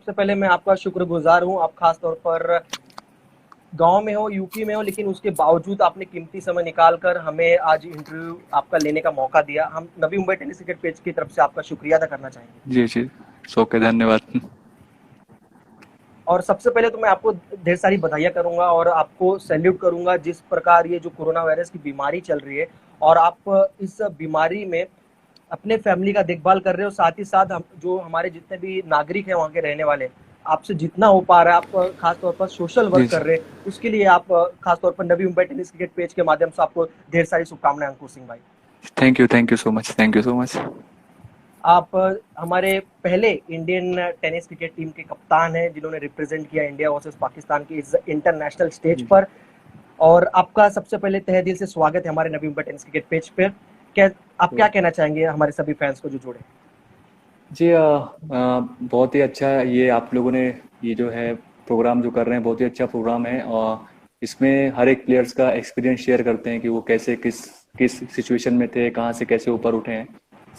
सबसे पहले मैं आपका शुक्रगुजार हूँ। आप खास तौर पर गाँव में हो, यूपी में हो, लेकिन उसके बावजूद आपने कीमती समय निकाल कर हमें आज इंटरव्यू आपका लेने का मौका दिया। हम Navi Mumbai tennis cricket page की तरफ से आपका शुक्रिया अदा करना चाहेंगे। जी जी, सो के धन्यवाद। और सबसे पहले तो मैं आपको ढेर सारी बधाइयाँ करूँगा और आपको सैल्यूट करूँगा जिस प्रकार ये जो कोरोना वायरस की बीमारी चल रही है और आप इस बीमारी में अपने फैमिली का देखभाल कर रहे हो, साथ ही साथ हम जो हमारे जितने भी नागरिक हैं वहाँ के रहने वाले, आपसे जितना हो पा रहा है आप खास तौर पर सोशल जी वर्क कर जी, रहे हैं, उसके लिए आप खास तौर पर Navi Mumbai tennis cricket page के माध्यम से आपको ढेर सारी शुभकामनाएं अंकुर सिंह भाई। Thank you so much, thank you so much. आप हमारे पहले इंडियन टेनिस क्रिकेट टीम के कप्तान हैं जिन्होंने रिप्रेजेंट किया इंडिया वर्सेस पाकिस्तान की इस इंटरनेशनल स्टेज जी जी पर। और आपका सबसे पहले तहे दिल से स्वागत है हमारे Navi Mumbai tennis cricket page पे। क्या आप तो क्या कहना चाहेंगे हमारे सभी फैंस को जो जुड़े? जी, बहुत ही अच्छा ये आप लोगों ने ये जो है प्रोग्राम जो कर रहे हैं, बहुत ही अच्छा प्रोग्राम है। और इसमें हर एक प्लेयर्स का एक्सपीरियंस शेयर करते हैं कि वो कैसे किस किस सिचुएशन में थे, कहाँ से कैसे ऊपर उठे हैं।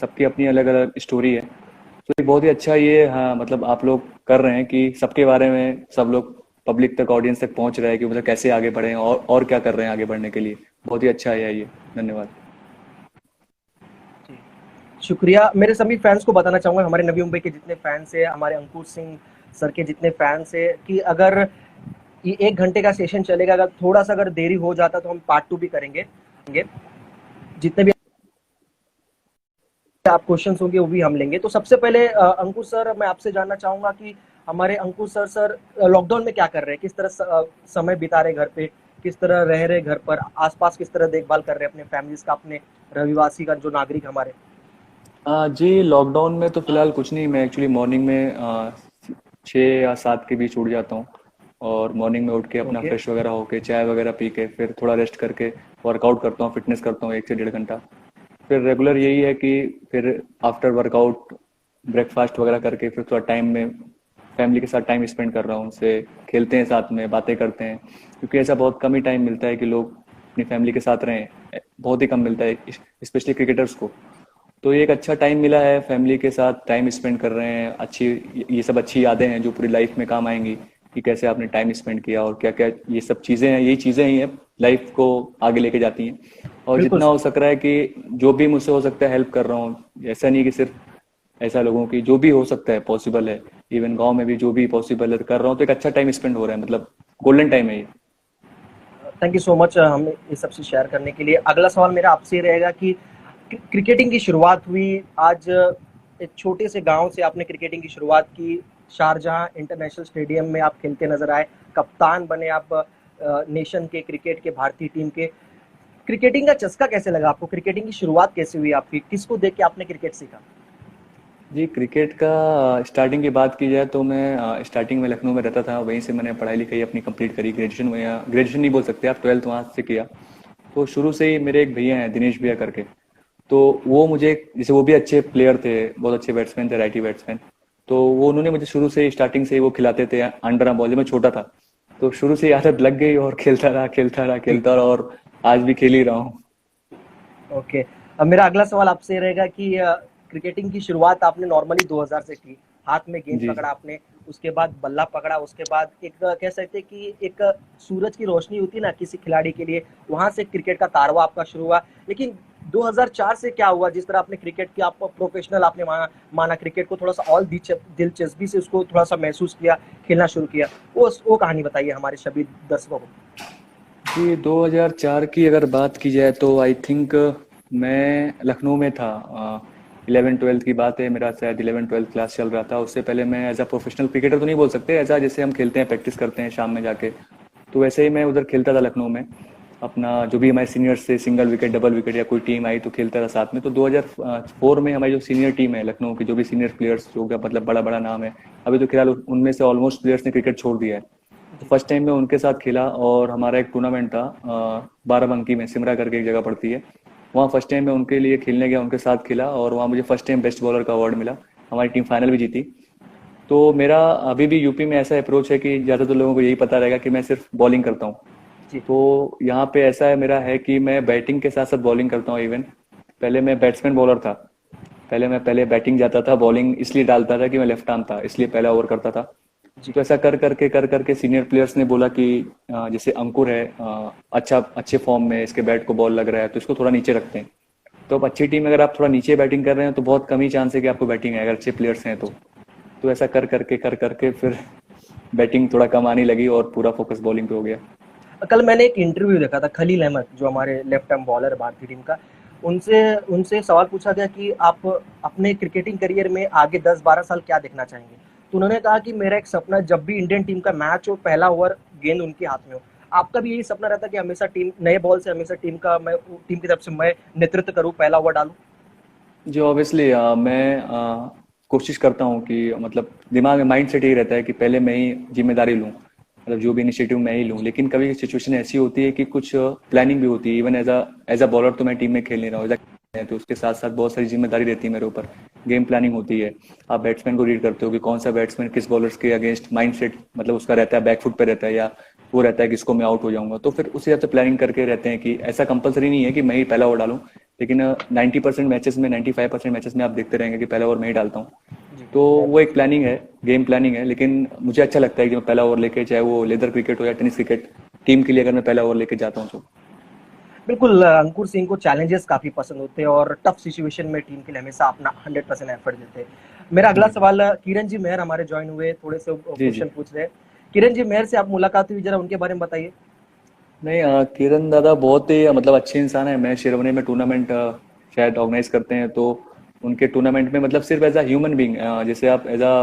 सबकी अपनी अलग अलग स्टोरी है। तो ये बहुत ही अच्छा ये, हाँ, मतलब आप लोग कर रहे हैं कि सबके बारे में सब लोग पब्लिक तक, ऑडियंस तक पहुंच रहे हैं कि मतलब कैसे आगे बढ़े हैं और क्या कर रहे हैं आगे बढ़ने के लिए। बहुत ही अच्छा है ये। धन्यवाद। जी, शुक्रिया। मेरे सभी फैंस को बताना चाहूंगा, हमारे नवी मुंबई के जितने फैंस है, हमारे अंकुर सिंह सर के जितने फैंस है, कि अगर ये 1 घंटे का सेशन चलेगा, अगर थोड़ा सा अगर देरी हो जाता तो हम पार्ट 2 भी करेंगे। जितने भी आप क्वेश्चंस होंगे वो भी हम लेंगे। तो सबसे पहले अंकुर सर, मैं आपसे जानना चाहूंगा कि हमारे अंकुर सर लॉकडाउन में क्या कर रहे हैं, किस तरह समय बिता रहे घर पे, किस तरह रह रहे घर पर, आसपास किस तरह देखभाल कर रहे हैं अपने फैमिलीज का, अपने रविवासी का जो नागरिक हमारे। जी, लॉकडाउन में तो फिलहाल कुछ नहीं। मैं एक्चुअली मॉर्निंग में 6 या 7 के बीच उठ जाता हूँ। और मॉर्निंग में उठ के अपना ओके। फ्रेश वगैरह होके चाय वगैरह पी के फिर थोड़ा रेस्ट करके वर्कआउट करता हूँ, फिटनेस करता हूँ 1 से 1.5 घंटा। फिर रेगुलर यही है कि फिर आफ्टर वर्कआउट ब्रेकफास्ट वगैरह करके फिर थोड़ा टाइम में फैमिली के साथ टाइम स्पेंड कर रहा हूँ, उनसे खेलते हैं, साथ में बातें करते हैं। क्योंकि ऐसा बहुत कम ही टाइम मिलता है कि लोग अपनी फैमिली के साथ रहें। बहुत ही कम मिलता है, स्पेशली क्रिकेटर्स को। तो ये एक अच्छा टाइम मिला है, फैमिली के साथ टाइम स्पेंड कर रहे हैं। अच्छी, ये सब अच्छी यादें हैं जो पूरी लाइफ में काम आएंगी कि कैसे आपने टाइम स्पेंड किया और क्या क्या ये सब चीज़ें हैं। यही चीज़ें ही हैं लाइफ को आगे लेके जाती हैं। और बिल्कुल जितना सर। हो सक रहा है कि जो भी मुझसे हो सकता है हेल्प कर रहा हूँ। ऐसा नहीं कि सिर्फ ऐसा, लोगों की जो भी हो सकता है पॉसिबल है, इवन गांव में भी जो भी पॉसिबल है कर रहा हूँ। तो एक अच्छा टाइम स्पेंड हो रहा है, मतलब गोल्डन टाइम है ये। थैंक यू सो मच हमें ये सबसे शेयर करने के लिए। अगला सवाल मेरा आपसे ये रहेगा कि क्रिकेटिंग की शुरुआत हुई आज एक छोटे से गांव से, आपने क्रिकेटिंग की शुरुआत की, शारजहां इंटरनेशनल स्टेडियम में आप खेलते नजर आए, कप्तान बने आप नेशन के क्रिकेट के, भारतीय टीम के। क्रिकेटिंग का चस्का कैसे लगा आपको? क्रिकेटिंग की शुरुआत कैसे हुई आपकी? किसको देख के आपने क्रिकेट सीखा? जी, क्रिकेट का स्टार्टिंग की बात की जाए तो मैं स्टार्टिंग में लखनऊ में रहता था। वहीं से मैंने पढ़ाई लिखाई अपनी कंप्लीट करी। ग्रेजुएशन में, ग्रेजुएशन नहीं बोल सकते आप, 12th वहाँ से किया। तो शुरू से ही मेरे एक भैया हैं दिनेश भैया करके। तो वो मुझे, जैसे वो भी अच्छे प्लेयर थे, बहुत अच्छे बैट्समैन थे, राइटी बैट्समैन। तो वो उन्होंने मुझे शुरू से ही स्टार्टिंग से ही वो खिलाते थे अंडर आर्म बॉल, जब मैं छोटा था। तो शुरू से ही आदत लग गई और खेलता रहा खेलता रहा जी। खेलता रहा, और आज भी खेल ही रहा हूँ। ओके। अब मेरा अगला सवाल आपसे ये रहेगा कि क्रिकेटिंग की शुरुआत आपने नॉर्मली 2000 से की, हाथ में गेंद जी जी पकड़ा आपने, उसके बाद बल्ला पकड़ा, उसके बाद एक कह सकते हैं कि एक सूरज की रोशनी होती है ना किसी खिलाड़ी के लिए, वहां से क्रिकेट का तारवा आपका शुरू हुआ। लेकिन 2004 से क्या हुआ, जिस तरह आपने क्रिकेट की, आप प्रोफेशनल आपने माना क्रिकेट को, थोड़ा सा और दिलचस्पी से उसको थोड़ा सा महसूस किया, खेलना शुरू किया, वो कहानी बताइए हमारे सभी दर्शकों को। जी, 2004 की अगर बात की जाए तो आई थिंक मैं लखनऊ में था। 11th 12th की बात है, मेरा शायद 11th 12th क्लास चल रहा था। उससे पहले मैं एज अ प्रोफेशनल क्रिकेटर तो नहीं बोल सकते, एज अ जैसे हम खेलते हैं, प्रैक्टिस करते हैं शाम में जाके। तो वैसे ही मैं उधर खेलता था लखनऊ में। अपना जो भी हमारे सीनियर्स से सिंगल विकेट, डबल विकेट या कोई टीम आई तो खेलता था साथ में। तो 2004 में हमारी जो सीनियर टीम है लखनऊ की, जो भी सीनियर प्लेयर्स जो का मतलब बड़ा बड़ा नाम है, अभी तो फिलहाल उनमें से ऑलमोस्ट प्लेयर्स ने क्रिकेट छोड़ दिया है। तो जी। फर्स्ट टाइम मैं उनके साथ खेला। और हमारा एक टूर्नामेंट था बाराबंकी में, सिमरा करके एक जगह पड़ती है। वहाँ फर्स्ट टाइम मैं उनके लिए खेलने गया, उनके साथ खेला, और वहाँ मुझे फर्स्ट टाइम बेस्ट बॉलर का अवार्ड मिला। हमारी टीम फाइनल भी जीती। तो मेरा अभी भी यूपी में ऐसा अप्रोच है कि ज़्यादातर लोगों को यही पता रहेगा कि मैं सिर्फ बॉलिंग करता हूँ। जी। तो यहाँ पे ऐसा है मेरा है कि मैं बैटिंग के साथ साथ बॉलिंग करता हूँ इवन। पहले मैं बैट्समैन बॉलर था। पहले बैटिंग जाता था, बॉलिंग इसलिए डालता था कि मैं लेफ्ट आर्म था, इसलिए पहला ओवर करता था। जी। तो ऐसा कर करके सीनियर प्लेयर्स ने बोला कि जैसे अंकुर है, अच्छे फॉर्म में, इसके बैट को बॉल लग रहा है, तो इसको थोड़ा नीचे रखते हैं। तो अब अच्छी टीम में अगर आप थोड़ा नीचे बैटिंग कर रहे हैं तो बहुत कम ही चांस है कि आपको बैटिंग है, अगर अच्छे प्लेयर्स हैं तो ऐसा कर करके फिर बैटिंग थोड़ा कम आने लगी और पूरा फोकस बॉलिंग पे हो गया। कल मैंने एक इंटरव्यू देखा था खलील अहमद जो हमारे लेफ्ट आर्म बॉलर भारतीय टीम का, उनसे उनसे सवाल पूछा गया कि आप अपने क्रिकेटिंग करियर में आगे 10-12 साल क्या देखना चाहेंगे? तो उन्होंने कहा कि मेरा एक सपना है जब भी इंडियन टीम का मैच हो, पहला ओवर गेंद उनके हाथ में हो। आपका भी यही सपना रहता है कि हमेशा टीम नए बॉल से हमेशा टीम की तरफ से मैं नेतृत्व करूँ, पहला ओवर डालूँ? जी ऑब्वियसली मैं कोशिश करता हूँ कि मतलब दिमाग में माइंड सेट यही रहता है कि पहले मैं ही जिम्मेदारी लूँ, मतलब जो भी इनिशिएटिव मैं ही लूँ। लेकिन कभी सिचुएशन ऐसी होती है कि कुछ प्लानिंग भी होती है, इवन एज अ बॉलर तो मैं टीम में खेल नहीं रहा हूँ, तो उसके साथ साथ बहुत सारी जिम्मेदारी रहती है मेरे ऊपर। गेम प्लानिंग होती है, आप बैट्समैन को रीड करते हो कि कौन सा बैट्समैन किस बॉलर्स के अगेंस्ट माइंड सेट मतलब उसका रहता है, बैकफुट पे रहता है, या वो रहता है कि इसको मैं आउट हो जाऊंगा। तो फिर उसी हिसाब से प्लानिंग करके रहते हैं कि ऐसा कंपलसरी नहीं है कि मैं ही पहला ओवर डालूं, लेकिन 90% मैचेस में, 95% मैचेस में आप देखते रहेंगे कि पहला ओवर मैं ही डालता हूँ। जी, तो मैं वो एक प्लानिंग है, गेम प्लानिंग है। लेकिन मुझे अच्छा लगता है कि मैं पहला ओवर लेके, चाहे वो लेदर क्रिकेट हो या टेनिस क्रिकेट, टीम के लिए अगर मैं पहला ओवर लेके जाता हूँ तो। बिल्कुल अंकुर सिंह को चैलेंजेस काफ़ी पसंद होते हैं और टफ सिचुएशन में टीम के लिए हमेशा अपना 100% एफर्ट देते हैं। मेरा अगला जी सवाल किरण जी मेहर हमारे ज्वाइन हुए, थोड़े से जी जी। क्वेश्चन पूछ रहे हैं। किरण जी मेहर से आप मुलाकात हुई, जरा उनके बारे में बताइए। नहीं किरण दादा बहुत ही मतलब अच्छे इंसान है। मैं शेरवनी में टूर्नामेंट शायद ऑर्गेनाइज करते हैं, तो उनके टूर्नामेंट में मतलब सिर्फ एज अ ह्यूमन बीइंग, जैसे आप एज अ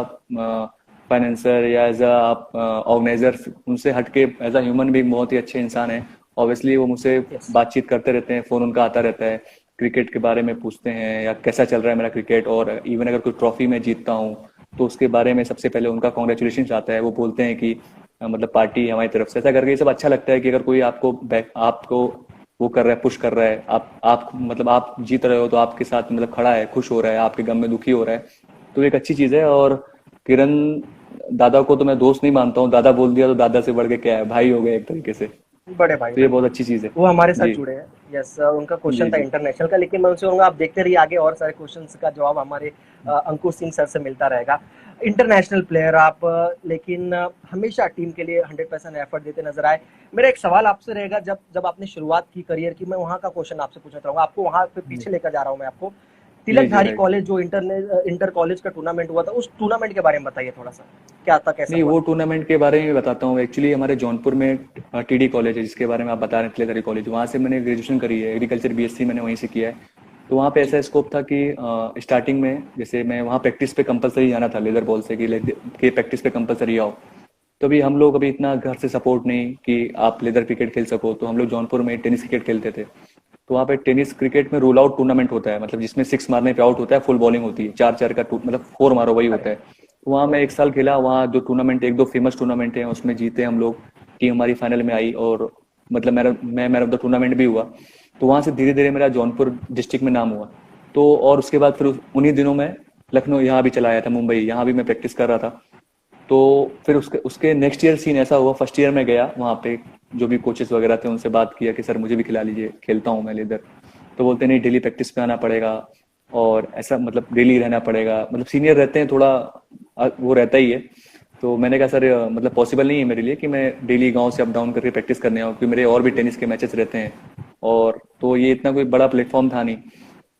फाइनेंसर या एज अ आप ऑर्गेनाइजर, उनसे हटके एज अ ह्यूमन बीइंग बहुत ही अच्छे इंसान है। ऑब्वियसली वो मुझसे यस। बातचीत करते रहते हैं, फोन उनका आता रहता है, क्रिकेट के बारे में पूछते हैं या कैसा चल रहा है मेरा क्रिकेट। और इवन अगर कोई ट्रॉफी मैं जीतता हूँ तो उसके बारे में सबसे पहले उनका कॉन्ग्रेचुलेशन आता है। वो बोलते हैं कि मतलब पार्टी हमारी तरफ से, ऐसा करके ये सब अच्छा लगता है कि अगर कोई आपको वो कर रहा है, पुश कर रहा है, आप मतलब आप जीत रहे हो तो आपके साथ मतलब खड़ा है, खुश हो रहा है, आपके गम में दुखी हो रहा है, तो एक अच्छी चीज है। और किरण दादा को तो मैं दोस्त नहीं मानता हूँ, दादा बोल दिया तो दादा से बढ़ के क्या है, भाई हो गए एक तरीके से। बड़े भाई तो ये बहुत बिल्कुल, अच्छी चीज है। वो हमारे साथ जी जुड़े हैं। यस, उनका क्वेश्चन जी था जी इंटरनेशनल का, लेकिन मैं उनसे कहूँगा आप देखते रहिए आगे और सारे क्वेश्चंस का जवाब हमारे अंकुर सिंह सर से मिलता रहेगा। इंटरनेशनल प्लेयर आप, लेकिन हमेशा टीम के लिए 100% एफर्ट देते नजर आए। मेरा एक सवाल आपसे रहेगा, जब जब आपने शुरुआत की करियर की, मैं वहाँ का क्वेश्चन आपसे पूछना चाहूंगा, आपको वहाँ पे जी पीछे लेकर जा रहा हूँ मैं आपको। जी जी तिलकधारी राइट। कॉलेज जो इंटर कॉलेज का टूर्नामेंट हुआ था, उस टूर्नामेंट के बारे में बताइए थोड़ा सा, क्या था, कैसा नहीं हुआ वो था? टूर्नामेंट के बारे में बताता हूँ। एक्चुअली हमारे जौनपुर में टीडी कॉलेज है, जिसके बारे में आप बता रहे थे, तिलकधारी कॉलेज, वहाँ से मैंने ग्रेजुएशन करी है, एग्रीकल्चर बीएससी मैंने वहीं से किया है। तो वहाँ पे जी। ऐसा स्कोप था कि स्टार्टिंग में जैसे मैं वहाँ प्रैक्टिस पे कंपलसरी जाना था लेदर बॉल से, कि प्रैक्टिस पे कंपलसरी आओ। तो अभी हम लोग अभी इतना घर से सपोर्ट नहीं कि आप लेदर क्रिकेट खेल सको, तो हम लोग जौनपुर में टेनिस क्रिकेट खेलते थे। तो वहाँ पे टेनिस क्रिकेट में रोल आउट टूर्नामेंट होता है, मतलब जिसमें सिक्स मारने पे आउट होता है, फुल बॉलिंग होती है, चार चार का मतलब फोर मारो वही अरे। होता है। तो वहाँ मैं एक साल खेला, वहाँ जो टूर्नामेंट, एक दो फेमस टूर्नामेंट है उसमें जीते हम लोग, टीम हमारी फाइनल में आई, और मतलब मैं मैन ऑफ द टूर्नामेंट भी हुआ। तो वहाँ से धीरे धीरे मेरा जौनपुर डिस्ट्रिक्ट में नाम हुआ। तो और उसके बाद फिर उन्हीं दिनों में लखनऊ यहाँ भी चला आया था, मुंबई यहाँ भी मैं प्रैक्टिस कर रहा था। तो फिर उसके उसके नेक्स्ट ईयर सीन ऐसा हुआ, फर्स्ट ईयर में गया वहाँ पे, जो भी कोचेस वगैरह थे उनसे बात किया कि सर मुझे भी खिला लीजिए, खेलता हूँ मैं लेदर। तो बोलते नहीं, डेली प्रैक्टिस पे आना पड़ेगा, और ऐसा मतलब डेली रहना पड़ेगा, मतलब सीनियर रहते हैं थोड़ा, वो रहता ही है। तो मैंने कहा सर मतलब पॉसिबल नहीं है मेरे लिए कि मैं डेली गांव से अप डाउन करके प्रैक्टिस करने आऊँ, क्योंकि मेरे और भी टेनिस के मैचेस रहते हैं, और तो ये इतना कोई बड़ा प्लेटफॉर्म था नहीं।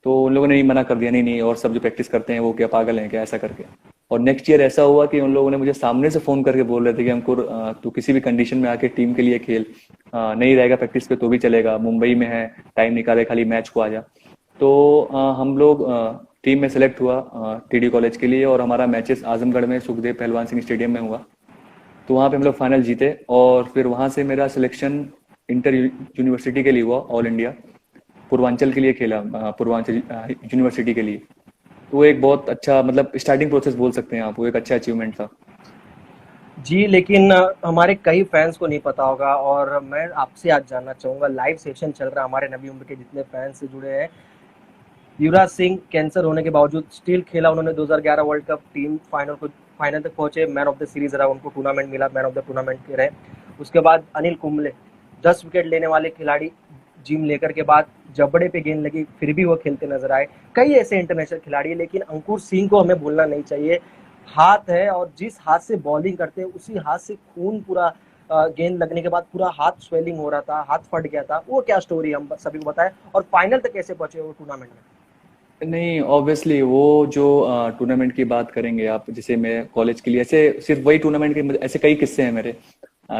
तो उन लोगों ने ही मना कर दिया, नहीं नहीं, और सब जो प्रैक्टिस करते हैं वो क्या पागल हैं क्या, ऐसा करके। और नेक्स्ट ईयर ऐसा हुआ कि उन लोगों ने मुझे सामने से फोन करके बोल रहे थे कि अंकुर तू किसी भी कंडीशन में आके टीम के लिए खेल, नहीं रहेगा प्रैक्टिस पे तो भी चलेगा, मुंबई में है, टाइम निकाले, खाली मैच को आ जा। तो हम लोग टीम में सेलेक्ट हुआ टीडी कॉलेज के लिए, और हमारा मैचेस आजमगढ़ में सुखदेव पहलवान सिंह स्टेडियम में हुआ। तो वहाँ पे हम जी। लोग फाइनल जीते, और फिर वहाँ से मेरा सिलेक्शन इंटर यूनिवर्सिटी के लिए हुआ, ऑल इंडिया पूर्वांचल के लिए खेला, पूर्वांचल यूनिवर्सिटी के लिए। तो वो एक बहुत अच्छा मतलब स्टार्टिंग प्रोसेस बोल सकते हैं आप, वो एक अच्छा अचीवमेंट था। जी, लेकिन हमारे कई फैंस को नहीं पता होगा और मैं आपसे आज जानना चाहूँगा, लाइव सेशन चल रहा है, हमारे नवी उम्र के जितने फैंस से जुड़े हैं। युवराज सिंह कैंसर होने के बावजूद स्टिल खेला उन्होंने 2011 वर्ल्ड कप, टीम फाइनल तक पहुंचे, मैन ऑफ द सीरीज रहा, उनको टूर्नामेंट मिला, मैन ऑफ द टूर्नामेंट के रहे। उसके बाद अनिल कुंबले 10 विकेट लेने वाले खिलाड़ी, जिम लेकर के बाद जबड़े पे गेंद लगी फिर भी वो खेलते नजर आए। कई ऐसे इंटरनेशनल खिलाड़ी हैं, लेकिन अंकुर सिंह को हमें भूलना नहीं चाहिए। हाथ है और जिस हाथ से बॉलिंग करते हैं उसी हाथ से खून पूरा गेंद लगने के बाद पूरा हाथ स्वेलिंग हो रहा था, हाथ फट गया था, वो क्या स्टोरी हम सभी को बताएं और फाइनल तक कैसे पहुंचे वो टूर्नामेंट में। नहीं, ऑब्वियसली वो जो टूर्नामेंट की बात करेंगे आप, जैसे मैं कॉलेज के लिए ऐसे सिर्फ वही टूर्नामेंट के ऐसे कई किस्से हैं मेरे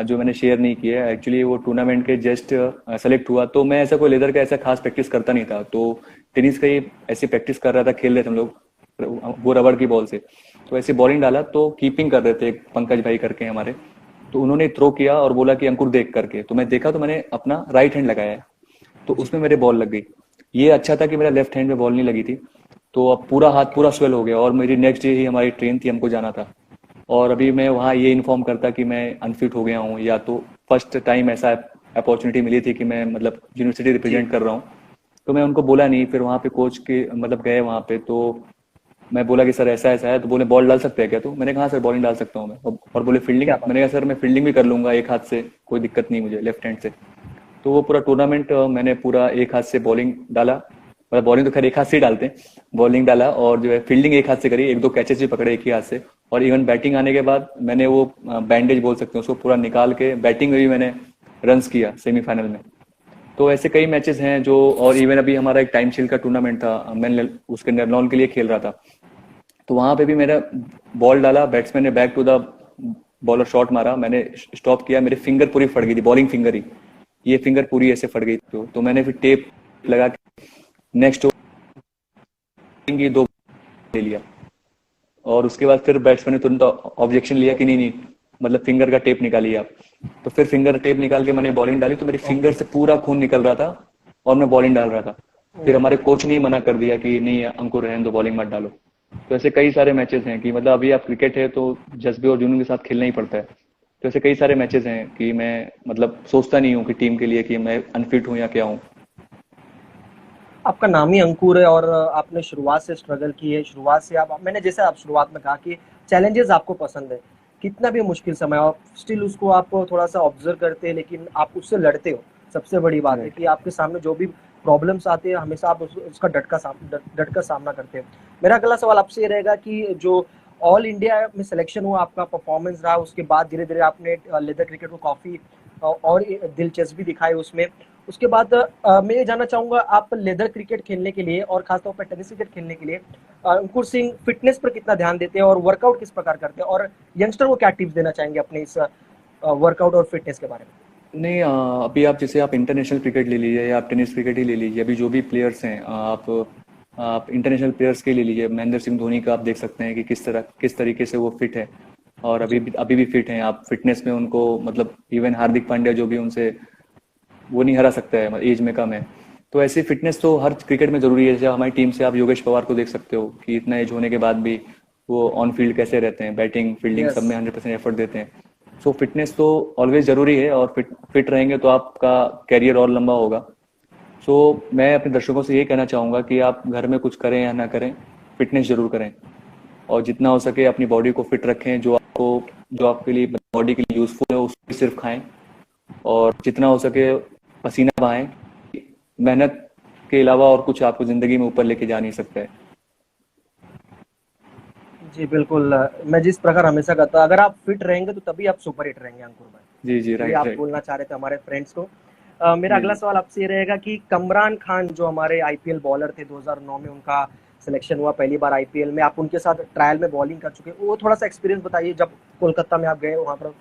जो मैंने शेयर नहीं किए। एक्चुअली वो टूर्नामेंट के जस्ट सेलेक्ट हुआ तो मैं ऐसा कोई लेदर का ऐसा खास प्रैक्टिस करता नहीं था, तो टेनिस का ही ऐसी प्रैक्टिस कर रहा था, खेल रहे थे हम लोग वो रबड़ की बॉल से। तो ऐसे बॉलिंग डाला तो कीपिंग कर रहे थे एक पंकज भाई करके हमारे, तो उन्होंने थ्रो किया और बोला कि अंकुर देख करके, तो मैं देखा तो मैंने अपना राइट हैंड लगाया, तो जी। उसमें मेरे बॉल लग गई। ये अच्छा था कि मेरा लेफ्ट हैंड में बॉल नहीं लगी थी, तो अब पूरा हाथ पूरा स्वेल हो गया और मेरी नेक्स्ट डे ही हमारी ट्रेन थी, हमको जाना था। और अभी मैं वहाँ ये इन्फॉर्म करता कि मैं अनफिट हो गया हूँ, या तो फर्स्ट टाइम ऐसा अपॉर्चुनिटी मिली थी कि मैं मतलब यूनिवर्सिटी जी। रिप्रेजेंट कर रहा हूँ, तो मैं उनको बोला नहीं। फिर वहाँ पे कोच के मतलब गए वहाँ पे, तो मैं बोला कि सर ऐसा ऐसा है, तो बोले बॉल डाल सकते हैं क्या, तो मैंने कहा हाँ सर बॉलिंग डाल सकता हूँ मैं। और बोले फील्डिंग, क्या बात। मैंने कहा सर मैं फील्डिंग भी कर लूंगा एक हाथ से, कोई दिक्कत नहीं मुझे लेफ्ट हैंड से। तो वो पूरा टूर्नामेंट मैंने पूरा एक हाथ से बॉलिंग डाला, मतलब बॉलिंग तो खैर एक हाथ से ही डालते हैं, बॉलिंग डाला और जो है फील्डिंग एक हाथ से करी, एक दो कैचेस भी पकड़े एक ही हाथ से। और इवन बैटिंग आने के बाद मैंने वो बैंडेज बोल सकते हैं उसको पूरा निकाल के बैटिंग में भी मैंने रन्स किया सेमीफाइनल में। तो ऐसे कई मैचेस हैं जो, और इवन अभी हमारा एक टाइम शील्ड का टूर्नामेंट था, मैं उसके नेरलॉन के लिए खेल रहा था, तो वहां पे भी मेरा बॉल डाला, बैट्समैन ने back to the bowler shot मारा, मैंने स्टॉप किया, मेरी फिंगर पूरी फट गई थी, बॉलिंग फिंगर ही, ये फिंगर पूरी ऐसे फट गई थी। तो मैंने फिर टेप लगा के नेक्स्ट ओवर की दो ले लिया, और उसके बाद फिर बैट्समैन ने तुरंत ऑब्जेक्शन लिया कि नहीं नहीं, मतलब फिंगर का टेप निकालिए आप। तो फिर फिंगर टेप निकाल के मैंने बॉलिंग डाली, तो मेरी फिंगर ओके। से पूरा खून निकल रहा था और मैं बॉलिंग डाल रहा था। फिर ओह। हमारे कोच ने ही मना कर दिया कि नहीं अंकुर रहने दो, बॉलिंग मत डालो। तो ऐसे कई सारे मैचेस हैं कि मतलब अभी आप क्रिकेट है तो जज्बे और जुनून के साथ खेलना ही पड़ता है। तो ऐसे कई सारे मैचेस हैं कि मैं मतलब सोचता नहीं हूँ कि टीम के लिए कि मैं अनफिट हूँ या क्या हूँ। आपका नाम ही अंकुर है और आपने शुरुआत से स्ट्रगल की है, शुरुआत से आप मैंने जैसे आप शुरुआत में कहा कि चैलेंजेस आपको पसंद है, कितना भी मुश्किल समय हो स्टिल उसको आप थोड़ा सा ऑब्जर्व करते हैं लेकिन आप उससे लड़ते हो। सबसे बड़ी बात है राइट। कि आपके सामने जो भी प्रॉब्लम्स आते हैं हमेशा आप उसका डट कर सामना करते हो। मेरा अगला सवाल आपसे ये रहेगा कि जो ऑल इंडिया में सिलेक्शन हुआ, आपका परफॉर्मेंस रहा, उसके बाद धीरे धीरे आपने लेदर क्रिकेट को काफी और दिलचस्पी दिखाई उसमें। उसके बाद मैं ये जानना चाहूंगा आप लेदर क्रिकेट खेलने के लिए और खासतौर पर टेनिस क्रिकेट खेलने के लिए अंकुर सिंह फिटनेस पर कितना ध्यान देते हैं और वर्कआउट किस प्रकार करते हैं और यंगस्टर को क्या टिप्स देना चाहेंगे अपने इस वर्कआउट और फिटनेस के बारे में। नहीं, अभी आप जैसे आप इंटरनेशनल क्रिकेट ले लीजिए या आप टेनिस क्रिकेट ही ले लीजिए, अभी जो भी प्लेयर्स हैं आप इंटरनेशनल प्लेयर्स के ले लीजिए, महेंद्र सिंह धोनी का आप देख सकते हैं कि किस तरीके से वो फिट है, और जी। अभी भी फिट हैं। आप फिटनेस में उनको मतलब इवन हार्दिक पांड्या जो भी उनसे वो नहीं हरा सकता है, एज में कम है। तो ऐसी फिटनेस तो हर क्रिकेट में जरूरी है। जैसे हमारी टीम से आप योगेश पवार को देख सकते हो कि इतना एज होने के बाद भी वो ऑन फील्ड कैसे रहते हैं, बैटिंग फील्डिंग सब यस। में 100% एफर्ट देते हैं। सो फिटनेस तो ऑलवेज जरूरी है, और फिट रहेंगे तो आपका कैरियर और लंबा होगा। सो मैं अपने दर्शकों से ये कहना चाहूंगा कि आप घर में कुछ करें या ना करें, फिटनेस जरूर करें, और जितना हो सके अपनी बॉडी को फिट रखें। जो आपके लिए बॉडी के लिए यूजफुल है उसको सिर्फ खाएं, और जितना हो सके पसीना बहाएं। मेहनत के अलावा और कुछ आपको जिंदगी में ऊपर लेके जा नहीं सकता है। जी बिल्कुल। मैं जिस प्रकार हमेशा कहता अगर आप फिट रहेंगे तो तभी आप सुपर हिट रहेंगे अंकुर जी जी, भाई, यही राइट आप राइट। बोलना चाह रहे थे हमारे फ्रेंड्स को। मेरा जी अगला जी। सवाल आपसे ये रहेगा कि कमरान खान जो हमारे आईपीएल बॉलर थे 2009 में उनका सिलेक्शन हुआ पहली बार आईपीएल में, आप उनके साथ ट्रायल में बॉलिंग कर चुके हैं, वो थोड़ा सा एक्सपीरियंस बताइए जब कोलकाता में आप गए वहां पर।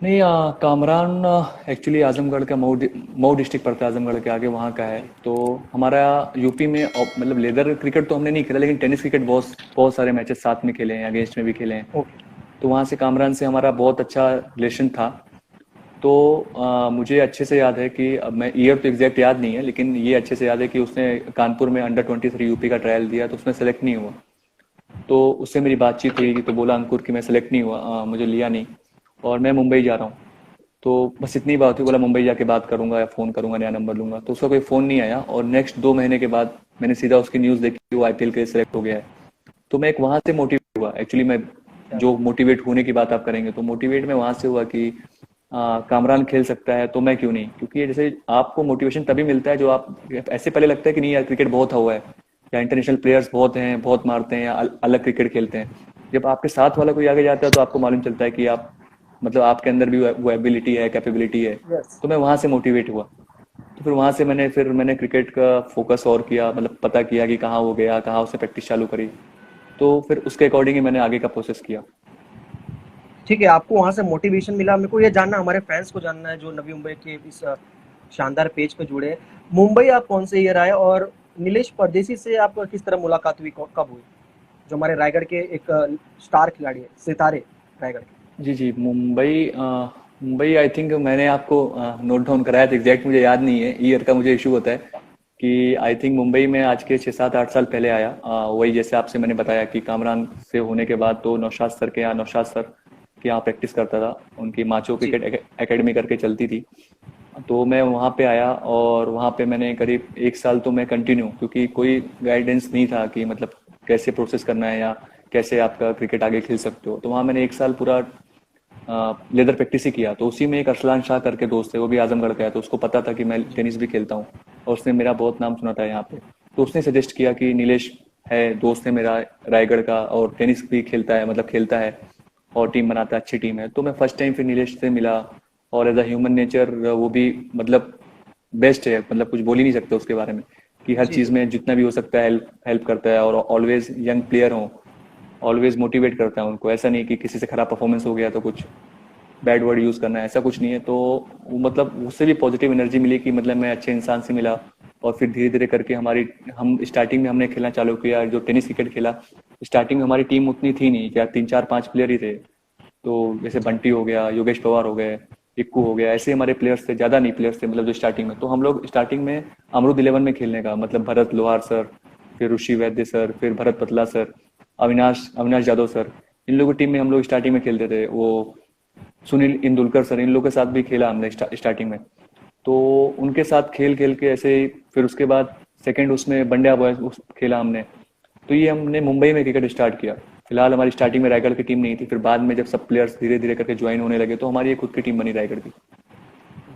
नहीं, कामरान एक्चुअली आजमगढ़ का मऊ डिस्ट्रिक्ट पड़ता है, आजमगढ़ के आगे वहाँ का है। तो हमारा यूपी में मतलब लेदर क्रिकेट तो हमने नहीं खेला, लेकिन टेनिस क्रिकेट बहुत बहुत सारे मैचेस साथ में खेले हैं, अगेंस्ट में भी खेले हैं। ओके। तो वहाँ से कामरान से हमारा बहुत अच्छा रिलेशन था। तो मुझे अच्छे से याद है कि अब मैं ईयर तो एग्जैक्ट याद नहीं है, लेकिन ये अच्छे से याद है कि उसने कानपुर में अंडर 23 यूपी का ट्रायल दिया, तो उसमें सेलेक्ट नहीं हुआ। तो उससे मेरी बातचीत हुई तो बोला अंकुर कि मैं सेलेक्ट नहीं हुआ, मुझे लिया नहीं, और मैं मुंबई जा रहा हूँ। तो बस इतनी बात हुई, बोला मुंबई जाके बात करूंगा या फोन करूंगा, नया नंबर लूंगा। तो उसका कोई फोन नहीं आया, और नेक्स्ट 2 महीने के बाद मैंने सीधा उसकी न्यूज देखी कि वो आईपीएल के लिए सेलेक्ट हो गया है। तो मैं एक वहां से मोटिवेट हुआ एक्चुअली। मैं क्या जो बात। मोटिवेट होने की बात आप करेंगे, तो मोटिवेट मैं वहां से हुआ कि कामरान खेल सकता है तो मैं क्यों नहीं, क्योंकि ये जैसे आपको मोटिवेशन तभी मिलता है जो आप ऐसे पहले लगता है कि नहीं यार क्रिकेट बहुत हुआ है, या इंटरनेशनल प्लेयर्स बहुत हैं बहुत मारते हैं या अलग क्रिकेट खेलते हैं, जब आपके साथ वाला कोई आगे जाता है तो आपको मालूम चलता है कि आप मतलब आपके अंदर भी वो एबिलिटी है, कैपेबिलिटी है। यस। तो मैं वहां से मोटिवेट हुआ। तो फिर मैंने क्रिकेट का फोकस और किया, मतलब पता किया कि कहाँ वो गया, कहाँ उसने प्रैक्टिस चालू करी। तो फिर उसके अकॉर्डिंग ही मैंने आगे का प्रोसेस किया। ठीक है, आपको वहाँ से मोटिवेशन मिला। मेरे को ये जानना, हमारे फैंस को जानना है जो नवी मुंबई के इस शानदार पेज पे जुड़े हैं। मुंबई आप कौन से ईयर आए, और नीलेश परदेसी से आप किस तरह मुलाकात हुई, कब हुई? जो हमारे रायगढ़ के एक स्टार खिलाड़ी है, सितारे रायगढ़ के। जी जी, मुंबई आई थिंक मैंने आपको नोट डाउन कराया था, एग्जैक्ट मुझे याद नहीं है, ईयर का मुझे इशू होता है। कि आई थिंक मुंबई में आज के 6 7 8 साल पहले आया। वही जैसे आपसे मैंने बताया कि कामरान से होने के बाद तो नौशाद सर के यहाँ, नौशाद सर के यहाँ प्रैक्टिस करता था। उनकी माचो जी। क्रिकेट एकेडमी करके चलती थी। तो मैं वहाँ पे आया और वहाँ पे मैंने करीब 1 साल तो मैं कंटिन्यू, क्योंकि कोई गाइडेंस नहीं था कि मतलब कैसे प्रोसेस करना है या कैसे आपका क्रिकेट आगे खेल सकते हो। तो वहाँ मैंने 1 साल पूरा लेदर प्रैक्टिस ही किया। तो उसी में एक अरसलान शाह करके दोस्त है, वो भी आजमगढ़ का है, तो उसको पता था कि मैं जी। टेनिस भी खेलता हूँ और उसने मेरा बहुत नाम सुना था यहाँ पे। तो उसने सजेस्ट किया कि नीलेश है, दोस्त है मेरा रायगढ़ का और टेनिस भी खेलता है, मतलब खेलता है और टीम बनाता है, अच्छी टीम है। तो मैं फर्स्ट टाइम फिर नीलेश से मिला। और एज अ ह्यूमन नेचर वो भी मतलब बेस्ट है, मतलब कुछ बोल ही नहीं सकते उसके बारे में। कि हर जी। चीज़ में जितना भी हो सकता है हेल्प हेल्प करता है, और ऑलवेज यंग प्लेयर हो, ऑलवेज मोटिवेट करता है उनको। ऐसा नहीं कि किसी से खराब परफॉर्मेंस हो गया तो कुछ बैड वर्ड यूज करना है, ऐसा कुछ नहीं है। तो वो मतलब उससे भी पॉजिटिव एनर्जी मिली कि मतलब मैं अच्छे इंसान से मिला। और फिर धीरे धीरे करके हम स्टार्टिंग में हमने खेलना चालू किया, जो टेनिस क्रिकेट खेला। स्टार्टिंग में हमारी टीम उतनी थी नहीं, क्या 3 4 5 प्लेयर ही थे। तो जैसे जी। बंटी हो गया, योगेश पवार हो गए, इक्कू हो गया, ऐसे हमारे प्लेयर्स थे, ज्यादा नहीं प्लेयर्स थे मतलब जो स्टार्टिंग में। तो हम लोग स्टार्टिंग में अमरूद 11 में खेलने का मतलब भरत लोहार सर, फिर ऋषि वैद्य सर, फिर भरत पतला सर, अविनाश अविनाश यादव सर, इन लोगों की टीम में हम लोग स्टार्टिंग में खेलते थे। वो सुनील इंदुलकर सर, इन लोगों के साथ भी खेला हमने स्टार्टिंग में। तो उनके साथ खेल खेल के ऐसे ही फिर उसके बाद सेकंड उसमें बंड्या बॉयज खेला हमने। तो ये हमने मुंबई में क्रिकेट स्टार्ट किया। फिलहाल हमारी स्टार्टिंग में रायगढ़ की टीम नहीं थी, फिर बाद में जब सब प्लेयर्स धीरे धीरे करके ज्वाइन होने लगे तो हमारी एक खुद की टीम बनी रायगढ़ की।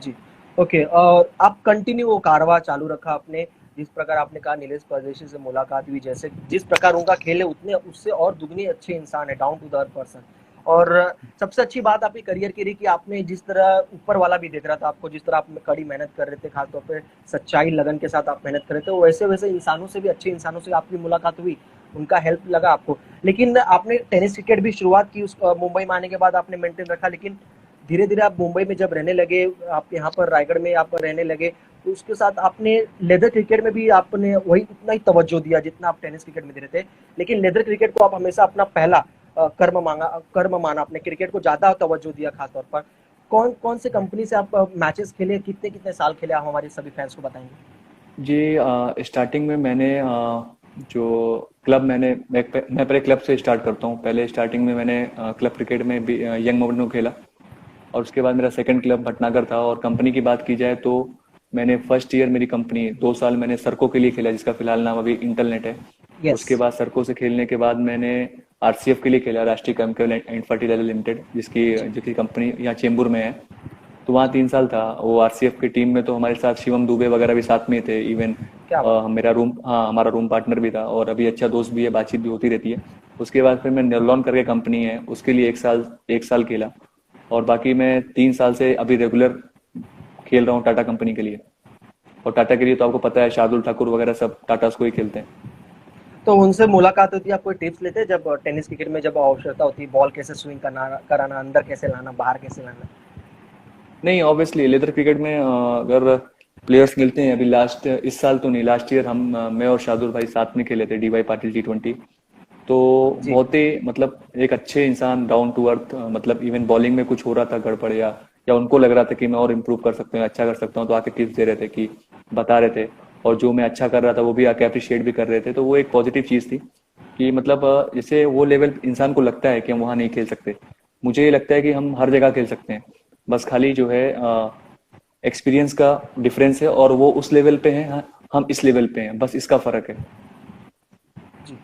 जी। ओके, और आप कंटिन्यू वो कारवां चालू रखा आपने। जिस प्रकार आपने कहा नीलेश परदेशी से मुलाकात हुई, जैसे जिस प्रकार उनका खेल है, उतने उससे और दुगने अच्छे इंसान है, down to the earth person. और सबसे अच्छी बात आपकी करियर की रही कि आपने जिस तरह ऊपर वाला भी देख रहा था आपको, जिस तरह आप कड़ी मेहनत कर रहे थे, खासतौर पे सच्चाई लगन के साथ आप मेहनत कर रहे थे, वैसे वैसे इंसानों से भी, अच्छे इंसानों से आपकी मुलाकात हुई, उनका हेल्प लगा आपको। लेकिन आपने टेनिस क्रिकेट भी शुरुआत की, उस मुंबई में आने के बाद आपने मेंटेन रखा। लेकिन धीरे धीरे आप मुंबई में जब रहने लगे, आप यहाँ पर रायगढ़ में आप रहने लगे, तो उसके साथ आपने लेदर क्रिकेट में भी आपने वही उतना ही तवज्जो दिया जितना आप टेनिस क्रिकेट में दे रहे थे। लेकिन लेदर क्रिकेट को आप हमेशा अपना पहला कर्म माना, आपने क्रिकेट को ज्यादा तवज्जो दिया खासतौर पर। कौन कौन से कंपनी से आप मैचेस खेले, कितने कितने साल खेले, आप हमारे सभी फैंस को बताएंगे? जी, स्टार्टिंग में मैंने जो क्लब मैं पहले क्लब से स्टार्ट करता हूँ। पहले स्टार्टिंग में मैंने क्लब क्रिकेट में भी यंग मोमेंट में खेला। और उसके बाद मेरा सेकंड क्लब भटनागर था। और कंपनी की बात की जाए तो मैंने फर्स्ट ईयर मेरी कंपनी 2 साल मैंने सरको के लिए खेला, जिसका फिलहाल नाम अभी इंटरनेट है। यस। उसके बाद सरको से खेलने के बाद मैंने आरसीएफ के लिए खेला, राष्ट्रीय केमिकल एंड फर्टिलाइजर लिमिटेड, जिसकी जी। जिसकी कंपनी यहाँ चेंबूर में है। तो वहाँ 3 साल था। वो आरसीएफ की टीम में तो हमारे साथ शिवम दुबे वगैरह भी साथ में थे। इवन क्या बात। हमारा रूम पार्टनर भी था और अभी अच्छा दोस्त भी है, बातचीत भी होती रहती है। उसके बाद फिर मैं नेरलॉन करके कंपनी है, उसके लिए 1 साल खेला। और बाकी मैं 3 साल से अभी रेगुलर खेल रहा हूँ टाटा कंपनी के लिए। और टाटा के लिए तो आपको पता है शार्दुल ठाकुर वगैरह सब टाटा को ही खेलते हैं। तो उनसे मुलाकात होती है, आप कोई टिप्स लेते हैं जब टेनिस क्रिकेट में जब आवश्यकता होती है, बॉल कैसे स्विंग कराना, अंदर कैसे लाना, बाहर कैसे लाना? नहीं, ऑब्वियसली लेदर क्रिकेट में अगर प्लेयर्स मिलते हैं, अभी लास्ट इस साल तो नहीं, लास्ट ईयर मैं और शार्दुल भाई साथ में खेले थे डीवाई पाटिल T20। तो जी। बहुत ही मतलब एक अच्छे इंसान, डाउन टू अर्थ, मतलब इवन बॉलिंग में कुछ हो रहा था गड़बड़ या उनको लग रहा था कि मैं और इम्प्रूव कर सकता हूँ, अच्छा कर सकता हूँ, तो आके टिप्स दे रहे थे, कि बता रहे थे। और जो मैं अच्छा कर रहा था वो भी आके अप्रिशिएट भी कर रहे थे। तो वो एक पॉजिटिव चीज़ थी कि मतलब जैसे वो लेवल इंसान को लगता है कि हम वहाँ नहीं खेल सकते, मुझे ये लगता है कि हम हर जगह खेल सकते हैं। बस खाली जो है एक्सपीरियंस का डिफरेंस है, और वो उस लेवल पे हैं, हम इस लेवल पे हैं, बस इसका फर्क है। जी।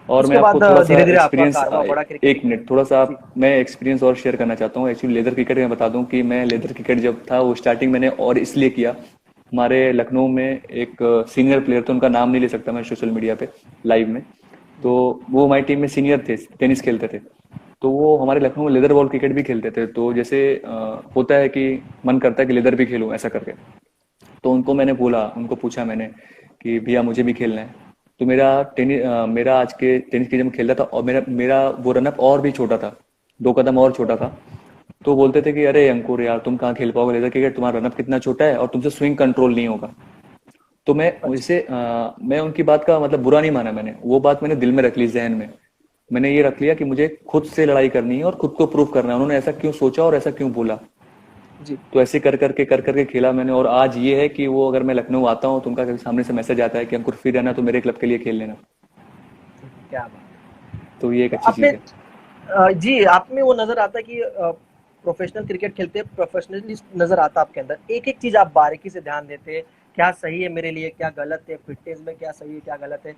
और मैं उसके आपको बाद थोड़ा सा धीरे धीरे आपका एक्सपीरियंस, कारवां बढ़ा क्रिकेट। एक मिनट, थोड़ा सा जी। मैं एक्सपीरियंस और शेयर करना चाहता हूँ। एक्चुअली लेदर क्रिकेट में बता दूं कि मैं लेदर क्रिकेट जब था वो स्टार्टिंग मैंने और इसलिए किया। हमारे लखनऊ में एक सीनियर प्लेयर थे, उनका नाम नहीं ले सकता मैं सोशल मीडिया पे लाइव में। तो वो हमारी टीम में सीनियर थे, टेनिस खेलते थे। तो वो हमारे लखनऊ में लेदर बॉल क्रिकेट भी खेलते थे। तो जैसे होता है कि मन करता है कि लेदर भी खेलूं ऐसा करके। तो उनको मैंने बोला, उनको पूछा मैंने कि भैया मुझे भी खेलना है। तो मेरा आज के टेनिस की जब मैं खेल रहा था, और मेरा मेरा वो रनअप और भी छोटा था, 2 कदम और छोटा था। तो बोलते थे कि अरे अंकुर यार तुम कहाँ खेल पाओगे लेदर क्रिकेट, तुम्हारा रनअप कितना छोटा है और तुमसे स्विंग कंट्रोल नहीं होगा। तो अच्छा। मैं उनकी बात का मतलब बुरा नहीं माना, मैंने वो बात मैंने दिल में रख ली, जहन में। मैंने ये रख लिया कि मुझे खुद से लड़ाई करनी है और खुद को प्रूव करना है, उन्होंने ऐसा क्यों सोचा और ऐसा क्यों बोला। जी। तो ऐसे कर करके खेला मैंने, और आज ये है कि वो अगर मैं लखनऊ आता हूँ तो उनका कभी सामने से मैसेज आता है कि अंकुर फ्री रहना तो मेरे क्लब के लिए खेल लेना। क्या बात है। तो ये एक तो अच्छी आपने चीज है। जी, आप में वो नज़र आता है कि प्रोफ़ेशनल क्रिकेट खेलते हैं, प्रोफ़ेशनलिस्ट नज़र आता है आपके अंदर। एक-एक चीज़ आप बारीकी से ध्यान देते हैं, क्या सही है मेरे लिए, क्या गलत है, फ़िटनेस में क्या सही है, क्या गलत है।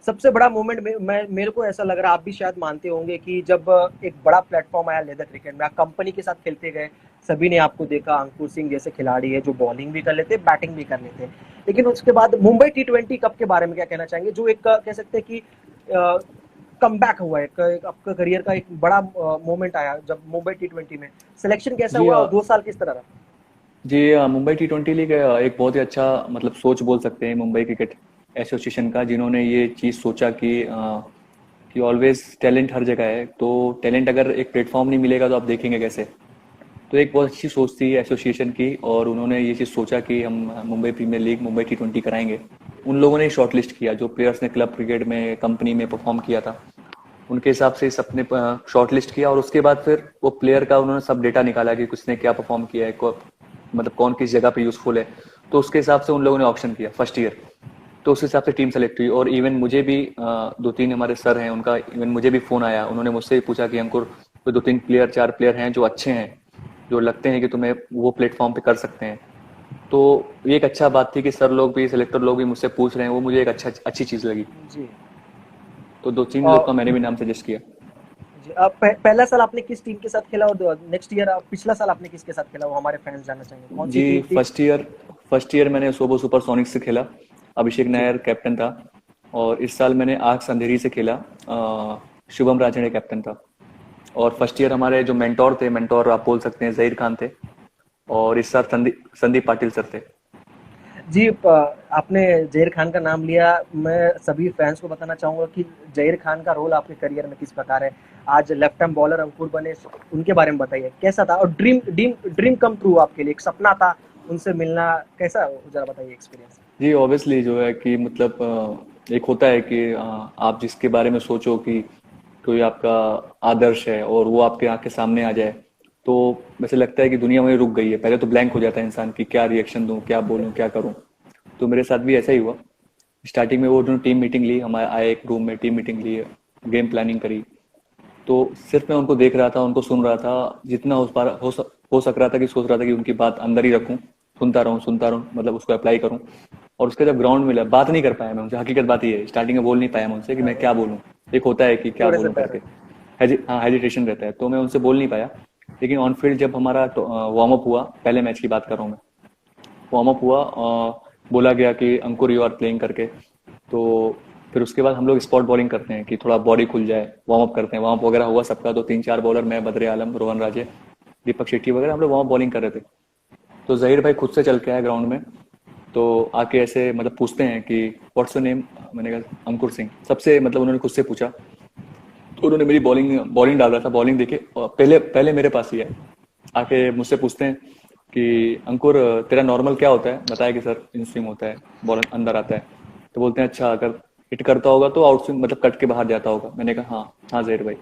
सबसे बड़ा मोमेंट में मैं मेरे को ऐसा लग रहा है, आप भी शायद मानते होंगे कि जब एक बड़ा प्लेटफ़ॉर्म आया लेदर क्रिकेट में, आप कंपनी के साथ खेलते गए, सभी ने आपको देखा, अंकुर सिंह जैसे खिलाड़ी हैं, जो बॉलिंग भी कर लेते हैं, बैटिंग भी कर लेते हैं। लेकिन उसके बाद मुंबई टी20 कप के बारे में क्या कहना चाहेंगे? जो एक कह सकते हैं कि अ, कमबैक हुआ है, एक आपका करियर का एक बड़ा मोमेंट आया जब मुंबई टी20 में सिलेक्शन कैसा जी हुआ और 2 साल किस तरह रहा? जी मुंबई T20 लीग एक बहुत ही अच्छा मतलब सोच बोल सकते हैं मुंबई क्रिकेट एसोसिएशन का, जिन्होंने ये चीज़ सोचा कि ऑलवेज टैलेंट हर जगह है। तो टैलेंट अगर एक प्लेटफॉर्म नहीं मिलेगा तो आप देखेंगे कैसे। तो एक बहुत अच्छी सोच थी एसोसिएशन की, और उन्होंने ये चीज़ सोचा कि हम Mumbai premiere league Mumbai T20 कराएंगे। उन लोगों ने शॉर्टलिस्ट किया, जो प्लेयर्स ने क्लब क्रिकेट में कंपनी में परफॉर्म किया था, उनके हिसाब से सबने शॉर्टलिस्ट किया। और उसके बाद फिर वो प्लेयर का उन्होंने सब डेटा निकाला कि किसने क्या परफॉर्म किया है, मतलब कौन किस जगह पे यूजफुल है। तो उसके हिसाब से उन लोगों ने ऑप्शन किया फर्स्ट ईयर। तो उस हिसाब से टीम सेलेक्ट हुई। और इवन मुझे भी 2-3 हमारे सर हैं, उनका इवन मुझे भी फोन आया, उन्होंने मुझसे भी पूछा कि अंकुर कोई 2-3 प्लेयर 4 प्लेयर हैं जो अच्छे हैं, जो लगते हैं कि तुम्हें वो प्लेटफॉर्म पे कर सकते हैं। तो ये एक अच्छा बात थी कि सर लोग भी, सिलेक्टर लोग भी मुझसे पूछ रहे हैं, वो मुझे एक अच्छी चीज लगी। जी। तो 2-3 लोग और का मैंने भी नाम सजेस्ट किया। जी, पहला साल आपने किस टीम के साथ खेला और नेक्स्ट ईयर पिछला साल आपने किसके साथ खेला, वो हमारे फैंस जानना चाहेंगे, कौन सी जी टीम थी? फर्स्ट ईयर मैंने सोबो सुपर सोनिक्स से खेला, अभिषेक जी। नायर कैप्टन था। और इस साल मैंने आग अंधेरी से खेला, शुभम राजड़े कैप्टन था। और फर्स्ट ईयर हमारे जो मेंटोर आप बोल सकते हैं जहीर खान थे। और इस साल संदीप पाटिल सर थे। जी, आपने ज़हीर खान का नाम लिया। मैं सभी फैंस को बताना चाहूँगा कि ज़हीर खान का रोल आपके करियर में किस प्रकार है? आज लेफ्ट आर्म बॉलर अंकुर बने, उनके बारे में बताइए, कैसा था? और dream dream dream come true आपके लिए, एक सपना था उनसे मिलना, कैसा ज़रा बताइए एक्सपीरियंस? जी ऑब्वियसली जो है कि मतलब एक होता है कि आप जिसके बारे में सोचो कि कोई आपका आदर्श है और वो आपके आंख के सामने आ जाए, तो वैसे लगता है कि दुनिया वहीं रुक गई है। पहले तो ब्लैंक हो जाता है इंसान कि क्या रिएक्शन दूं, क्या बोलूं, क्या करूं। तो मेरे साथ भी ऐसा ही हुआ। स्टार्टिंग में वो जो टीम मीटिंग ली, हमारे आए एक रूम में, टीम मीटिंग ली, गेम प्लानिंग करी। तो सिर्फ मैं उनको देख रहा था, उनको सुन रहा था, जितना हो सक रहा था कि सोच रहा था कि उनकी बात अंदर ही रखूं, सुनता रहूं, मतलब उसको अप्लाई करूं। और उसके जब ग्राउंड मिला, बात नहीं कर पाया मैं उनसे, हकीकत बात ये है, स्टार्टिंग में बोल नहीं पाया मैं उनसे कि मैं क्या बोलूं। एक होता है कि क्या थोड़े से बोलूं डर। करके, हाँ हेजिटेशन रहता है, तो मैं उनसे बोल नहीं पाया। लेकिन ऑन फील्ड जब हमारा वार्म अप हुआ, पहले मैच की बात कर रहा हूँ मैं, वार्म अप हुआ, बोला गया कि अंकुर यू आर प्लेइंग करके। तो फिर उसके बाद हम लोग स्पॉट बॉलिंग करते हैं कि थोड़ा बॉडी खुल जाए, वार्म अप करते हैं, वार्म अप वगैरह हुआ सबका। तो 3-4 बॉलर, मैं, बद्रे आलम, रोहन राजे, दीपक शेट्टी वगैरह, हम लोग वार्म अप बॉलिंग कर रहे थे। तो जहीर भाई खुद से चल के आए ग्राउंड में। तो आके ऐसे मतलब पूछते हैं कि व्हाट्स योर नेम। मैंने कहा अंकुर सिंह, सबसे मतलब उन्होंने खुद से पूछा। तो उन्होंने मेरी बॉलिंग बॉलिंग डाल रहा था, बॉलिंग देखे और पहले पहले मेरे पास ही है, आके मुझसे पूछते हैं कि अंकुर तेरा नॉर्मल क्या होता है, बताया कि सर इन स्विंग होता है, बॉल अंदर आता है। तो बोलते हैं अच्छा, अगर हिट करता होगा तो आउट स्विंग मतलब कट के बाहर जाता होगा। मैंने कहा हाँ हाँ जहीर भाई।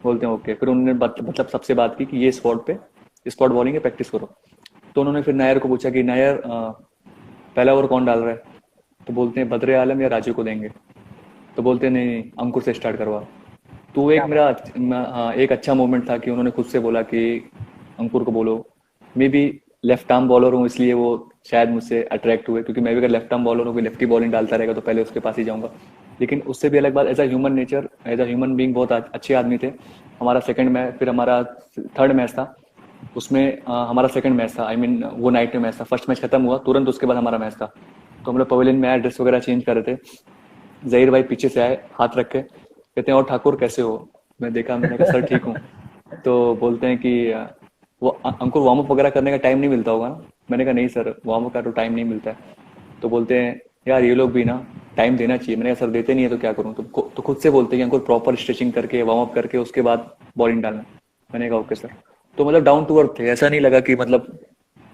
बोलते हैं ओके। फिर उन्होंने मतलब सबसे बात की कि ये स्पॉट बॉलिंग है, प्रैक्टिस करो। तो उन्होंने फिर नायर को पूछा कि नायर पहला ओवर कौन डाल रहा है। तो बोलते हैं बद्रे आलम या राजू को देंगे। तो बोलते हैं नहीं नहीं, अंकुर से स्टार्ट करवा। तो वो एक क्या बात है। हाँ एक अच्छा मोमेंट था कि उन्होंने खुद से बोला कि अंकुर को बोलो। May be left arm bowler हूँ इसलिए वो शायद मुझसे अट्रैक्ट हुए, क्योंकि मैं भी अगर लेफ्ट आर्म बॉलर हूँ, कोई लेफ्टी बॉलिंग डालता रहेगा तो पहले उसके पास ही जाऊंगा। लेकिन उससे भी अलग बात, as a human nature, as a human being बहुत अच्छे आदमी थे। हमारा सेकंड मैच, फिर हमारा थर्ड मैच था, उसमें हमारा सेकंड मैच था, आई मीन वो नाइट में मैच था। फर्स्ट मैच खत्म हुआ तुरंत उसके बाद हमारा मैच था। तो हम लोग पवेलियन में आए, ड्रेस वगैरह चेंज कर रहे थे। जहीर भाई पीछे से आए हाथ रख के, कहते हैं और ठाकुर कैसे हो? मैं देखा, मैंने कहा सर ठीक हूँ। तो बोलते हैं कि वो हमको वार्म अप वगैरह करने का टाइम नहीं मिलता होगा ना? मैंने कहा नहीं सर, वार्म अप का तो टाइम नहीं मिलता है। तो बोलते हैं यार ये लोग भी ना टाइम देना चाहिए। मैंने कहा सर देते नहीं है तो क्या करूँ? तो खुद से बोलते हैं कि हमको प्रॉपर स्ट्रेचिंग करके वार्म अप करके उसके बाद बॉलिंग डालना। मैंने कहा ओके सर। तो मतलब डाउन टू अर्थ थे, ऐसा नहीं लगा कि मतलब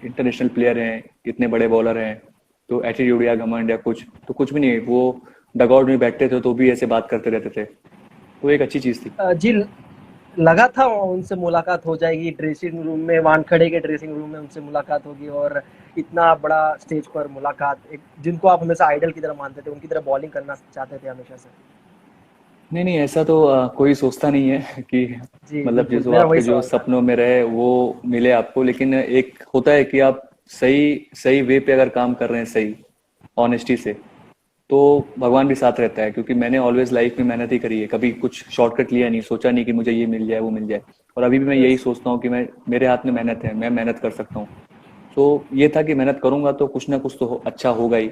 इंटरनेशनल प्लेयर हैं, इतने बड़े बॉलर हैं तो एटीट्यूड या घमंड या कुछ, तो कुछ भी नहीं। वो डगआउट में बैठते थे तो भी ऐसे बात करते रहते थे। तो एक अच्छी चीज थी। जी, लगा था उनसे मुलाकात हो जाएगी ड्रेसिंग रूम में, वानखेड़े के ड्रेसिंग रूम में उनसे मुलाकात होगी, और इतना बड़ा स्टेज पर मुलाकात, एक जिनको आप हमेशा आइडल की तरह मानते थे, उनकी तरह बॉलिंग करना चाहते थे हमेशा से। नहीं नहीं, ऐसा तो कोई सोचता नहीं है कि जी मतलब बिल्कुल, जो मेरा वही आपके जो सवाल था। सपनों में रहे वो मिले आपको। लेकिन एक होता है कि आप सही सही वे पे अगर काम कर रहे हैं, सही ऑनेस्टी से, तो भगवान भी साथ रहता है। क्योंकि मैंने ऑलवेज लाइफ में मेहनत ही करी है, कभी कुछ शॉर्टकट लिया नहीं, सोचा नहीं कि मुझे ये मिल जाए वो मिल जाए। और अभी भी मैं यही यस। सोचता हूँ कि मैं, मेरे हाथ में मेहनत है, मैं मेहनत कर सकता हूँ। तो ये था कि मेहनत करूंगा तो कुछ ना कुछ तो अच्छा होगा ही।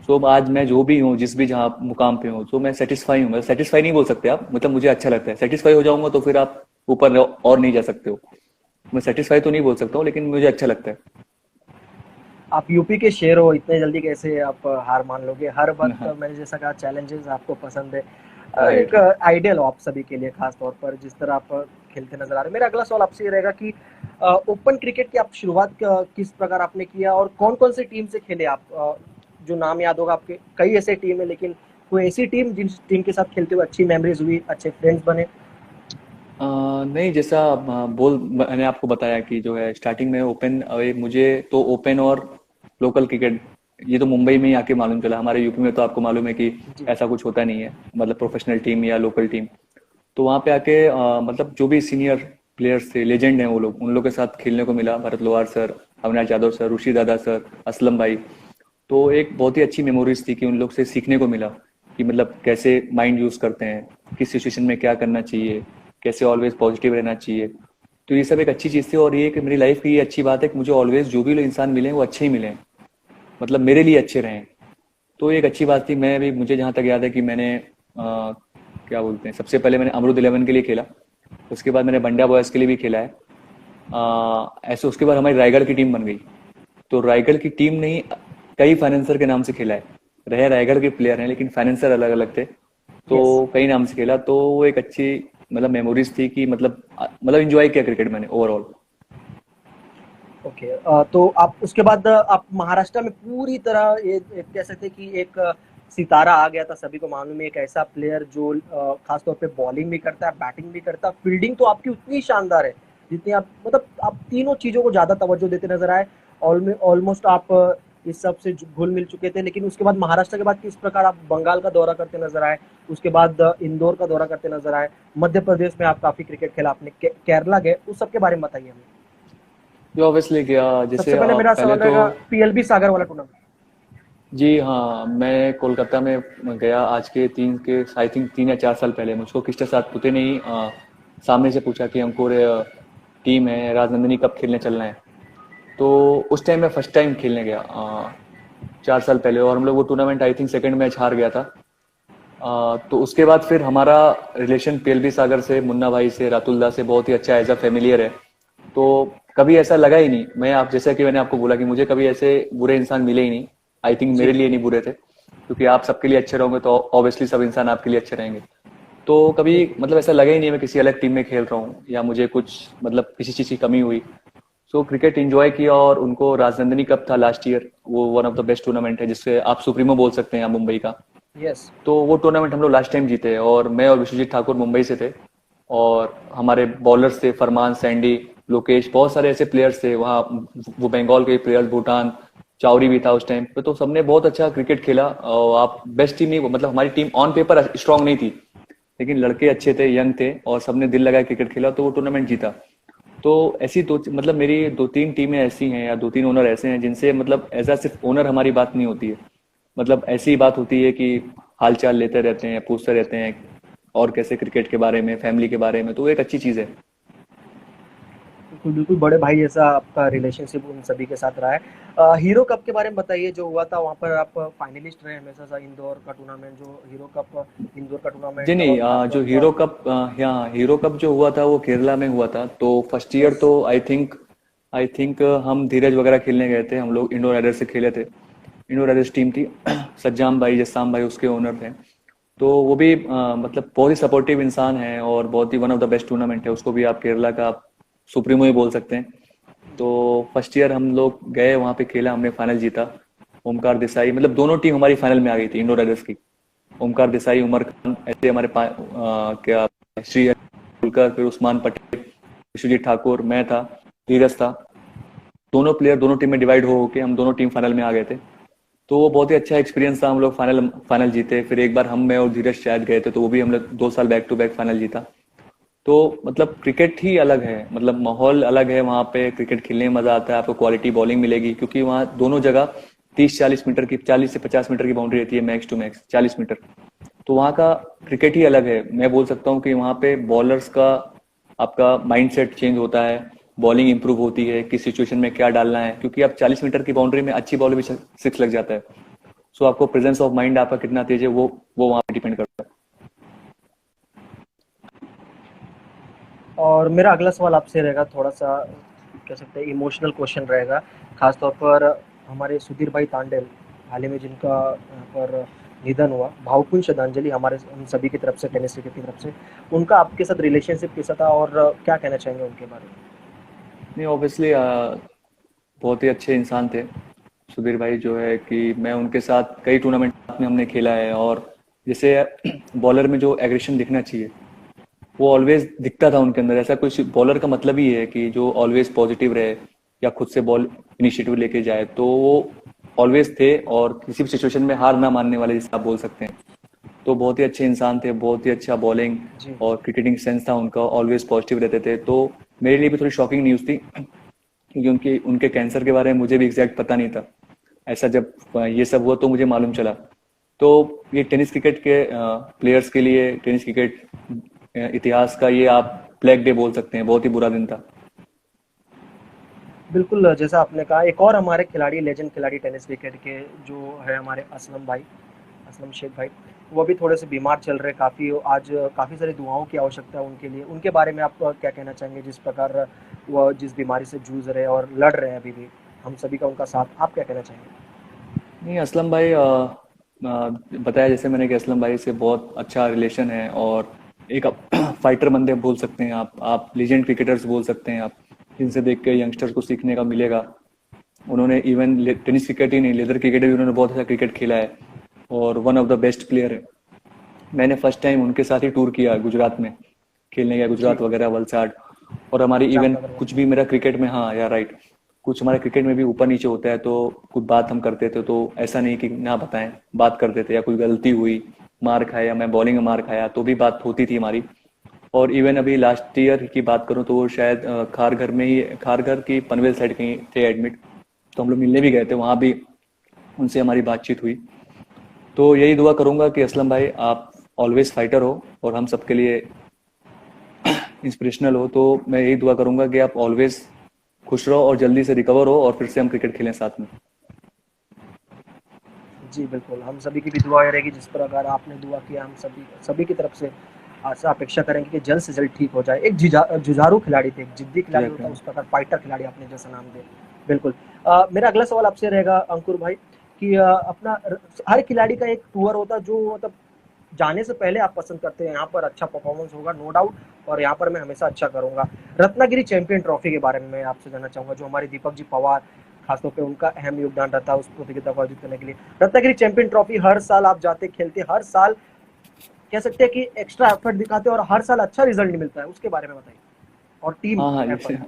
सो अब आज मैं जो भी हूँ, जिस भी जहाँ मुकाम पे हूँ, तो मैं सेटिस्फाई हूँ। मतलब सेटिस्फाई नहीं बोल सकते आप, मतलब मुझे अच्छा लगता है। सेटिस्फाई हो जाऊंगा तो फिर आप ऊपर और नहीं जा सकते हो। मैं सेटिस्फाई तो नहीं बोल सकता हूँ, लेकिन मुझे अच्छा लगता है। आप यूपी के शेर हो, इतने जल्दी कैसे आप हार मान लोगे? हर वक्त हाँ, मैंने जैसा कहा, चैलेंजेस आपको पसंद है। एक राइट राइट। आइडियल हो आप सभी के लिए, खास तौर पर जिस तरह आप खेलते नजर आ रहे हैं। मेरा अगला सवाल आपसे ये रहेगा कि ओपन क्रिकेट की आप शुरुआत किस प्रकार आपने किया, और कौन कौन सी टीम से खेले आप? जो नाम याद होगा आपके, कई ऐसे टीम है, लेकिन कोई ऐसी टीम जिस टीम के साथ खेलते हुए अच्छी मेमोरीज हुई, अच्छे फ्रेंड्स बने? नहीं, जैसा मैंने आपको बताया कि जो है स्टार्टिंग में ओपन, मुझे तो ओपन और लोकल क्रिकेट ये तो मुंबई में ही आके मालूम चला। हमारे यूपी में तो आपको मालूम है कि जी। ऐसा कुछ होता नहीं है, मतलब प्रोफेशनल टीम या लोकल टीम। तो वहाँ पे आके मतलब जो भी सीनियर प्लेयर्स थे, लेजेंड हैं वो लोग, उन लोग के साथ खेलने को मिला। भरत लोहार सर, अविनाश यादव सर, ऋषि दादा सर, असलम भाई। तो एक बहुत ही अच्छी मेमोरीज थी कि उन लोग से सीखने को मिला कि मतलब कैसे माइंड यूज करते हैं, किस सिचुएशन में क्या करना चाहिए, कैसे ऑलवेज पॉजिटिव रहना चाहिए। तो ये सब एक अच्छी चीज़ थी। और ये कि मेरी लाइफ की ये अच्छी बात है कि मुझे ऑलवेज जो भी लोग इंसान मिले हैं, वो अच्छे ही मिले हैं, मतलब मेरे लिए अच्छे रहे। तो ये एक अच्छी बात थी। मैं भी, मुझे जहाँ तक याद है कि मैंने क्या बोलते हैं, सबसे पहले मैंने अमरुद 11 के लिए खेला। उसके बाद मैंने बंडा बॉयज़ के लिए भी खेला है। ऐसे उसके बाद हमारी रायगढ़ की टीम बन गई। तो रायगढ़ की टीम नहीं, कई फाइनेंसर के नाम से खेला है। रहे रायगढ़ के प्लेयर हैं लेकिन फाइनेंसर अलग अलग थे। तो यस। कई नाम से खेला। तो वो एक अच्छी मतलब मेमोरीज थी कि मतलब इंजॉय किया क्रिकेट मैंने ओवरऑल। ओके। तो आप उसके बाद आप महाराष्ट्र में पूरी तरह ये कह सकते हैं कि एक सितारा आ गया था। सभी को मालूम है, एक ऐसा प्लेयर जो खास तौर पे बॉलिंग भी करता है, बैटिंग भी करता है, फील्डिंग तो आपकी उतनी शानदार है जितनी आप, मतलब आप तीनों चीजों को ज्यादा तवज्जो देते नजर आए। ऑलमोस्ट आप इस सब से घुल मिल चुके थे, लेकिन उसके बाद महाराष्ट्र के बाद किस प्रकार आप बंगाल का दौरा करते नजर आए, उसके बाद इंदौर का दौरा करते नजर आए, मध्य प्रदेश में आप काफी क्रिकेट खेला आपने, केरला गए, उस सब के बारे में बताइए हमें। जो ऑब्वियसली गया, जैसे सबसे पहले मेरा पहले सवाल तो रहेगा पीएलबी सागर वाला टूर्नामेंट। जी हाँ, मैं कोलकाता में गया आज के तीन के आई थिंक 3 या 4 साल पहले। मुझको किसके साथ पुते ने ही सामने से पूछा कि अंकुर टीम है राजनंदिनी, कब खेलने चलना है। तो उस टाइम मैं फर्स्ट टाइम खेलने गया 4 साल पहले। और हम लोग वो tournament I think second match हार गया था। तो उसके बाद फिर हमारा रिलेशन पीएलबी सागर से, मुन्ना भाई से, रातुल दा से बहुत ही अच्छा एज अ फेमिलियर है। तो कभी ऐसा लगा ही नहीं। मैं आप जैसा कि मैंने आपको बोला कि मुझे कभी ऐसे बुरे इंसान मिले ही नहीं। आई थिंक जी। मेरे लिए नहीं बुरे थे, क्योंकि आप सबके लिए अच्छे रहोगे तो ऑब्वियसली सब इंसान आपके लिए अच्छे रहेंगे। तो कभी बिल्कुल। मतलब ऐसा लगा ही नहीं मैं किसी अलग टीम में खेल रहा हूँ या मुझे कुछ मतलब किसी चीज़ की कमी हुई। सो क्रिकेट एंजॉय किया। और उनको राजनंदनी कप था लास्ट ईयर, वो one of the best tournament है, जिससे आप सुप्रीमो बोल सकते हैं यहाँ मुंबई का। यस। तो वो टूर्नामेंट हम लोग लास्ट टाइम जीते। और मैं और विश्वजीत ठाकुर मुंबई से थे। और हमारे बॉलर्स थे फरमान, सैंडी, लोकेश, बहुत सारे ऐसे प्लेयर्स थे वहाँ। वो बंगाल के प्लेयर्स, भूटान, चाउरी भी था उस टाइम पे। तो सबने बहुत अच्छा क्रिकेट खेला। और आप बेस्ट टीम नहीं, मतलब हमारी टीम ऑन पेपर स्ट्रांग नहीं थी, लेकिन लड़के अच्छे थे, यंग थे, और सबने दिल लगा क्रिकेट खेला तो वो टूर्नामेंट जीता। तो ऐसी दो, मतलब मेरी 2-3 टीमें ऐसी हैं या 2-3 ओनर ऐसे हैं जिनसे मतलब ऐसा सिर्फ ओनर हमारी बात नहीं होती है। मतलब ऐसी बात होती है कि हालचाल लेते रहते हैं, पूछते रहते हैं और कैसे क्रिकेट के बारे में, फैमिली के बारे में। तो वो एक अच्छी चीज़ है। बिल्कुल, बिल्कुल बड़े भाई जैसा आपका रिलेशनशिप उन सभी के साथ रहा है। हीरो कप के बारे में बताइए जो हुआ था वहाँ पर आप फाइनलिस्ट रहे हमेशा से इंदौर का टूर्नामेंट जो हीरो कप इंदौर का जी टूर्नामेंट नहीं, और खासतौर जो पर हीरो कप, यहाँ हीरो कप जो हुआ था वो केरला में हुआ था। तो फर्स्ट ईयर यस। तो आई थिंक हम धीरज वगैरह खेलने गए थे, हम लोग इंडोर राइडर्स से खेले थे। इंडोर राइडर्स टीम थी सज्जाम भाई जस्साम भाई उसके ओनर थे। तो वो भी मतलब बहुत ही सपोर्टिव इंसान है और बहुत ही one of the best tournament है, उसको भी आप केरला का आप सुप्रीमो ही बोल सकते हैं। तो फर्स्ट ईयर हम लोग गए वहाँ पे, खेला, हमने फाइनल जीता। ओमकार देसाई, मतलब दोनों टीम हमारी फाइनल में आ गई थी इंडोर राइडर्स की। ओमकार देसाई, उमर खान, ऐसे हमारे क्या, श्री होलकर, फिर उस्मान पटेल, विश्वजीत ठाकुर, मैं था, धीरज था। दोनों प्लेयर दोनों टीम में डिवाइड हो के हम दोनों टीम फाइनल में आ गए थे। तो वो बहुत ही अच्छा एक्सपीरियंस था। हम लोग फाइनल फाइनल जीते। फिर एक बार हम, मैं और धीरज शायद गए थे, तो वो भी हम लोग 2 साल बैक टू बैक फाइनल जीता। तो मतलब क्रिकेट ही अलग है, मतलब माहौल अलग है वहाँ पे। क्रिकेट खेलने में मजा आता है, आपको क्वालिटी बॉलिंग मिलेगी, क्योंकि वहाँ दोनों जगह 30-40 मीटर की, 40 से 50 मीटर की बाउंड्री रहती है, मैक्स टू मैक्स 40 मीटर। तो वहाँ का क्रिकेट ही अलग है। मैं बोल सकता हूँ कि वहाँ पे बॉलर्स का, आपका माइंडसेट चेंज होता है, बॉलिंग इंप्रूव होती है, किस सिचुएशन में क्या डालना है, क्योंकि आप 40 मीटर की बाउंड्री में अच्छी बॉल भी सिक्स लग जाता है। सो आपको प्रेजेंस ऑफ माइंड आपका कितना तेज है, वो वहाँ पे डिपेंड करता है। और मेरा अगला सवाल आपसे रहेगा थोड़ा-सा कह सकते हैं इमोशनल क्वेश्चन रहेगा, ख़ास तौर पर हमारे सुधीर भाई तांडेल, हाल ही में जिनका यहाँ पर निधन हुआ, भावपूर्ण श्रद्धांजलि हमारे हम सभी की तरफ से, टेनिस क्रिकेट की तरफ से। उनका आपके साथ रिलेशनशिप कैसा था और क्या कहना चाहेंगे उनके बारे में? नहीं, ऑब्वियसली बहुत ही अच्छे इंसान थे सुधीर भाई। जो है कि मैं उनके साथ कई टूर्नामेंट में हमने खेला है, और जैसे बॉलर में जो एग्रेशन दिखना चाहिए वो ऑलवेज दिखता था उनके अंदर। ऐसा कुछ बॉलर का मतलब ही है कि जो ऑलवेज पॉजिटिव रहे या खुद से बॉल इनिशिएटिव लेके जाए, तो वो ऑलवेज थे। और किसी भी सिचुएशन में हार ना मानने वाले, जिसे आप बोल सकते हैं। तो बहुत ही अच्छे इंसान थे, बहुत ही अच्छा बॉलिंग जी। और क्रिकेटिंग सेंस था उनका, ऑलवेज पॉजिटिव रहते थे। तो मेरे लिए भी थोड़ी शॉकिंग न्यूज़ थी, क्योंकि उनके उनके कैंसर के बारे में मुझे भी एग्जैक्ट पता नहीं था। ऐसा जब ये सब हुआ तो मुझे मालूम चला। तो ये टेनिस क्रिकेट के प्लेयर्स के लिए, टेनिस क्रिकेट इतिहास का ये आप ब्लैक डे बोल सकते हैं, बहुत ही बुरा दिन था। बिल्कुल, जैसा आपने कहा एक और हमारे खिलाड़ी लेजेंड खिलाड़ी टेनिस क्रिकेट के जो है हमारे असलम भाई, असलम शेख भाई, वो भी थोड़े से बीमार चल रहे हैं काफ़ी आज काफ़ी सारी दुआओं की आवश्यकता है उनके लिए। उनके बारे में आप क्या कहना चाहेंगे जिस प्रकार वो जिस बीमारी से जूझ रहे हैं और लड़ रहे हैं अभी भी? हम सभी का उनका साथ आप क्या कहना चाहेंगे? नहीं, असलम भाई, बताया जैसे मैंने कि असलम भाई से बहुत अच्छा रिलेशन है, और एक फाइटर बंदे बोल सकते हैं आप लीजेंड क्रिकेटर्स बोल सकते हैं आप, जिनसे देख के यंगस्टर्स को सीखने का मिलेगा। उन्होंने इवन टेनिस क्रिकेट ही नहीं, लेदर क्रिकेट भी उन्होंने बहुत अच्छा क्रिकेट खेला है, और one of the best player है। मैंने फर्स्ट टाइम उनके साथ ही टूर किया गुजरात में, खेलने गया जी, गुजरात वगैरह, वलसाड। और हमारी इवन जामनगर में। कुछ भी मेरा क्रिकेट में, हाँ या राइट, कुछ हमारे क्रिकेट में भी ऊपर नीचे होता है, तो कुछ बात हम करते थे, तो ऐसा नहीं कि ना बताएं, बात करते थे। या कोई गलती हुई, मार खाया, मैं बॉलिंग में मार खाया, तो भी बात होती थी हमारी। और इवन अभी लास्ट ईयर की बात करूं तो वो शायद खारघर में ही, खारघर की पनवेल साइड कहीं थे एडमिट। तो हम लोग मिलने भी गए थे वहां भी, उनसे हमारी बातचीत हुई। तो यही दुआ करूंगा कि असलम भाई आप ऑलवेज फाइटर हो और हम सबके लिए इंस्पिरेशनल हो। तो मैं यही दुआ करूंगा कि आप ऑलवेज खुश रहो और जल्दी से रिकवर हो, और फिर से हम क्रिकेट खेलें साथ में। जी, बिल्कुल, हम सभी की भी दुआ ये रहेगी जिस प्रकार आपने दुआ किया हम सभी सभी की तरफ से आशा अपेक्षा करेंगे कि जल्द से जल्द ठीक हो जाए। एक जुझारू खिलाड़ी थे, एक जिद्दी खिलाड़ी होता है उस प्रकार फाइटर खिलाड़ी आपने जैसा नाम दिया। बिल्कुल। मेरा अगला सवाल आपसे रहेगा अंकुर भाई कि अपना हर खिलाड़ी का एक टूर होता है जो मतलब जाने से पहले आप पसंद करते हैं यहाँ पर अच्छा परफॉर्मेंस होगा नो डाउट और यहाँ पर मैं हमेशा अच्छा करूंगा। रत्नागिरी चैंपियन ट्रॉफी के बारे में मैं आपसे जानना चाहूंगा जो हमारे दीपक जी पवार खासतौर पे उनका अहम योगदान रहता है उस प्रतियोगिता को आयोजित करने के लिए। रत्नागिरी चैंपियन ट्रॉफी हर साल आप जाते खेलते हर साल कह सकते हैं कि एक्स्ट्रा एफर्ट दिखाते हैं और हर साल अच्छा रिजल्ट मिलता है उसके बारे में बताइए और टीम हाँ हाँ, एफर्ट।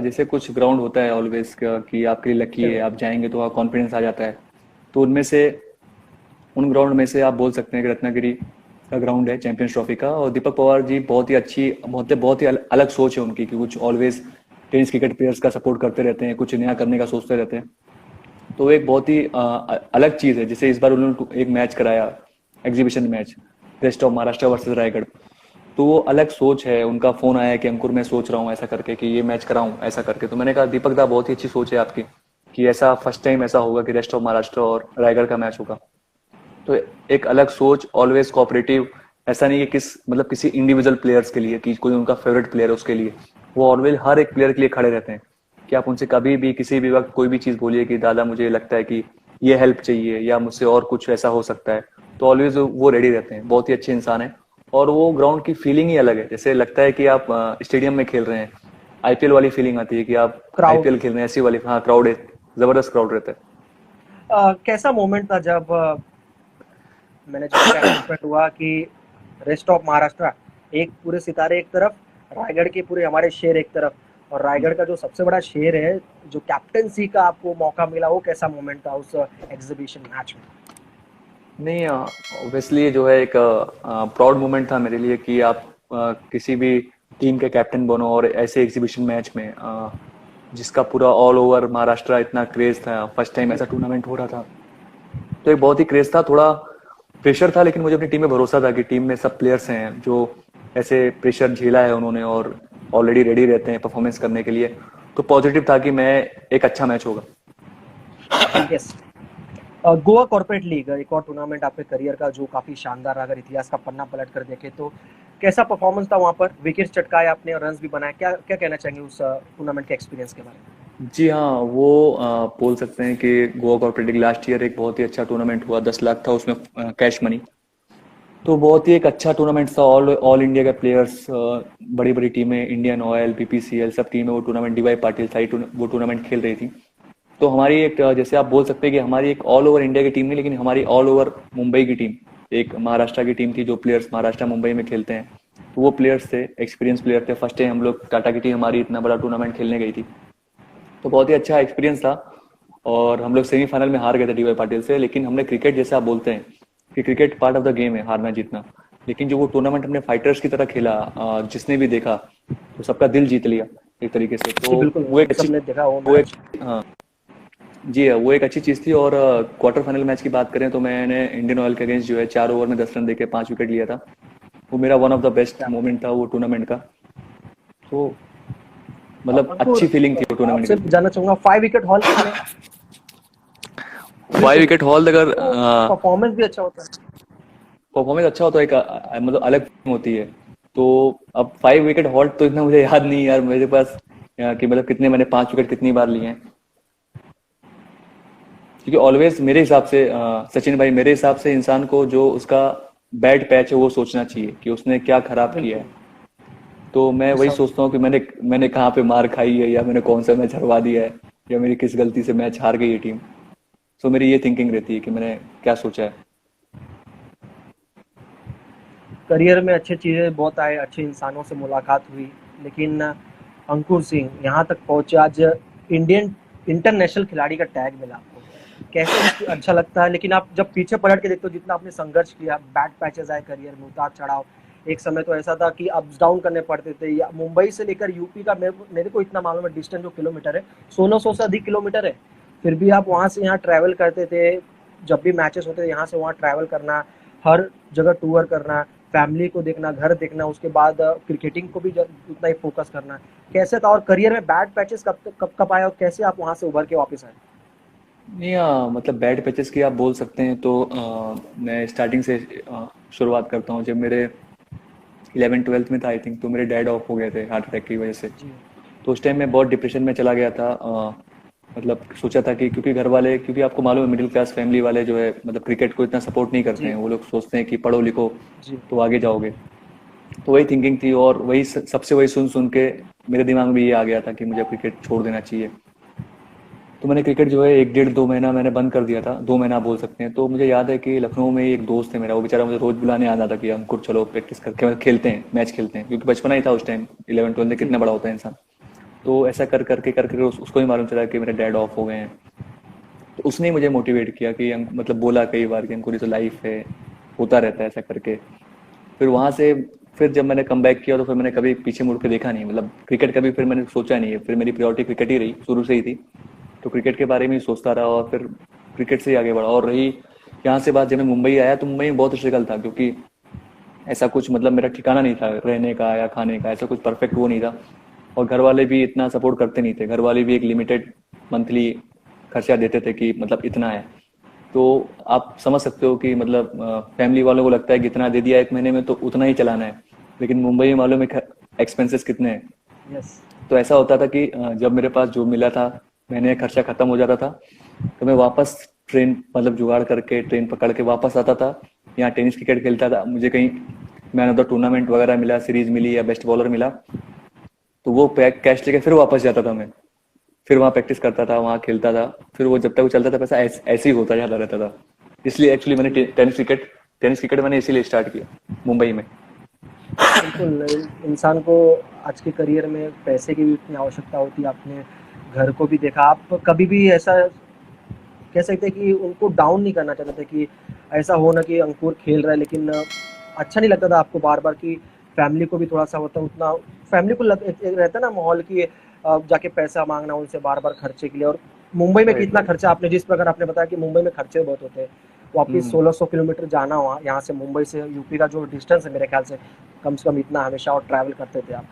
जैसे कुछ ग्राउंड होता है ऑलवेज कि आपके लिए लकी है, बिल्कुल। आप जाएंगे तो कॉन्फिडेंस आ जाता है। तो उनमें से, उन ग्राउंड में से आप बोल सकते हैं कि रत्नागिरी का ग्राउंड है चैंपियंस ट्रॉफी का। और दीपक पवार जी बहुत ही अच्छी, बहुत ही अलग सोच है उनकी, कि कुछ ऑलवेज टेनिस क्रिकेट प्लेयर्स का सपोर्ट करते रहते हैं, कुछ नया करने का सोचते रहते हैं। तो एक बहुत ही अलग चीज है। जैसे इस बार उन्होंने एक मैच कराया, exhibition match, best of Maharashtra versus Raigarh. तो वो अलग सोच है। उनका फोन आया कि अंकुर मैं सोच रहा हूँ ऐसा करके कि ये मैच कराऊं ऐसा करके। तो मैंने कहा दीपक दा बहुत ही अच्छी सोच है आपकी कि ऐसा फर्स्ट टाइम ऐसा होगा कि रेस्ट ऑफ महाराष्ट्र और रायगढ़ का मैच होगा। तो एक अलग सोच, ऑलवेज कोऑपरेटिव। ऐसा नहीं कि किसी इंडिविजुअल प्लेयर्स के लिए कि कोई उनका फेवरेट प्लेयर है उसके लिए, वो ऑलवेज हर एक प्लेयर के लिए खड़े रहते हैं कि आप उनसे कभी भी किसी भी वक्त कोई भी चीज बोलिए कि दादा मुझे लगता है कि ये हेल्प चाहिए या मुझसे और कुछ ऐसा हो सकता है, तो ऑलवेज वो रेडी रहते हैं। बहुत ही अच्छे इंसान है और वो ग्राउंड की फीलिंग ही अलग है। जैसे लगता है कि आप स्टेडियम में खेल रहे हैं, आईपीएल वाली फीलिंग आती है कि आप क्राउड। आईपीएल खेल रहे हैं ऐसी वाली। हाँ, क्राउड है, जबरदस्त क्राउड रहता है। कैसा मोमेंट था जब मैनेजमेंट का अनाउंसमेंट हुआ कि रेस्ट ऑफ महाराष्ट्र, एक पूरे सितारे एक तरफ, रायगढ़ के पूरे हमारे शेर एक तरफ, और रायगढ़ का जो सबसे बड़ा शेर है, जो कैप्टनसी का आपको मौका मिला, वो कैसा मोमेंट था उस एग्जीबिशन मैच में? नहीं, ऑब्वियसली जो है एक प्राउड मोमेंट था मेरे लिए कि आप किसी भी टीम के कैप्टन बनो और ऐसे एग्जीबिशन मैच में जिसका पूरा ऑल ओवर महाराष्ट्र इतना क्रेज था, फर्स्ट टाइम ऐसा टूर्नामेंट हो रहा था। तो एक बहुत ही क्रेज था, थोड़ा प्रेशर था, लेकिन मुझे अपनी टीम में भरोसा था कि टीम में सब प्लेयर्स हैं जो ऐसे प्रेशर झेला है उन्होंने और ऑलरेडी रेडी रहते हैं परफॉर्मेंस करने के लिए। तो पॉजिटिव था कि मैं एक अच्छा मैच होगा। यस। गोवा कॉर्पोरेट लीग एक और टूर्नामेंट आपके करियर का जो काफी शानदार रहा, अगर इतिहास का पन्ना पलट कर देखे तो कैसा परफॉर्मेंस था वहां पर? विकेट चटकाए आपने और रन्स भी बनाए, क्या क्या कहना चाहेंगे उस टूर्नामेंट के एक्सपीरियंस के बारे में? जी हाँ, वो बोल सकते हैं कि Goa corporate league last year एक बहुत ही अच्छा टूर्नामेंट हुआ। 10 लाख था उसमें कैश मनी। तो बहुत ही एक अच्छा टूर्नामेंट था। ऑल ऑल इंडिया के प्लेयर्स, बड़ी बड़ी टीमें, इंडियन ऑयल, बीपीसीएल, सब टीमें वो टूर्नामेंट, डीवाई पाटिल साइड वो टूर्नामेंट खेल रही थी। तो हमारी एक जैसे आप बोल सकते हैं कि हमारी एक ऑल ओवर इंडिया की टीम नहीं, लेकिन हमारी ऑल ओवर मुंबई की टीम, एक महाराष्ट्र की टीम थी जो प्लेयर्स महाराष्ट्र मुंबई में खेलते हैं। तो वो प्लेयर्स थे, एक्सपीरियंस प्लेयर थे। फर्स्ट टाइम हम लोग टाटा की टीम हमारी इतना बड़ा टूर्नामेंट खेलने गई थी। तो बहुत ही अच्छा एक्सपीरियंस था। और हम लोग सेमीफाइनल में हार गए थे डीवाई पाटिल से। लेकिन हमने क्रिकेट, जैसे आप बोलते हैं कि cricket part of the game है, हारना जीतना, लेकिन जो वो टूर्नामेंट हमने फाइटर्स की तरह खेला, जिसने भी देखा तो सबका दिल जीत लिया एक तरीके से। जी तो बिल्कुल, वो एक अच्छी, सबने देखा वो वो एक, मैच। हाँ जी हाँ, वो एक अच्छी चीज थी। और क्वार्टर फाइनल मैच की बात करें तो मैंने इंडियन ऑयल के अगेंस्ट जो है 4 ओवर में 10 रन देके 5 विकेट लिया था। वो मेरा वन ऑफ द बेस्ट क्या मोमेंट था वो टूर्नामेंट का। तो मतलब अंकुर, अच्छी फीलिंग थी वो टूर्नामेंट आपसे की। जानना चाहूंगा 5 विकेट हॉल में, 5 विकेट हॉल अगर तो परफॉर्मेंस भी अच्छा होता है। परफॉर्मेंस अच्छा हो तो एक मतलब अलग फीलिंग होती है। तो अब 5 विकेट हॉल्ट तो इतना मुझे याद नहीं यार मेरे पास, कि मतलब कितने मैंने 5 विकेट कितनी बार लिए हैं। क्योंकि ऑलवेज मेरे हिसाब से सचिन भाई, मेरे हिसाब से इंसान को जो उसका बैड पैच है वो सोचना चाहिए कि उसने क्या खराब किया बिल्कुल। है। तो मैं वही सब सोचता हूँ कि मैंने कहाँ पे मार खाई है, या मैंने कौन सा मैच हरवा दिया है, या मेरी किस गलती से मैच हार गई है टीम। तो मेरी ये थिंकिंग रहती है कि मैंने क्या सोचा है। करियर में अच्छी चीजें बहुत आए, अच्छे इंसानों से मुलाकात हुई, लेकिन अंकुर सिंह यहाँ तक पहुंचे, आज इंडियन इंटरनेशनल खिलाड़ी का टैग मिला आपको, कैसे अच्छा लगता है? लेकिन आप जब पीछे पलट के देखते हो, जितना आपने संघर्ष किया, बैड पैचेस आए करियर में, उतार चढ़ाव, एक समय तो ऐसा था कि अप्स डाउन करने पड़ते थे। या मुंबई से लेकर यूपी का, मेरे को इतना मालूम है डिस्टेंस जो किलोमीटर है, 1600 से अधिक किलोमीटर है। फिर भी आप वहां से यहाँ ट्रैवल करते थे, जब भी मैचेस होते थे यहाँ से वहाँ ट्रैवल करना, हर जगह टूर करना, फैमिली को देखना, घर देखना, उसके बाद क्रिकेटिंग को भी उतना ही फोकस करना, कैसे था? और करियर में बैड पैचेस कब आए और कैसे आप वहां से उभर के वापस आए? नहीं, मतलब बैड पैचेस की आप बोल सकते हैं तो मैं स्टार्टिंग से शुरुआत करता हूँ। जब मेरे 11th-12th में था आई थिंक, तो मेरे डैड ऑफ हो गए थे हार्ट अटैक की वजह से। जी। तो उस टाइम मैं बहुत डिप्रेशन में चला गया था। मतलब सोचा था कि क्योंकि घर वाले, क्योंकि आपको मालूम है मिडिल क्लास फैमिली वाले जो है मतलब क्रिकेट को इतना सपोर्ट नहीं करते जी। हैं। वो लोग सोचते हैं कि पढ़ो लिखो जी। तो आगे जाओगे। तो वही थिंकिंग थी और वही सबसे वही सुन सुन के मेरे दिमाग में ये आ गया था कि मुझे क्रिकेट छोड़ देना चाहिए। तो मैंने क्रिकेट जो है 1 डेढ़ 2 महीना मैंने बंद कर दिया था। 2 महीना बोल सकते हैं। तो मुझे याद है कि लखनऊ में एक दोस्त है मेरा, वो बेचारा मुझे रोज बुलाने आता था कि अंकुर चलो प्रैक्टिस करके मतलब खेलते हैं, मैच खेलते हैं। क्योंकि बचपना ही था उस टाइम, 11th-12th में जी। कितना बड़ा होता है इंसान। तो ऐसा कर करके उसको ही मालूम चला कि मेरे डैड ऑफ हो गए हैं। तो उसने ही मुझे मोटिवेट किया कि मतलब बोला कई बार कि अंकुर ये तो लाइफ है, होता रहता है ऐसा करके। फिर वहां से, फिर जब मैंने कम बैक किया तो फिर मैंने कभी पीछे मुड़ के देखा नहीं। मतलब क्रिकेट कभी फिर मैंने सोचा नहीं है। फिर मेरी प्रायोरिटी क्रिकेट ही रही, शुरू से ही थी। तो क्रिकेट के बारे में ही सोचता रहा और फिर क्रिकेट से ही आगे बढ़ा। और रही यहाँ से बात, जब मैं मुंबई आया तो मुंबई में बहुत स्ट्रगल था, क्योंकि ऐसा कुछ मतलब मेरा ठिकाना नहीं था रहने का या खाने का, ऐसा कुछ परफेक्ट वो नहीं था। और घर वाले भी इतना सपोर्ट करते नहीं थे, घर वाले भी एक लिमिटेड मंथली खर्चा देते थे कि मतलब इतना है। तो आप समझ सकते हो कि मतलब फैमिली वालों को लगता है कि इतना दे दिया एक महीने में तो उतना ही चलाना है, लेकिन मुंबई में मालूम है एक्सपेंसेस कितने हैं। यस। तो ऐसा होता था कि जब मेरे पास जो मिला था, महीने का खर्चा खत्म हो जाता था, तो मैं वापस ट्रेन मतलब जुगाड़ करके ट्रेन पकड़ के वापस आता था। यहाँ टेनिस क्रिकेट खेलता था, मुझे कहीं मैन ऑफ द टूर्नामेंट वगैरह मिला, सीरीज मिली या बेस्ट बॉलर मिला, तो वो पैक कैश लेके फिर वापस जाता था मैं। फिर वहाँ प्रैक्टिस करता था, वहाँ खेलता था। फिर वो जब तक वो चलता था पैसा ऐसे ही होता जाता रहता था। इसलिए एक्चुअली मैंने टेनिस क्रिकेट मैंने इसीलिए स्टार्ट किया मुंबई में। बिल्कुल, इंसान को आज के करियर में पैसे की भी इतनी आवश्यकता होती है। आपने घर को भी देखा, आप कभी भी ऐसा कह सकते हैं कि उनको डाउन नहीं करना चाहते थे कि ऐसा हो ना कि अंकुर खेल रहा है, लेकिन अच्छा नहीं लगता था आपको बार-बार कि फैमिली को भी थोड़ा-सा होता उतना फैमिली को एक रहता है ना माहौल कि जाके पैसा माँगना उनसे बार-बार खर्चे के लिए। और मुंबई में राइट कितना राइट। खर्चा, आपने जिस प्रकार आपने बताया कि मुंबई में खर्चे बहुत होते हैं। वापिस हम्म। 1600 किलोमीटर जाना हुआ यहाँ से, मुंबई से यूपी का जो डिस्टेंस है मेरे ख्याल से कम इतना हमेशा, और ट्रैवल करते थे आप।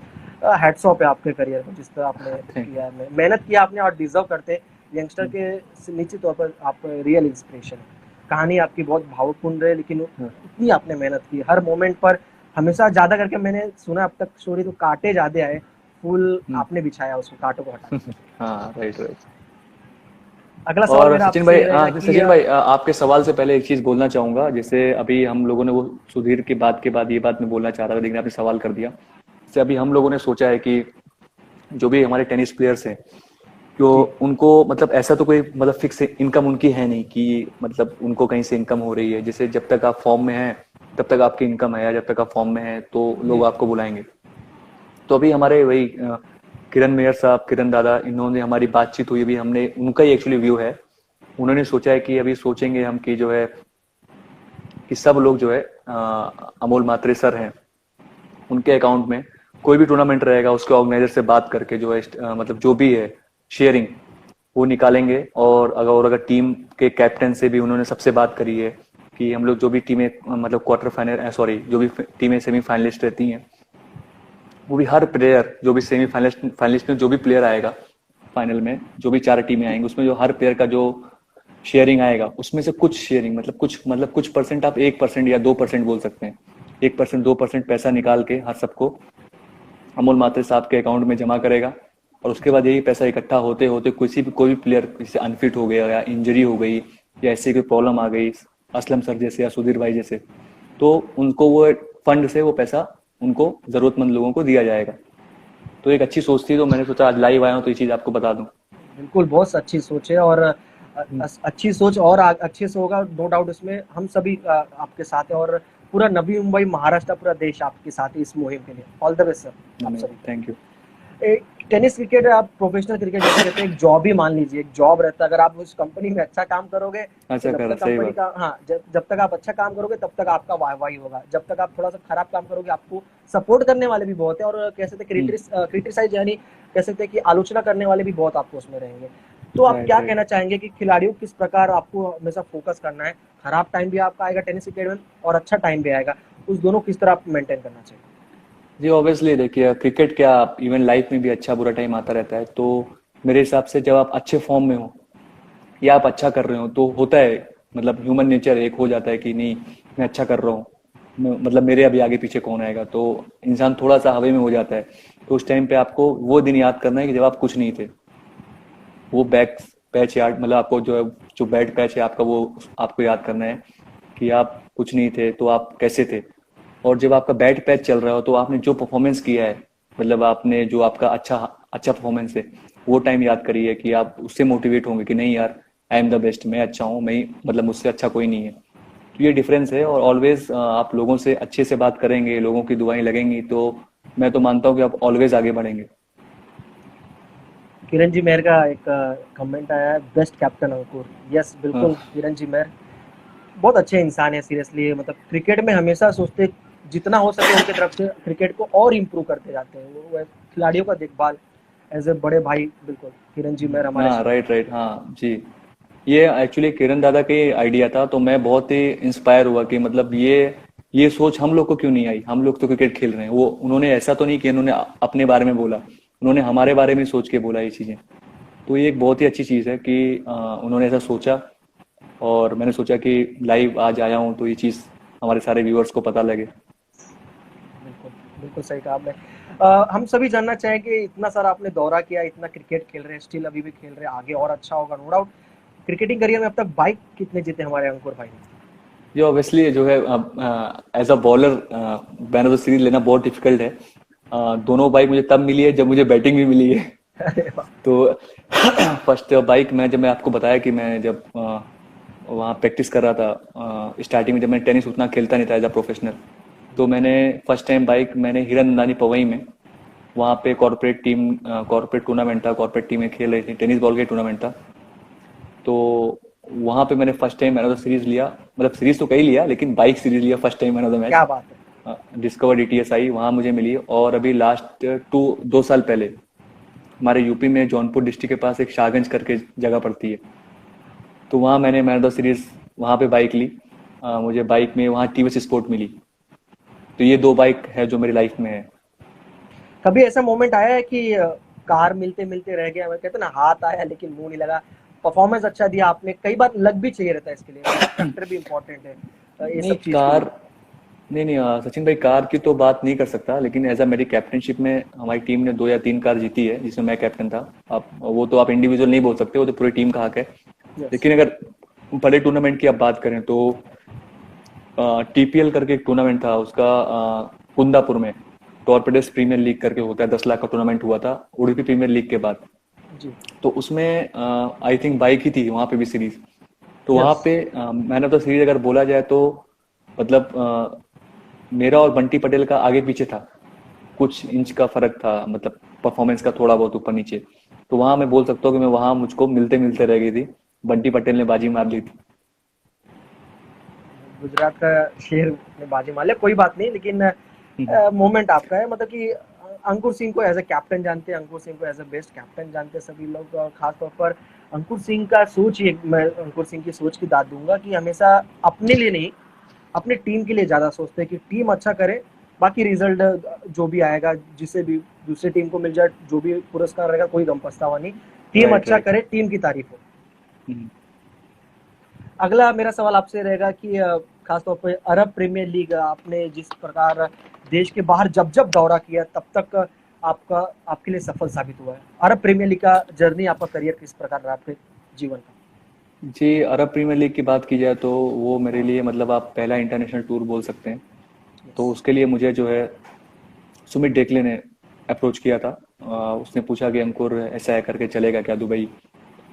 हैट्स ऑफ है आपके करियर में जिस तरह आपने थैंक किया है, मेहनत किया आपने और डिजर्व करते हैं। यंगस्टर के निश्चित तौर पर आप रियल इंस्पिरेशन है। कहानी आपकी बहुत भावुकपूर्ण रही, लेकिन यू। इतनी आपने मेहनत की हर मोमेंट पर। हमेशा ज्यादा करके मैंने सुना अब तक स्टोरी तो कांटे ज्यादा आए, फूल आपने बिछाया उसको कांटों को हटा के। हाँ राइट राइट। अगला सवाल और मेरा सचिन आपसे भाई, ये रहेगा हाँ कि सचिन भाई, आपके सवाल से पहले एक चीज बोलना चाहूंगा। जैसे अभी हम लोगों ने वो सुधीर की बात के बाद ये बात मैं बोलना चाह रहा था, लेकिन आपने सवाल कर दिया। जैसे अभी हम लोगों ने सोचा है कि जो भी हमारे टेनिस प्लेयर्स हैं, जो जी उनको मतलब ऐसा तो कोई मतलब फिक्स इनकम उनकी है नहीं कि मतलब उनको कहीं से इनकम हो रही है। जैसे जब तक आप फॉर्म में हैं तब तक आपकी इनकम है, या जब तक आप फॉर्म में हैं तो जी लोग आपको बुलाएंगे। तो अभी हमारे वही किरण मेयर साहब, किरण दादा, इन्होंने हमारी बातचीत हुई, अभी हमने उनका ही एक्चुअली व्यू है। उन्होंने सोचा है कि अभी सोचेंगे हम कि जो है कि सब लोग जो है अमोल मात्रे सर हैं, उनके अकाउंट में कोई भी टूर्नामेंट रहेगा उसके ऑर्गेनाइजर से बात करके जो है मतलब जो भी है शेयरिंग वो निकालेंगे। और अगर टीम के कैप्टन से भी उन्होंने सबसे बात करी है कि हम लोग जो भी टीमें मतलब क्वार्टर फाइनल सॉरी जो भी टीमें सेमीफाइनलिस्ट रहती हैं, वो भी हर प्लेयर जो भी सेमीफाइनलिस्ट फाइनलिस्ट में जो भी प्लेयर आएगा फाइनल में, जो भी 4 टीमें आएंगी उसमें जो हर प्लेयर का जो शेयरिंग आएगा उसमें से कुछ शेयरिंग मतलब कुछ परसेंट, आप 1% या 2% बोल सकते हैं, 1% 2% पैसा निकाल के हर सबको अमोल मात्रे साहब के अकाउंट में जमा करेगा। और उसके बाद यही पैसा इकट्ठा होते होते कोई भी प्लेयर किसी अनफिट हो गया या इंजरी हो गई या ऐसी कोई प्रॉब्लम आ गई, असलम सर जैसे या सुधीर भाई जैसे, तो उनको वो फंड से वो पैसा उनको जरूरतमंद लोगों को दिया जाएगा। तो एक अच्छी सोच थी, तो मैंने सोचा आज लाइव आया हूँ तो ये चीज आपको बता दूं। बिल्कुल, बहुत अच्छी सोच है। और अच्छी सोच और अच्छे से होगा, नो डाउट इसमें। हम सभी आपके साथ हैं, और पूरा नवी मुंबई, महाराष्ट्र, पूरा देश आपके साथ है इस मुहिम के लिए। ऑल द बेस्ट सर आप सभी को। Thank you. एक टेनिस क्रिकेट आप प्रोफेशनल क्रिकेट जैसे कहते हैं, एक जॉब ही मान लीजिए, एक जॉब रहता है। अगर आप उस कंपनी में अच्छा काम करोगे तो अच्छा जब कर तक सही कंपनी बात। का, हाँ, जब तक आप अच्छा काम करोगे तब तक आपका वाहवाही होगा। जब तक आप थोड़ा सा खराब काम करोगे, आपको सपोर्ट करने वाले भी बहुत है, और कह सकते हैं क्रिटिसाइज यानी कह सकते हैं कि आलोचना करने वाले भी बहुत आपको उसमें रहेंगे। तो आप राइट क्या राइट। कहना चाहेंगे कि खिलाड़ियों को किस प्रकार आपको हमेशा फोकस करना है? खराब टाइम भी आपका आएगा टेनिस क्रिकेट में, और अच्छा टाइम भी आएगा, उस दोनों किस तरह आप मेंटेन करना चाहिए? जी ऑब्वियसली देखिए, क्रिकेट क्या इवन लाइफ में भी अच्छा बुरा टाइम आता रहता है। तो मेरे हिसाब से जब आप अच्छे फॉर्म में हो या आप अच्छा कर रहे हो तो होता है, मतलब ह्यूमन नेचर एक हो जाता है कि नहीं मैं अच्छा कर रहा हूँ, मतलब मेरे अभी आगे पीछे कौन आएगा, तो इंसान थोड़ा सा हवा में हो जाता है। तो उस टाइम पे आपको वो दिन याद करना है कि जब आप कुछ नहीं थे। वो बैक पैच याद मतलब आपको जो है, जो बैड पैच है आपका, वो आपको याद करना है कि आप कुछ नहीं थे तो आप कैसे थे। और जब आपका बैड पैच चल रहा हो तो आपने जो परफॉर्मेंस किया है, मतलब आपने जो आपका अच्छा अच्छा परफॉर्मेंस है, वो टाइम याद करिए कि आप उससे मोटिवेट होंगे कि नहीं यार, आई एम द बेस्ट, मैं अच्छा हूँ, मैं मतलब मुझसे अच्छा कोई नहीं है। तो ये डिफरेंस है। और ऑलवेज आप लोगों से अच्छे से बात करेंगे, लोगों की दुआएं लगेंगी, तो मैं तो मानता हूँ कि आप ऑलवेज आगे बढ़ेंगे। किरण जी मेहर का एक कमेंट आया है, बेस्ट कैप्टन अंकुर। यस हाँ बिल्कुल, किरण जी मेहर बहुत अच्छे इंसान है सीरियसली। मतलब क्रिकेट में हमेशा सोचते जितना हो सके उनकी तरफ से क्रिकेट को और इम्प्रूव करते जाते हैं वो खिलाड़ियों का देखभाल एज ए बड़े भाई। बिल्कुल, किरण जी मेहर हमारे हाँ साथ राइट राइट। हाँ जी, ये एक्चुअली किरण दादा के आइडिया था, तो मैं बहुत ही इंस्पायर हुआ कि मतलब ये ये सोच हम लोग को क्यों नहीं आई, हम लोग तो क्रिकेट खेल रहे हैं। वो उन्होंने ऐसा तो नहीं कि उन्होंने अपने बारे में बोला, उन्होंने हमारे बारे में सोच के बोला ये चीजें। तो ये एक बहुत ही अच्छी चीज है कि उन्होंने ऐसा सोचा, और मैंने सोचा कि लाइव आज आया हूँ तो ये चीज हमारे सारे व्यूअर्स को पता लगे। बिल्कुल, बिल्कुल सही कहा आपने। हम सभी जानना चाहेंगे, इतना सारा आपने दौरा किया, इतना क्रिकेट खेल रहे हैं, स्टिल अभी भी खेल रहे हैं, आगे और अच्छा होगा नो डाउट। क्रिकेटिंग करियर में अब तक बाइक कितने जीते हमारे अंकुर भाई ने? ये ऑब्वियसली जो है as a bowler man of the series लेना बहुत डिफिकल्ट है। दोनों बाइक मुझे तब मिली है जब मुझे बैटिंग भी मिली है। अरे वाह! तो फर्स्ट बाइक मैं आपको बताया कि मैं जब वहाँ प्रैक्टिस कर रहा था, स्टार्टिंग में जब मैं टेनिस उतना खेलता नहीं था एज अ प्रोफेशनल, तो मैंने फर्स्ट टाइम बाइक मैंने हिरन नंदानी पवई में, वहाँ पे कॉर्पोरेट टूर्नामेंट था, कॉर्पोरेट टीमें खेल रही थी, टेनिस बॉल का टूर्नामेंट था। तो वहाँ पे मैंने first time man of the series लिया, मतलब सीरीज तो कई लिया लेकिन बाइक सीरीज लिया first time man of the match. क्या बात है! डिस्कवर डीटीएस आई वहाँ मुझे मिली। और अभी लास्ट 2 साल पहले हमारे यूपी में जौनपुर डिस्ट्रिक्ट के पास एक शाहगंज करके जगह पड़ती है, तो वहाँ मैंने मैन ऑफ द सीरीज वहाँ पे बाइक ली। मुझे बाइक में वहाँ टीवीएस स्पोर्ट मिली। तो ये 2 बाइक है जो मेरी लाइफ में है। कभी ऐसा मोमेंट आया है कि कार मिलते-मिलते रह गया, मैं कहते हैं ना हाथ आया लेकिन मुँह नहीं लगा, परफॉर्मेंस अच्छा दिया आपने, कई बार लक भी चाहिए रहता है इसके लिए, लक फैक्टर भी इम्पोर्टेंट है ये नहीं सब चीज़ के लिए। कार नहीं नहीं सचिन भाई, कार की तो बात नहीं कर सकता, लेकिन एज अ मेरी कैप्टनशिप में हमारी टीम ने 2 या 3 कार जीती है जिसमें मैं कैप्टन था। आप वो तो आप इंडिविजुअल नहीं बोल सकते, वो तो पूरी टीम का हक है। यस। लेकिन अगर बड़े टूर्नामेंट की आप बात करें तो टीपीएल करके एक टूर्नामेंट था उसका, कुंदापुर में टॉर्पेडोस प्रीमियर लीग करके होता है, 10 लाख का टूर्नामेंट हुआ था उडुपी प्रीमियर लीग के बाद। जी। तो उसमें आई थिंक बाइक ही थी वहां पे भी सीरीज। तो वहां यस। पे मैन ऑफ द सीरीज अगर बोला जाए तो मतलब मेरा और बंटी पटेल का आगे पीछे था, कुछ इंच का फर्क था, मतलब परफॉर्मेंस का थोड़ा बहुत ऊपर नीचे। तो वहां मैं बोल सकता हूँ कि मैं वहां मुझको मिलते मिलते रह गई थी, बंटी पटेल ने बाजी मार ली थी। गुजरात का शेर ने बाजी मार लिया, कोई बात नहीं, लेकिन मोमेंट आपका है, मतलब कि अंकुर सिंह को एज अ कैप्टन जानते हैं, अंकुर सिंह को एज अ बेस्ट कैप्टन जानते हैं सभी लोग, और खास तौर पर अंकुर सिंह का सोच ही मैं अंकुर सिंह की सोच की दाद दूंगा कि हमेशा अपने लिए नहीं, अपने टीम के लिए ज्यादा सोचते हैं कि टीम अच्छा करे, बाकी रिजल्ट जो भी आएगा, जिसे भी दूसरी टीम को मिल जाए, जो भी पुरस्कार रहेगा, कोई गम पछतावा नहीं, टीम राइट अच्छा राइट। करे, टीम की तारीफ हो। अगला मेरा सवाल आपसे रहेगा कि खासतौर पे अरब प्रीमियर लीग आपने जिस प्रकार देश के बाहर जब जब दौरा किया तब तक आपका आपके लिए सफल साबित हुआ है, अरब प्रीमियर लीग का जर्नी, आपका करियर किस प्रकार रहा आपके जीवन का? जी, अरब प्रीमियर लीग की बात की जाए तो वो मेरे लिए मतलब आप पहला इंटरनेशनल टूर बोल सकते हैं। यस। तो उसके लिए मुझे जो है सुमित डेकले ने अप्रोच किया था। उसने पूछा कि अंकुर ऐसा है करके चलेगा क्या दुबई।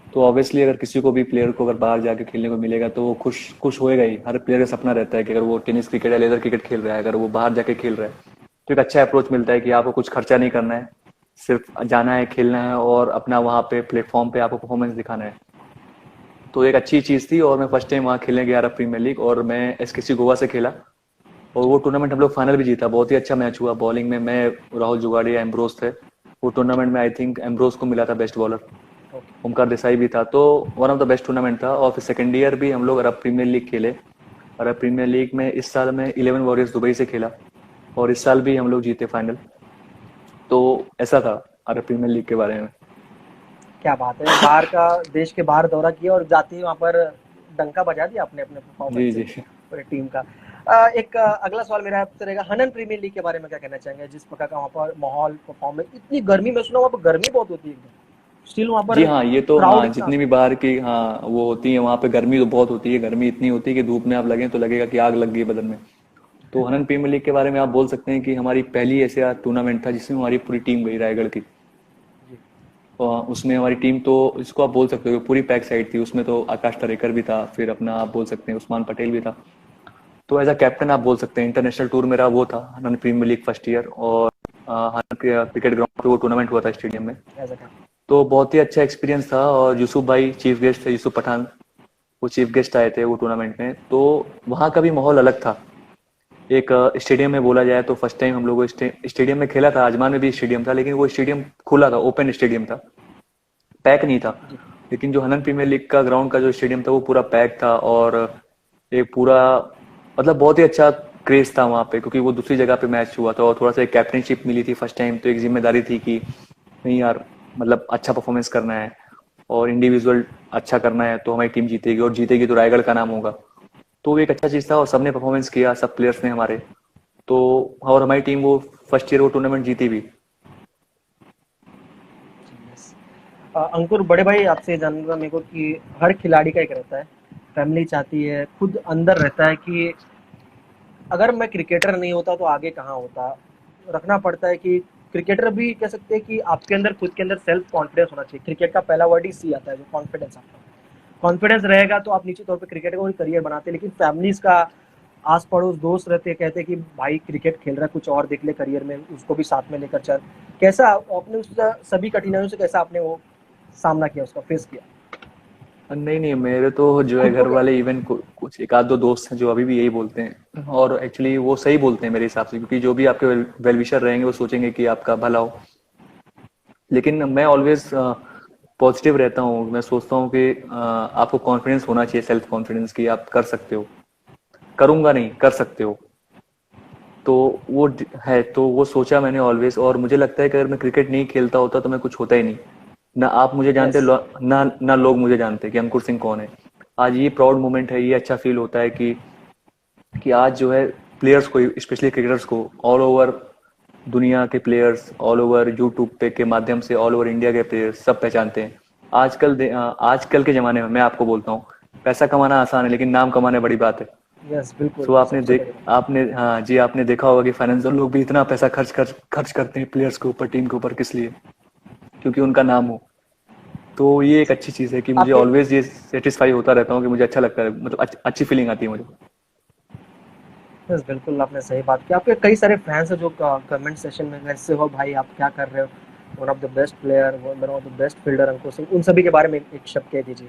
तो ऑब्वियसली अगर किसी को भी प्लेयर को अगर बाहर जाके खेलने को मिलेगा तो वो खुश खुश होएगा ही। हर प्लेयर का सपना रहता है कि अगर वो टेनिस क्रिकेट या लेदर क्रिकेट खेल रहा है, अगर वो बाहर जाके खेल रहा है तो एक अच्छा अप्रोच मिलता है कि आपको कुछ खर्चा नहीं करना है, सिर्फ जाना है, खेलना है और अपना वहाँ पे प्लेटफॉर्म पे आपको परफॉर्मेंस दिखाना है। तो एक अच्छी चीज़ थी और मैं फर्स्ट टाइम वहाँ खेलने गया अरब प्रीमियर लीग, और मैं एसकेसी गोवा से खेला। और वो टूर्नामेंट हम लोग फाइनल भी जीता, बहुत ही अच्छा मैच हुआ। बॉलिंग में मैं, राहुल जुगाड़िया, एम्ब्रोस थे। वो टूर्नामेंट में आई थिंक एम्ब्रोस को मिला था best bowler, okay. Omkar Desai भी था। तो one of the best tournament था। और फिर सेकेंड ईयर भी हम लोग अरब प्रीमियर लीग खेले। अरब प्रीमियर लीग में इस साल में 11 वॉरियर्स दुबई से खेला, और इस साल भी हम लोग जीते फाइनल। तो ऐसा था अरब प्रीमियर लीग के बारे में। क्या बात है, बाहर का देश के बाहर दौरा किया और जाते ही वहां पर डंका बजा दिया अपने अपने जी परफॉर्मेंस से जी। पूरी टीम का। एक अगला सवाल मेरा आपसे रहेगा, हनन प्रीमियर लीग के बारे में क्या कहना चाहेंगे, जिस प्रकार का वहाँ पर माहौल, परफॉर्मेंस, इतनी गर्मी में सुना वहाँ पर गर्मी बहुत होती है एकदम, स्टिल वहाँ जी पर हाँ, ये तो क्राउड हाँ, इतना जितनी आता भी है। बाहर की हाँ वो होती है वहाँ पे गर्मी तो बहुत होती है। गर्मी इतनी होती है कि धूप में आप लगे तो लगेगा कि आग लग गई बदन में। तो हनन प्रीमियर लीग के बारे में आप बोल सकते हैं कि हमारी पहली ऐसा टूर्नामेंट था जिसमें हमारी पूरी टीम गई, रायगढ़ की। जी। और उसमें हमारी टीम तो इसको आप बोल सकते हो कि पूरी पैक साइड थी। उसमें तो आकाश तरेकर भी था, फिर अपना आप बोल सकते हैं उस्मान पटेल भी था। तो एज अ कैप्टन आप बोल सकते हैं इंटरनेशनल टूर मेरा वो था, हनन प्रीमियर लीग फर्स्ट ईयर। और हनन क्रिकेट ग्राउंड पे वो टूर्नामेंट हुआ था स्टेडियम में। As a captain. तो बहुत ही अच्छा एक्सपीरियंस था। और यूसुफ भाई चीफ गेस्ट थे, यूसुफ पठान, वो चीफ गेस्ट आए थे वो टूर्नामेंट में। तो वहाँ का भी माहौल अलग था। एक स्टेडियम में बोला जाए तो फर्स्ट टाइम हम लोग स्टेडियम में खेला था। आजमान में भी स्टेडियम था, लेकिन वो स्टेडियम खुला था, ओपन स्टेडियम था, पैक नहीं था। जी। लेकिन जो हनन प्रीमियर लीग का जो स्टेडियम था वो पूरा पैक था। और एक पूरा मतलब बहुत ही अच्छा क्रेज था वहाँ पे, क्योंकि वो दूसरी जगह पे मैच हुआ था और थोड़ा सा एक कैप्टनशिप मिली थी फर्स्ट टाइम, तो एक जिम्मेदारी थी कि नहीं यार, मतलब अच्छा परफॉर्मेंस करना है और इंडिविजुअल अच्छा करना है, तो हमारी टीम जीतेगी और जीतेगी तो रायगढ़ का नाम होगा। तो वो एक अच्छा चीज था और सबने परफॉर्मेंस किया, सब प्लेयर्स ने हमारे। तो और हमारी टीम वो फर्स्ट ईयर वो टूर्नामेंट जीती भी। अंकुर बड़े भाई, आपसे जानना था मेरे को कि हर खिलाड़ी का एक रहता है, फैमिली चाहती है, खुद अंदर रहता है कि अगर मैं क्रिकेटर नहीं होता तो आगे कहाँ होता, रखना पड़ता है कि क्रिकेटर भी कह सकते हैं कि आपके अंदर खुद के अंदर सेल्फ कॉन्फिडेंस होना चाहिए। क्रिकेट का पहला वर्ड ही सी आता है, जो कॉन्फिडेंस आपका, कॉन्फिडेंस रहेगा तो आप नीचे तौर पे क्रिकेट को करियर बनाते हैं। लेकिन फैमिलीज का, आस पड़ोस दोस्त रहते हैं, कहते हैं कि भाई क्रिकेट खेल रहा है, कुछ और देख ले करियर में, उसको भी साथ में लेकर चल। कैसा आपने उस सभी कठिनाइयों से कैसा आपने वो सामना किया, उसका फेस किया? नहीं नहीं, मेरे तो जो है खुद को घर वाले, इवन कुछ एक आध दो दोस्त हैं जो अभी भी यही बोलते हैं, और एक्चुअली वो सही बोलते हैं मेरे हिसाब से, क्योंकि जो भी आपके वेल विशर रहेंगे वो सोचेंगे कि आपका भला हो। लेकिन मैं ऑलवेज पॉजिटिव रहता हूँ। मैं सोचता हूँ कि आपको कॉन्फिडेंस होना चाहिए, सेल्फ कॉन्फिडेंस, कि आप कर सकते हो, करूंगा नहीं, कर सकते हो। तो वो है, तो वो सोचा मैंने ऑलवेज। और मुझे लगता है कि अगर मैं क्रिकेट नहीं खेलता होता तो मैं कुछ होता ही नहीं। ना आप मुझे जानते, यस, ना लोग मुझे जानते कि अंकुर सिंह कौन है। आज ये प्राउड मोमेंट है, ये अच्छा फील होता है कि आज जो है प्लेयर्स को, स्पेशली क्रिकेटर्स को, ऑल ओवर दुनिया के प्लेयर्स, ऑल ओवर यूट्यूब पे के माध्यम से ऑल ओवर इंडिया के प्लेयर्स सब पहचानते हैं। आजकल के जमाने में मैं आपको बोलता हूँ, पैसा कमाना आसान है लेकिन नाम कमाना बड़ी बात है। यस, बिल्कुल, सो सबसे बड़ी बात। आपने, हाँ जी, आपने देखा होगा कि फाइनेंशियल लोग भी इतना पैसा खर्च करते हैं प्लेयर्स के ऊपर, टीम के ऊपर, किस लिए? क्योंकि उनका नाम हो। तो ये एक अच्छी चीज है कि मुझे आपके, ऑलवेज ये सेटिस्फाई होता रहता हूँ कि मुझे अच्छा लगता है, मतलब अच्छी फीलिंग आती है मुझे। यस, बिल्कुल आपने सही बात की। आपके कई सारे फैंस हैं जो कमेंट सेशन में, कैसे हो भाई, आप क्या कर रहे हो, one of the best player, one of the best fielder Ankur Singh, उन सभी के बारे में एक शब्द कह दीजिए।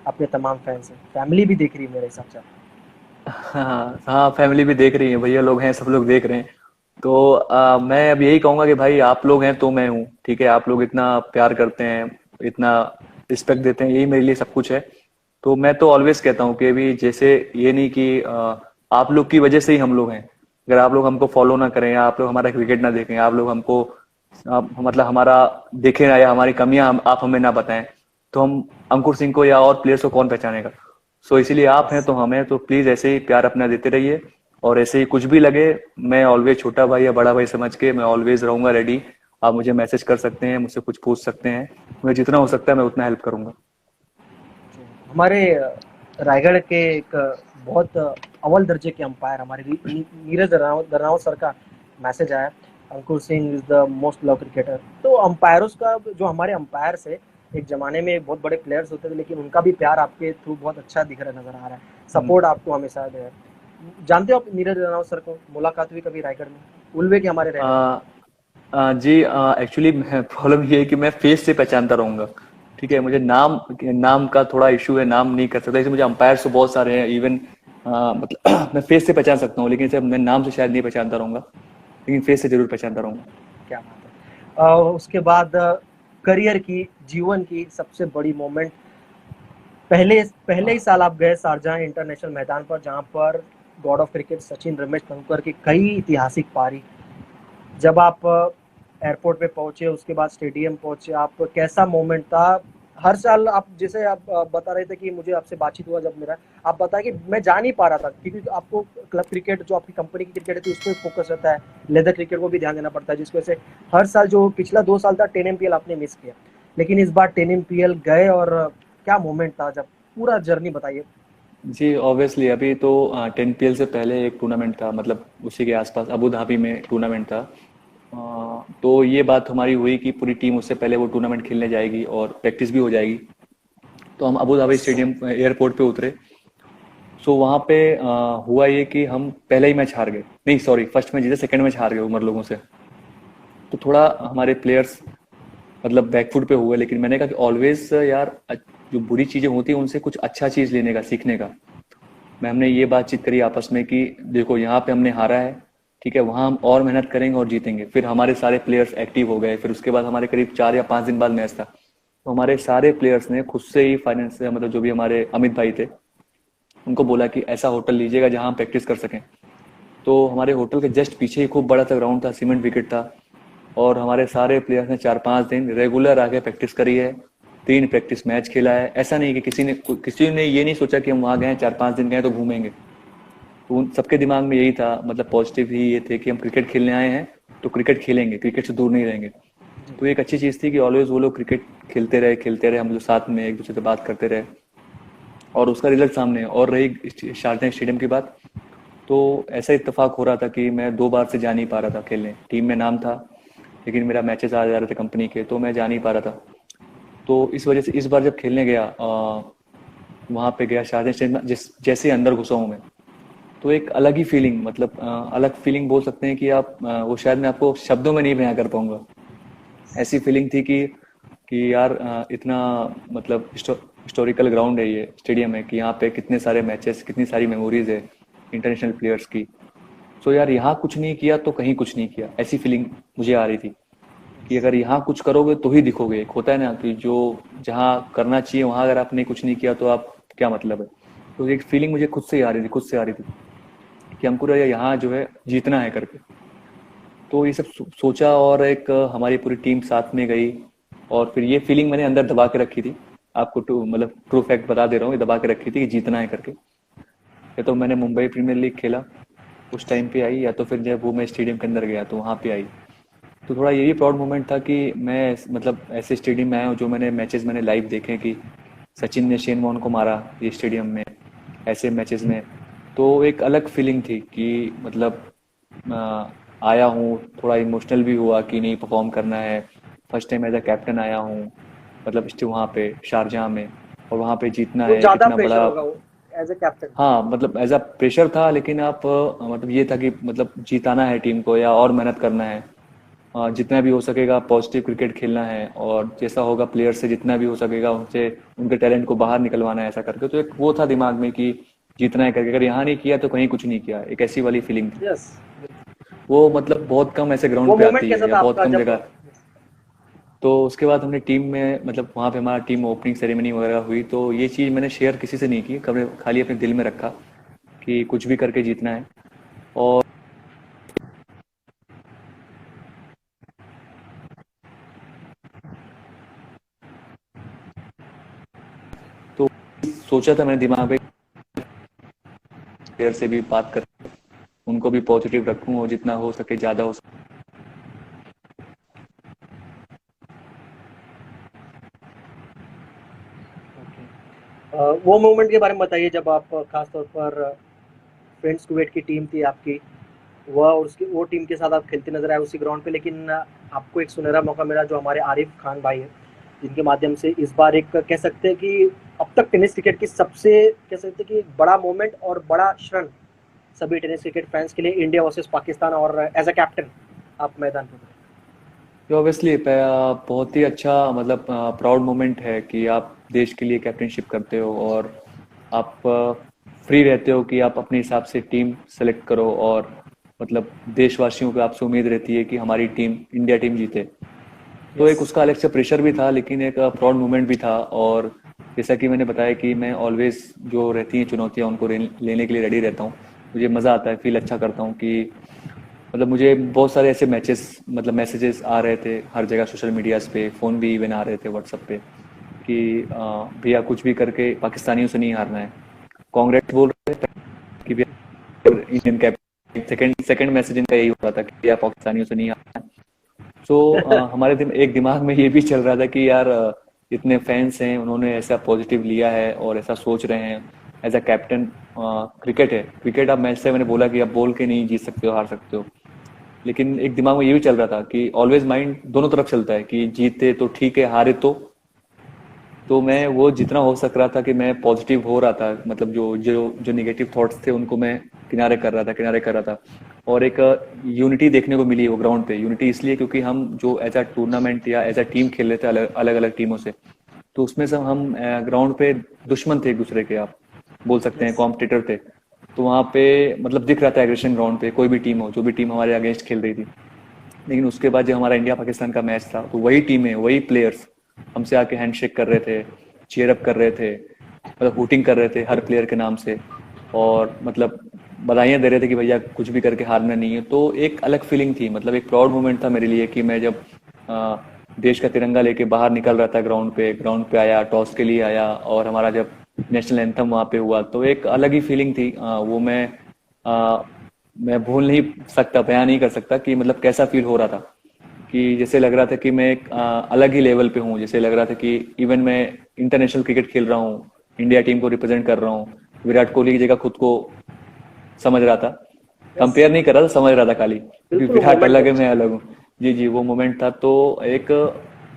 आपके तमाम फैंस हैं, फैमिली भी देख रही है मेरे हिसाब से। हाँ हाँ, फैमिली भी देख रही है, भैया लोग हैं, सब लोग देख रहे हैं। तो मैं अब यही कहूंगा कि भाई आप लोग हैं तो मैं हूँ, ठीक है? आप लोग इतना प्यार करते हैं, इतना रिस्पेक्ट देते हैं, यही मेरे लिए सब कुछ है। तो मैं तो ऑलवेज कहता हूँ कि अभी जैसे, ये नहीं कि आप लोग की वजह से ही हम लोग हैं। अगर आप लोग हमको फॉलो ना करें, या आप लोग हमारा क्रिकेट ना देखें, आप लोग हमको मतलब हमारा देखें ना, या हमारी कमियां आप हमें ना बताएं, तो हम अंकुर सिंह को या और प्लेयर्स को कौन पहचानेगा? सो इसीलिए आप हैं यस, तो हम हैं, तो प्लीज ऐसे ही प्यार अपना देते रहिए। और ऐसे ही कुछ भी लगे, मैं ऑलवेज छोटा भाई या बड़ा भाई समझ के मैं ऑलवेज रहूंगा रेडी। आप मुझे मैसेज कर सकते हैं, मुझसे कुछ पूछ सकते हैं, मुझे जितना हो सकता है मैं उतना हेल्प करूंगा। हमारे रायगढ़ के एक बहुत अव्वल दर्जे के अंपायर हमारे नीरज दरनावत सर का मैसेज आया, Ankur Singh is the most love cricketer. तो अंपायरों का, जो हमारे अंपायर से एक जमाने में बहुत बड़े प्लेयर्स होते थे, लेकिन उनका भी प्यार आपके थ्रू बहुत अच्छा दिख रहा नजर आ रहा है, सपोर्ट आपको हमेशा दे रहा है। जानते हो आप नीरज दरनावत सर को, मुलाकात हुई कभी रायगढ़ में? उल्वे के हमारे रहने वाले। आ, जी, एक्चुअली प्रॉब्लम ये है कि मैं फेस से पहचानता रहूंगा, ठीक है? मुझे नाम का थोड़ा इशू है, नाम नहीं कर सकता, इसलिए मुझे अंपायर तो बहुत सारे हैं इवन, मतलब मैं फेस से पहचान सकता हूँ, लेकिन सिर्फ मैं नाम से शायद नहीं पहचानता रहूंगा, लेकिन फेस से जरूर पहचानता रहूंगा। क्या बात है। उसके बाद करियर की, जीवन की सबसे बड़ी मोमेंट, पहले पहले ही साल आप गए शारजाह इंटरनेशनल मैदान पर, जहां पर God of cricket Sachin Ramesh Tendulkar की कई ऐतिहासिक पारी, जब आप एयरपोर्ट पे पहुंचे, उसके बाद स्टेडियम पहुंचे, आप कैसा मोमेंट था? हर साल आप, जैसे आप बता रहे थे कि मुझे आपसे बातचीत हुआ जब मेरा, आप बताया कि मैं जा नहीं पा रहा था क्योंकि आपको क्लब क्रिकेट, जो आपकी कंपनी की क्रिकेट है, उस पर फोकस रहता है, लेदर क्रिकेट को भी ध्यान देना पड़ता है, जिसकी वजह से हर साल, जो पिछला 2 साल था 10 MPL आपने मिस किया, लेकिन इस बार 10 MPL गए, और क्या मोमेंट था जब, पूरा जर्नी बताइए। जी, ऑब्वियसली अभी तो 10 PL से पहले एक टूर्नामेंट था, मतलब उसी के आसपास अबू धाबी में टूर्नामेंट था। तो ये बात हमारी हुई कि पूरी टीम उससे पहले वो टूर्नामेंट खेलने जाएगी और प्रैक्टिस भी हो जाएगी। तो हम Abu Dhabi yes, stadium airport पे उतरे। सो वहाँ पे हुआ ये कि हम पहले ही मैच हार गए, नहीं सॉरी, फर्स्ट मैच जीते, सेकंड मैच हार गए उमर लोगों से। तो थोड़ा हमारे प्लेयर्स मतलब बैकफुट पे हुए, लेकिन मैंने कहा कि ऑलवेज यार, जो बुरी चीजें होती हैं उनसे कुछ अच्छा चीज लेने का, सीखने का। मैं हमने ये बातचीत करी आपस में कि देखो यहाँ पे हमने हारा है, ठीक है, वहां हम और मेहनत करेंगे और जीतेंगे। फिर हमारे सारे प्लेयर्स एक्टिव हो गए। फिर उसके बाद हमारे करीब 4 या 5 दिन बाद मैच था, तो हमारे सारे प्लेयर्स ने खुद से ही फाइनेंस, मतलब जो भी हमारे अमित भाई थे, उनको बोला कि ऐसा होटल लीजिएगा जहां हम प्रैक्टिस कर सकें। तो हमारे होटल के जस्ट पीछे ही खूब बड़ा सा ग्राउंड था, सीमेंट विकेट था, और हमारे सारे प्लेयर्स ने 4-5 दिन रेगुलर आके प्रैक्टिस करी है, 3 प्रैक्टिस मैच खेला है। ऐसा नहीं कि किसी ने ये नहीं सोचा कि हम वहाँ गए 4-5 दिन गए तो घूमेंगे। तो उन सबके दिमाग में यही था, मतलब पॉजिटिव ही ये थे कि हम क्रिकेट खेलने आए हैं तो क्रिकेट खेलेंगे, क्रिकेट से दूर नहीं रहेंगे। जी। तो एक अच्छी चीज़ थी कि ऑलवेज वो लोग क्रिकेट खेलते रहे, हम लोग साथ में एक दूसरे से बात करते रहे, और उसका रिजल्ट सामने है। और रही शारजाह स्टेडियम की बात, तो ऐसा इत्तेफाक हो रहा था कि मैं 2 बार से जा नहीं पा रहा था खेलने। टीम में नाम था लेकिन मेरा मैचेस आ जा रहे थे कंपनी के, तो मैं जा नहीं पा रहा था। तो इस वजह से इस बार जब खेलने गया, वहाँ पे गया शारजाह स्टेडियम, जैसे अंदर घुसा हूँ मैं, तो एक अलग ही फीलिंग, मतलब अलग फीलिंग बोल सकते हैं कि आप, वो शायद मैं आपको शब्दों में नहीं बयां कर पाऊंगा। ऐसी फीलिंग थी कि यार इतना, मतलब हिस्टोरिकल ग्राउंड है, ये स्टेडियम है, कि यहाँ पे कितने सारे मैचेस, कितनी सारी मेमोरीज है इंटरनेशनल प्लेयर्स की। सो यार यहाँ कुछ नहीं किया तो कहीं कुछ नहीं किया, ऐसी फीलिंग मुझे आ रही थी कि अगर यहाँ कुछ करोगे तो ही दिखोगे। एक होता है ना कि जो जहाँ करना चाहिए वहां अगर आपने कुछ नहीं किया तो आप क्या मतलब है। तो एक फीलिंग मुझे खुद से ही आ रही थी, खुद से आ रही थी कि हमको यहाँ जो है जीतना है करके। तो ये सब सोचा, और एक हमारी पूरी टीम साथ में गई, और फिर ये फीलिंग मैंने अंदर दबा के रखी थी। आपको मतलब ट्रू फैक्ट बता दे रहा हूँ, ये दबा के रखी थी कि जीतना है करके। या तो मैंने मुंबई प्रीमियर लीग खेला उस टाइम पे आई, या तो फिर जब वो मैं स्टेडियम के अंदर गया तो वहाँ पे आई। तो थोड़ा ये भी प्राउड मोमेंट था कि मैं मतलब ऐसे स्टेडियम में आया हूँ जो मैंने लाइव देखे, कि सचिन ने शेन वॉर्न को मारा ये स्टेडियम में, ऐसे मैचेस में। तो एक अलग फीलिंग थी कि मतलब अ, आया हूँ, थोड़ा इमोशनल भी हुआ कि नहीं परफॉर्म करना है। First time as a captain आया हूँ, मतलब वहाँ पे शारजाह में, और वहाँ पे जीतना वो है ज्यादा इतना प्रेशर बड़ा। होगा वो एज ए कैप्टन। हाँ, मतलब एज अ प्रेशर था, लेकिन आप मतलब ये था कि मतलब जीताना है टीम को, या और मेहनत करना है, जितना भी हो सकेगा पॉजिटिव क्रिकेट खेलना है, और जैसा होगा प्लेयर से जितना भी हो सकेगा उनसे उनके टैलेंट को बाहर निकलवाना है, ऐसा करके। तो एक वो था दिमाग में कि जीतना है करके, अगर यहाँ नहीं किया तो कहीं कुछ नहीं किया, एक ऐसी वाली फीलिंग थी। यस। वो मतलब बहुत कम ऐसे वो ग्राउंड पे मोमेंट आती है, कैसा या था बहुत आपका कम जब? जगह। तो उसके बाद हमने टीम में, मतलब वहाँ पे हमारा टीम ओपनिंग सेरेमनी वगैरह हुई, तो ये चीज़ मैंने शेयर किसी से नहीं की, कभी खाली अपने दिल में रखा कि कुछ भी करके जीतना है। और तो सोचा था मैंने दिमाग में, प्लेयर से भी बात कर, उनको भी पॉजिटिव रखूं, और जितना हो सके ज़्यादा हो सके। वो मोमेंट के बारे में बताइए जब आप खास तौर पर फ्रेंड्स कुवैत की टीम थी आपकी, वह और उसकी वो टीम के साथ आप खेलते नजर आए उसी ग्राउंड पे, लेकिन आपको एक सुनहरा मौका मिला जो हमारे आरिफ खान भाई हैं, जिनके माध्यम से इस बार एक कह सकते हैं कि अब तक टेनिस क्रिकेट की सबसे कह सकते हैं कि एक बड़ा मोमेंट और बड़ा क्षण सभी टेनिस क्रिकेट फैंस के लिए, इंडिया वर्सेस पाकिस्तान, और एज अ कैप्टन आप मैदान पे उतरे। तो ऑब्वियसली बहुत ही अच्छा, मतलब प्राउड मोमेंट है कि आप देश के लिए कैप्टनशिप करते हो, और आप फ्री रहते हो कि आप अपने हिसाब से टीम सेलेक्ट करो, और मतलब देशवासियों को आपसे उम्मीद रहती है कि हमारी टीम, इंडिया टीम जीते। तो यस। एक उसका अलग से प्रेशर भी था, लेकिन एक प्राउड मोमेंट भी था। और जैसा कि मैंने बताया कि मैं ऑलवेज जो रहती हैं चुनौतियां उनको लेने के लिए रेडी रहता हूँ। मुझे मज़ा आता है, फील अच्छा करता हूँ कि मतलब मुझे बहुत सारे ऐसे मतलब मैसेजेस आ रहे थे हर जगह, सोशल मीडियाज पे, फ़ोन भी इवन आ रहे थे व्हाट्सएप पे, कि भैया कुछ भी करके पाकिस्तानियों से नहीं हारना है। कांग्रेस बोल रहे थे कि भैया Indian captain, second second message इनका यही हो रहा था कि भैया पाकिस्तानियों से नहीं हारना है। सो हमारे एक दिमाग में ये भी चल रहा था कि यार इतने फैंस हैं, उन्होंने ऐसा पॉजिटिव लिया है और ऐसा सोच रहे हैं। एज अ कैप्टन, क्रिकेट है, क्रिकेट आप मैच से, मैंने बोला कि आप बोल के नहीं जीत सकते हो, हार सकते हो। लेकिन एक दिमाग में ये भी चल रहा था कि ऑलवेज माइंड दोनों तरफ चलता है, कि जीते तो ठीक है, हारे तो मैं वो जितना हो सक रहा था कि मैं पॉजिटिव हो रहा था, मतलब जो जो जो निगेटिव थॉट्स थे उनको मैं किनारे कर रहा था। और एक यूनिटी देखने को मिली वो ग्राउंड पे। यूनिटी इसलिए क्योंकि हम जो एज अ टूर्नामेंट या एज अ टीम खेल रहे थे अलग अलग टीमों से, तो उसमें से हम ग्राउंड पे दुश्मन थे एक दूसरे के, आप बोल सकते हैं यस। कॉम्पिटिटर थे। तो वहाँ पे मतलब दिख रहा था एग्रेशन ग्राउंड पे, कोई भी टीम हो, जो भी टीम हमारे अगेंस्ट खेल रही थी। लेकिन उसके बाद जब हमारा इंडिया पाकिस्तान का मैच था, तो वही टीमें, वही प्लेयर्स हमसे आके हैंडशेक कर रहे थे, चीयर अप कर रहे थे, मतलब हुटिंग कर रहे थे हर प्लेयर के नाम से। और मतलब बधाइयाँ दे रहे थे कि भैया कुछ भी करके हारना नहीं है। तो एक अलग फीलिंग थी, मतलब एक प्राउड मोमेंट था मेरे लिए कि मैं जब अ, देश का तिरंगा लेके बाहर निकल रहा था ग्राउंड पे आया, टॉस के लिए आया, और हमारा जब नेशनल एंथम वहाँ पे हुआ तो एक अलग ही फीलिंग थी। वो अ, मैं भूल नहीं सकता, बयान नहीं कर सकता कि मतलब कैसा फील हो रहा था। कि जैसे लग रहा था कि मैं एक अलग ही लेवल पे हूँ, जैसे लग रहा था कि इवन मैं इंटरनेशनल क्रिकेट खेल रहा हूँ, इंडिया टीम को रिप्रेजेंट कर रहा हूँ, विराट कोहली की जगह खुद को समझ रहा था। यस, कंपेयर नहीं कर रहा था, समझ रहा था खाली, क्योंकि बिल्कुल वो विराट मोमेंट अलग है, बहुत मैं अच्छा अलग हूँ। जी जी, वो मोमेंट था। तो एक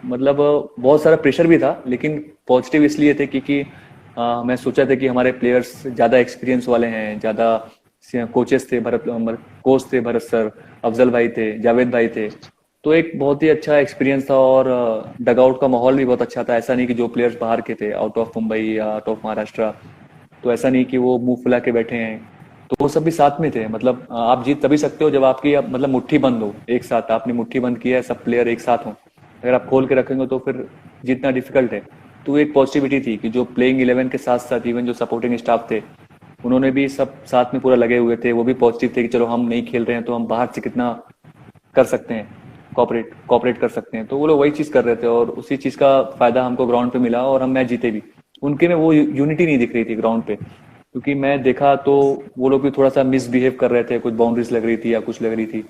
मतलब बहुत सारा प्रेशर भी था, लेकिन पॉजिटिव इसलिए थे क्योंकि मैं सोचा था कि हमारे प्लेयर्स ज़्यादा एक्सपीरियंस वाले हैं, ज़्यादा कोचेस थे, कोच थे, भरत सर, अफजल भाई थे, जावेद भाई थे। तो एक बहुत ही अच्छा एक्सपीरियंस था, और डगआउट का माहौल भी बहुत अच्छा था। ऐसा नहीं कि जो प्लेयर्स बाहर के थे, आउट ऑफ मुंबई या आउट ऑफ महाराष्ट्र, तो ऐसा नहीं कि वो मुंह फुला के बैठे हैं। तो वो सब भी साथ में थे। मतलब आप जीत तभी सकते हो जब आपकी मतलब मुट्ठी बंद हो, एक साथ आपने मुट्ठी बंद किया है, सब प्लेयर एक साथ हो। अगर आप खोल के रखेंगे तो फिर जीतना डिफिकल्ट है। तो एक पॉजिटिविटी थी कि जो प्लेइंग 11 के साथ साथ इवन जो सपोर्टिंग स्टाफ थे, उन्होंने भी सब साथ में पूरा लगे हुए थे। वो भी पॉजिटिव थे कि चलो हम नहीं खेल रहे हैं तो हम बाहर से कितना कर सकते हैं, कॉपरेट कर सकते हैं। तो वो लोग वही चीज कर रहे थे, और उसी चीज का फायदा हमको ग्राउंड पे मिला, और हम मैच जीते भी। उनके में वो यूनिटी नहीं दिख रही थी ग्राउंड पे, क्योंकि मैं देखा तो यस। वो लोग भी थोड़ा सा मिसबिहेव कर रहे थे, कुछ बाउंड्रीज लग रही थी या कुछ लग रही थी।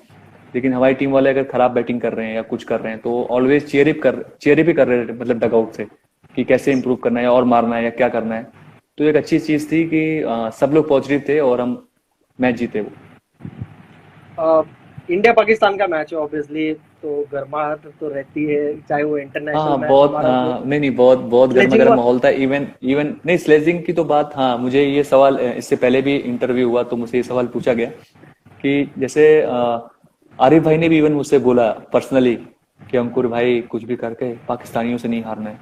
लेकिन हमारी टीम वाले अगर खराब बैटिंग कर रहे हैं या कुछ कर रहे हैं तो ऑलवेज चेयर ही कर रहे थे, मतलब डगआउट से, कि कैसे इंप्रूव करना है और मारना है या क्या करना है। तो एक अच्छी चीज थी कि सब लोग पॉजिटिव थे और हम मैच जीते वो। इंडिया पाकिस्तान का मैच है ऑब्वियसली, तो गर्माहट तो रहती है, चाहे वो हाँ इंटरनेशनल हाँ, मैच बहुत, हमारा जो हाँ, नहीं नहीं, बहुत बहुत गर्मा स्लेजिंग गर्म हुआ। माहौल था। इवन इवन नहीं, स्लेजिंग की तो बात, हाँ, मुझे ये सवाल इससे पहले भी इंटरव्यू हुआ तो मुझसे ये सवाल पूछा गया कि जैसे आरिफ भाई ने भी इवन मुझसे बोला पर्सनली कि अंकुर भाई कुछ भी करके पाकिस्तानियों से नहीं हारना है।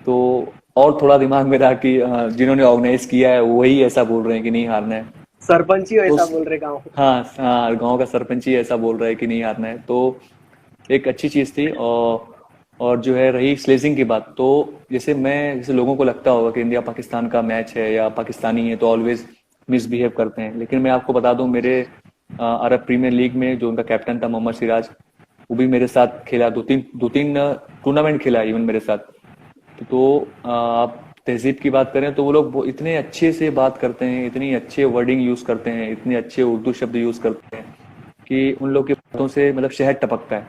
तो और थोड़ा दिमाग में रहा कि जिन्होंने ऑर्गेनाइज किया है वही ऐसा बोल रहे हैं कि नहीं हारना है। सरपंच ही तो ऐसा बोल रहे गाँव। हाँ हाँ, गांव का सरपंच ही ऐसा बोल रहा है कि नहीं हारना है। तो एक अच्छी चीज थी। और जो है रही स्लेजिंग की बात, तो जैसे लोगों को लगता होगा कि इंडिया पाकिस्तान का मैच है या पाकिस्तानी है तो ऑलवेज मिसबिहेव करते हैं, लेकिन मैं आपको बता दूं, मेरे अरब प्रीमियर लीग में जो उनका कैप्टन था मोहम्मद सिराज, वो भी मेरे साथ खेला, दो तीन टूर्नामेंट खेला इवन मेरे साथ। आप तहजीब की बात करें तो वो लोग इतने अच्छे से बात करते हैं, इतनी अच्छे वर्डिंग यूज करते हैं, इतने अच्छे उर्दू शब्द यूज करते हैं कि उन लोग की बातों से मतलब शहद टपकता है।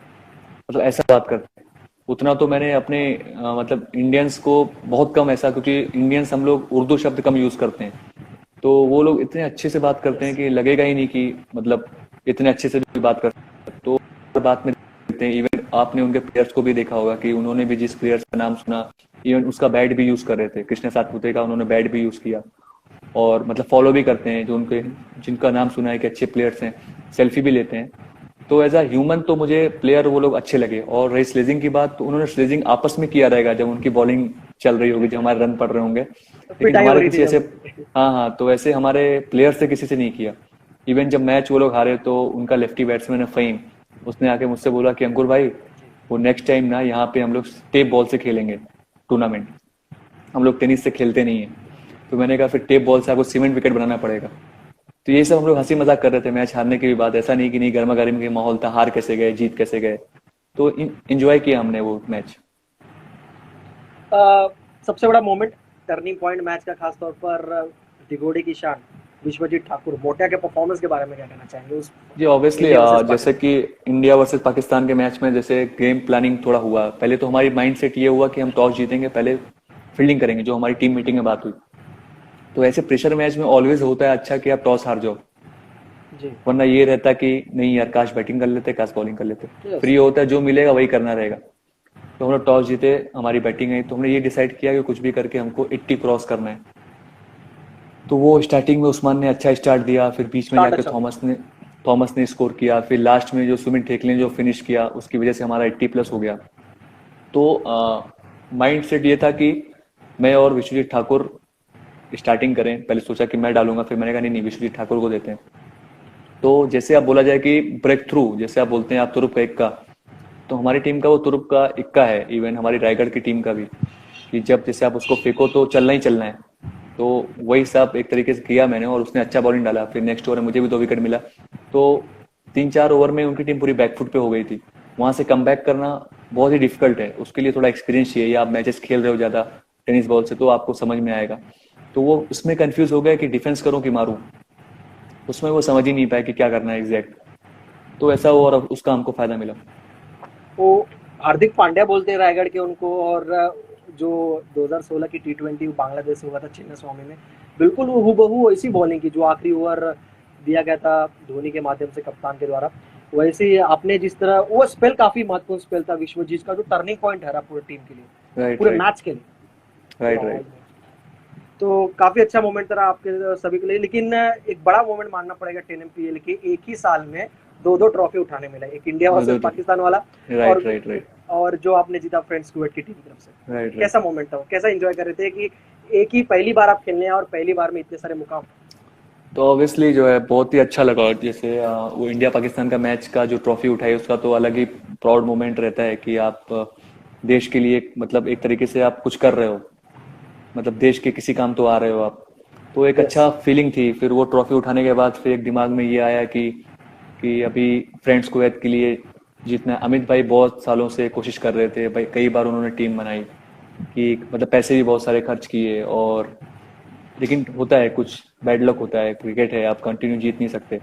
मतलब ऐसा बात करते हैं। उतना तो मैंने अपने मतलब इंडियंस को बहुत कम ऐसा, क्योंकि इंडियंस हम लोग उर्दू शब्द कम यूज करते हैं, तो वो लोग इतने अच्छे से बात करते हैं यस। कि लगेगा ही नहीं कि मतलब इतने अच्छे से भी बात करते हैं। तो हर बात में देते हैं। इवन आपने उनके प्लेयर्स को भी देखा होगा कि उन्होंने भी जिस प्लेयर्स का नाम सुना, इवन उसका बैट भी यूज कर रहे थे, कृष्ण सातपुते का उन्होंने बैट भी यूज किया। और मतलब फॉलो भी करते हैं जो उनके, जिनका नाम सुना है कि अच्छे प्लेयर्स हैं, सेल्फी भी लेते हैं। तो एज अ ह्यूमन तो मुझे प्लेयर वो लोग अच्छे लगे। और रही स्लेजिंग की बात, तो उन्होंने स्लेजिंग आपस में किया रहेगा जब उनकी बॉलिंग चल रही होगी, जब हमारे रन पड़ रहे होंगे। लेकिन पिटाई हो हमारे रही थी किसी ऐसे, जब। हाँ हाँ, तो ऐसे हमारे प्लेयर से किसी से नहीं किया। इवन जब मैच वो लोग हारे तो उनका लेफ्टी बैट्समैन है फ़हीम, उसने आके मुझसे बोला कि अंकुर भाई, वो नेक्स्ट टाइम ना यहाँ पे हम लोग टेप बॉल से खेलेंगे टूर्नामेंट, हम लोग टेनिस से खेलते नहीं है। तो मैंने कहा फिर टेप बॉल से आपको सीमेंट विकेट बनाना पड़ेगा। तो ये सब हम लोग हंसी मजाक कर रहे थे मैच हारने की भी बात, ऐसा नहीं कि नहीं, गर्मा गर्मी के माहौल था, हार कैसे गए जीत कैसे गए। तो इंजॉय किया हमने वो मैच। अ, सबसे बड़ा मोमेंट, टर्निंग पॉइंट मैच का, खास तौर पर दिगोड़ी की शान विश्वजीत ठाकुर, मोटिया के परफॉर्मेंस के बारे में क्या कहना चाहेंगे उस जी ऑब्वियसली, इंडिया वर्सेस जैसे पाकिस्तान। कि इंडिया वर्सेस पाकिस्तान के मैच में जैसे गेम प्लानिंग थोड़ा हुआ, पहले तो हमारी माइंड सेट ये हुआ कि हम टॉस जीतेंगे, पहले फील्डिंग करेंगे, जो हमारी टीम मीटिंग में बात हुई। तो ऐसे प्रेशर मैच में ऑलवेज होता है अच्छा कि आप टॉस हार जाओ, जी। वरना ये रहता कि नहीं यार, काश बैटिंग कर लेते, काश बॉलिंग कर लेते। फिर यस। ये होता है जो मिलेगा वही करना रहेगा। तो हम लोग टॉस जीते, हमारी बैटिंग आई, तो हमने ये डिसाइड किया कि कुछ भी करके हमको 80 क्रॉस करना है। तो वो स्टार्टिंग में उस्मान ने अच्छा स्टार्ट दिया, फिर बीच में स्टार्ट जाके अच्छा था। थॉमस ने स्कोर किया, फिर लास्ट में जो सुमित ठेकले ने जो फिनिश किया उसकी वजह से हमारा 80+ हो गया। तो माइंड सेट ये था कि मैं और विश्वजीत ठाकुर स्टार्टिंग करें। पहले सोचा कि मैं डालूंगा, फिर मैंने कहा नहीं नहीं, विश्वजीत ठाकुर को देते हैं। तो जैसे आप बोला जाए कि ब्रेक थ्रू, जैसे आप बोलते हैं आप तुरुप का इक्का, तो हमारी टीम का वो तुरुप का इक्का है, इवन हमारी रायगढ़ की टीम का भी, कि जब जैसे आप उसको फेंको तो चलना ही चलना है। तो वही सब एक तरीके से किया मैंने, और उसने अच्छा बॉलिंग डाला, फिर नेक्स्ट ओवर में मुझे भी 2 विकेट मिला। तो 3-4 ओवर में उनकी टीम पूरी बैकफुट पे हो गई थी। वहां से कम करना बहुत ही डिफिकल्ट है, उसके लिए थोड़ा एक्सपीरियंस चाहिए, या आप मैचेस खेल रहे हो ज्यादा टेनिस बॉल से तो आपको समझ में आएगा। तो वो उसमें कंफ्यूज हो गया कि डिफेंस करूं कि मारूं, उसमें वो समझ ही नहीं पाया कि क्या करना है एग्जैक्ट। तो ऐसा हुआ, और अब उसका हमको फायदा मिला। वो हार्दिक पांड्या बोलते हैं रायगढ़ के उनको, और जो 2016 की T20 बांग्लादेश से हुआ था चिन्ना स्वामी में, बिल्कुल वो हूबहू ऐसी बॉलिंग की जो आखिरी ओवर दिया गया था धोनी के माध्यम से कप्तान के द्वारा। वैसे ही आपने जिस तरह वो स्पेल काफी महत्वपूर्ण स्पेल था विश्वजीत का, जो टर्निंग पॉइंट है पूरे टीम के लिए, राइट पूरे राइट। मैच के लिए, राइट पूरा राइट। तो काफी अच्छा मोमेंट था आपके सभी के लिए। लेकिन एक बड़ा मोमेंट मानना पड़ेगा 10 MPL के, एक ही साल में दो दो ट्रॉफी उठाने मिला, एक इंडिया वर्सेस पाकिस्तान वाला, राइट और राइट राइट। और जो आपने जीता फ्रेंड्स कुवैत की टीम की तरफ से। Right right. कैसा मोमेंट था, कैसा एंजॉय कर रहे थे कि एक ही पहली बार आप खेलने हैं और पहली बार में इतने सारे मुकाम। तो ऑब्वियसली जो है बहुत ही अच्छा लगा, और जैसे वो इंडिया पाकिस्तान का मैच का जो ट्रॉफी उठाई उसका तो अलग ही प्राउड मोमेंट रहता है कि आप देश के लिए, मतलब एक तरीके से आप कुछ कर रहे हो, मतलब देश के किसी काम तो आ रहे हो आप। तो एक यस। अच्छा फीलिंग थी। फिर वो ट्रॉफी उठाने के बाद फिर एक दिमाग में ये आया कि अभी फ्रेंड्स कुवैत के लिए जीतना है। अमित भाई बहुत सालों से कोशिश कर रहे थे भाई, कई बार उन्होंने टीम बनाई कि मतलब पैसे भी बहुत सारे खर्च किए, और लेकिन होता है कुछ बैड लक होता है, क्रिकेट है, आप कंटिन्यू जीत नहीं सकते।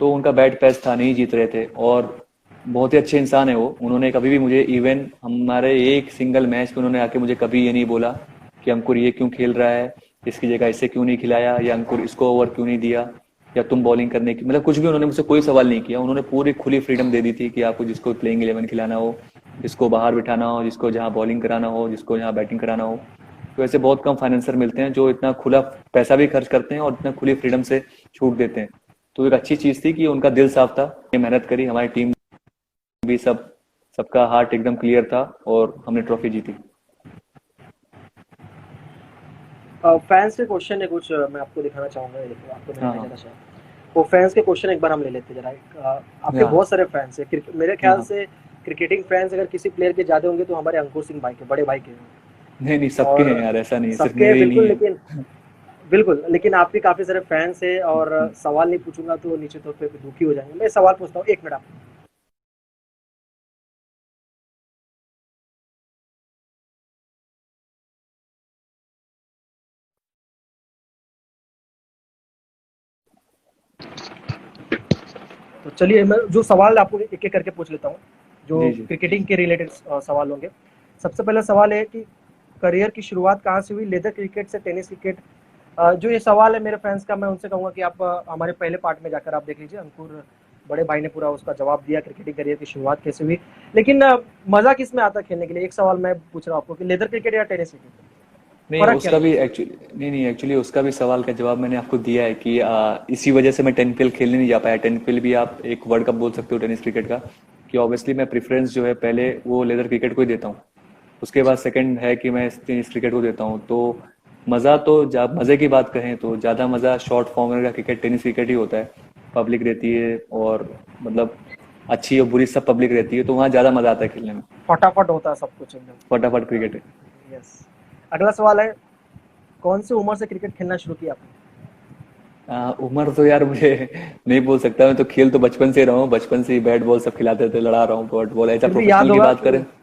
तो उनका बैड पैच था, नहीं जीत रहे थे, और बहुत ही अच्छे इंसान है वो। उन्होंने कभी भी मुझे इवन हमारे एक सिंगल मैच में उन्होंने आके मुझे कभी ये नहीं बोला कि अंकुर ये क्यों खेल रहा है, इसकी जगह इसे क्यों नहीं खिलाया, या अंकुर इसको ओवर क्यों नहीं दिया, या तुम बॉलिंग करने की, मतलब कुछ भी उन्होंने मुझसे कोई सवाल नहीं किया। उन्होंने पूरी खुली फ्रीडम दे दी थी कि आपको जिसको प्लेइंग 11 खिलाना हो, जिसको बाहर बिठाना हो, जिसको जहाँ बॉलिंग कराना हो, जिसको जहाँ बैटिंग कराना हो। तो ऐसे बहुत कम फाइनेंसर मिलते हैं जो इतना खुला पैसा भी खर्च करते हैं और इतना खुली फ्रीडम से छूट देते हैं। तो एक अच्छी चीज थी कि उनका दिल साफ था, ये मेहनत करी, हमारी टीम भी सबका हार्ट एकदम क्लियर था, और हमने ट्रॉफी जीती। फैंस के क्वेश्चन है कुछ, मैं आपको दिखाना चाहूंगा, ये देखो आपको मैंने हाँ भेजा हाँ। था शायद। वो फैंस के क्वेश्चन एक बार हम ले लेते हैं जरा। आपके हाँ बहुत सारे फैंस है मेरे हाँ ख्याल हाँ। से। क्रिकेटिंग फैंस अगर किसी प्लेयर के ज्यादा होंगे तो हमारे अंकुर सिंह भाई के, बड़े भाई के हैं। नहीं नहीं, सबके हैं और यार, ऐसा नहीं है, सिर्फ सबके मेरे ही नहीं बिल्कुल, है। लेकिन बिल्कुल, लेकिन आप भी काफी सारे फैंस है, और सवाल नहीं पूछूंगा तो नीचे तो फिर दुखी हो जाएंगे। मैं सवाल पूछता हूँ, 1 मिनट आप। तो चलिए मैं जो सवाल आपको एक एक करके पूछ लेता हूँ, जो जी जी। क्रिकेटिंग के रिलेटेड सवाल होंगे। सबसे पहला सवाल है कि करियर की शुरुआत कहाँ से हुई, लेदर क्रिकेट से टेनिस क्रिकेट। जो ये सवाल है मेरे फैंस का, मैं उनसे कहूंगा कि आप हमारे पहले पार्ट में जाकर आप देख लीजिए। अंकुर बड़े भाई ने पूरा उसका जवाब दिया, क्रिकेटिंग करियर की शुरुआत कैसे हुई। लेकिन मजा किस में आता है खेलने के लिए, एक सवाल मैं पूछ रहा हूँ आपको कि लेदर क्रिकेट या टेनिस क्रिकेट, नहीं फर्क क्या उसका भी लगता है? एक्चुअली, नहीं नहीं, एक्चुअली उसका भी सवाल का जवाब मैंने आपको दिया है कि इसी वजह से मैं 10 PL खेलने नहीं जा पाया। 10 PL भी आप एक वर्ल्ड कप बोल सकते हो टेनिस क्रिकेट का, कि ऑब्वियसली मैं प्रेफरेंस जो है पहले वो लेदर क्रिकेट को ही देता हूँ। उसके बाद सेकंड है कि मैं टेनिस क्रिकेट को देता हूँ। तो मज़ा तो, जब मज़े की बात कहें तो ज़्यादा मज़ा शॉर्ट फॉर्म का क्रिकेट, टेनिस क्रिकेट ही होता है। पब्लिक रहती है, और मतलब अच्छी और बुरी सब पब्लिक रहती है, तो वहाँ ज़्यादा मज़ा आता है खेलने में। फटाफट होता है सब कुछ फटाफट एकदम। क्रिकेट है। यस। अगला सवाल है, कौन सी उम्र से क्रिकेट खेलना शुरू किया आपने? उम्र तो यार मुझे नहीं बोल सकता, मैं तो खेल तो बचपन से रहा हूँ, बचपन से ही बैट बॉल सब खिलाते थे, लड़ा रहा हूँ बैट बॉल। एज अ फिर भी याद प्रोफेशनल की होगा बात करें, कि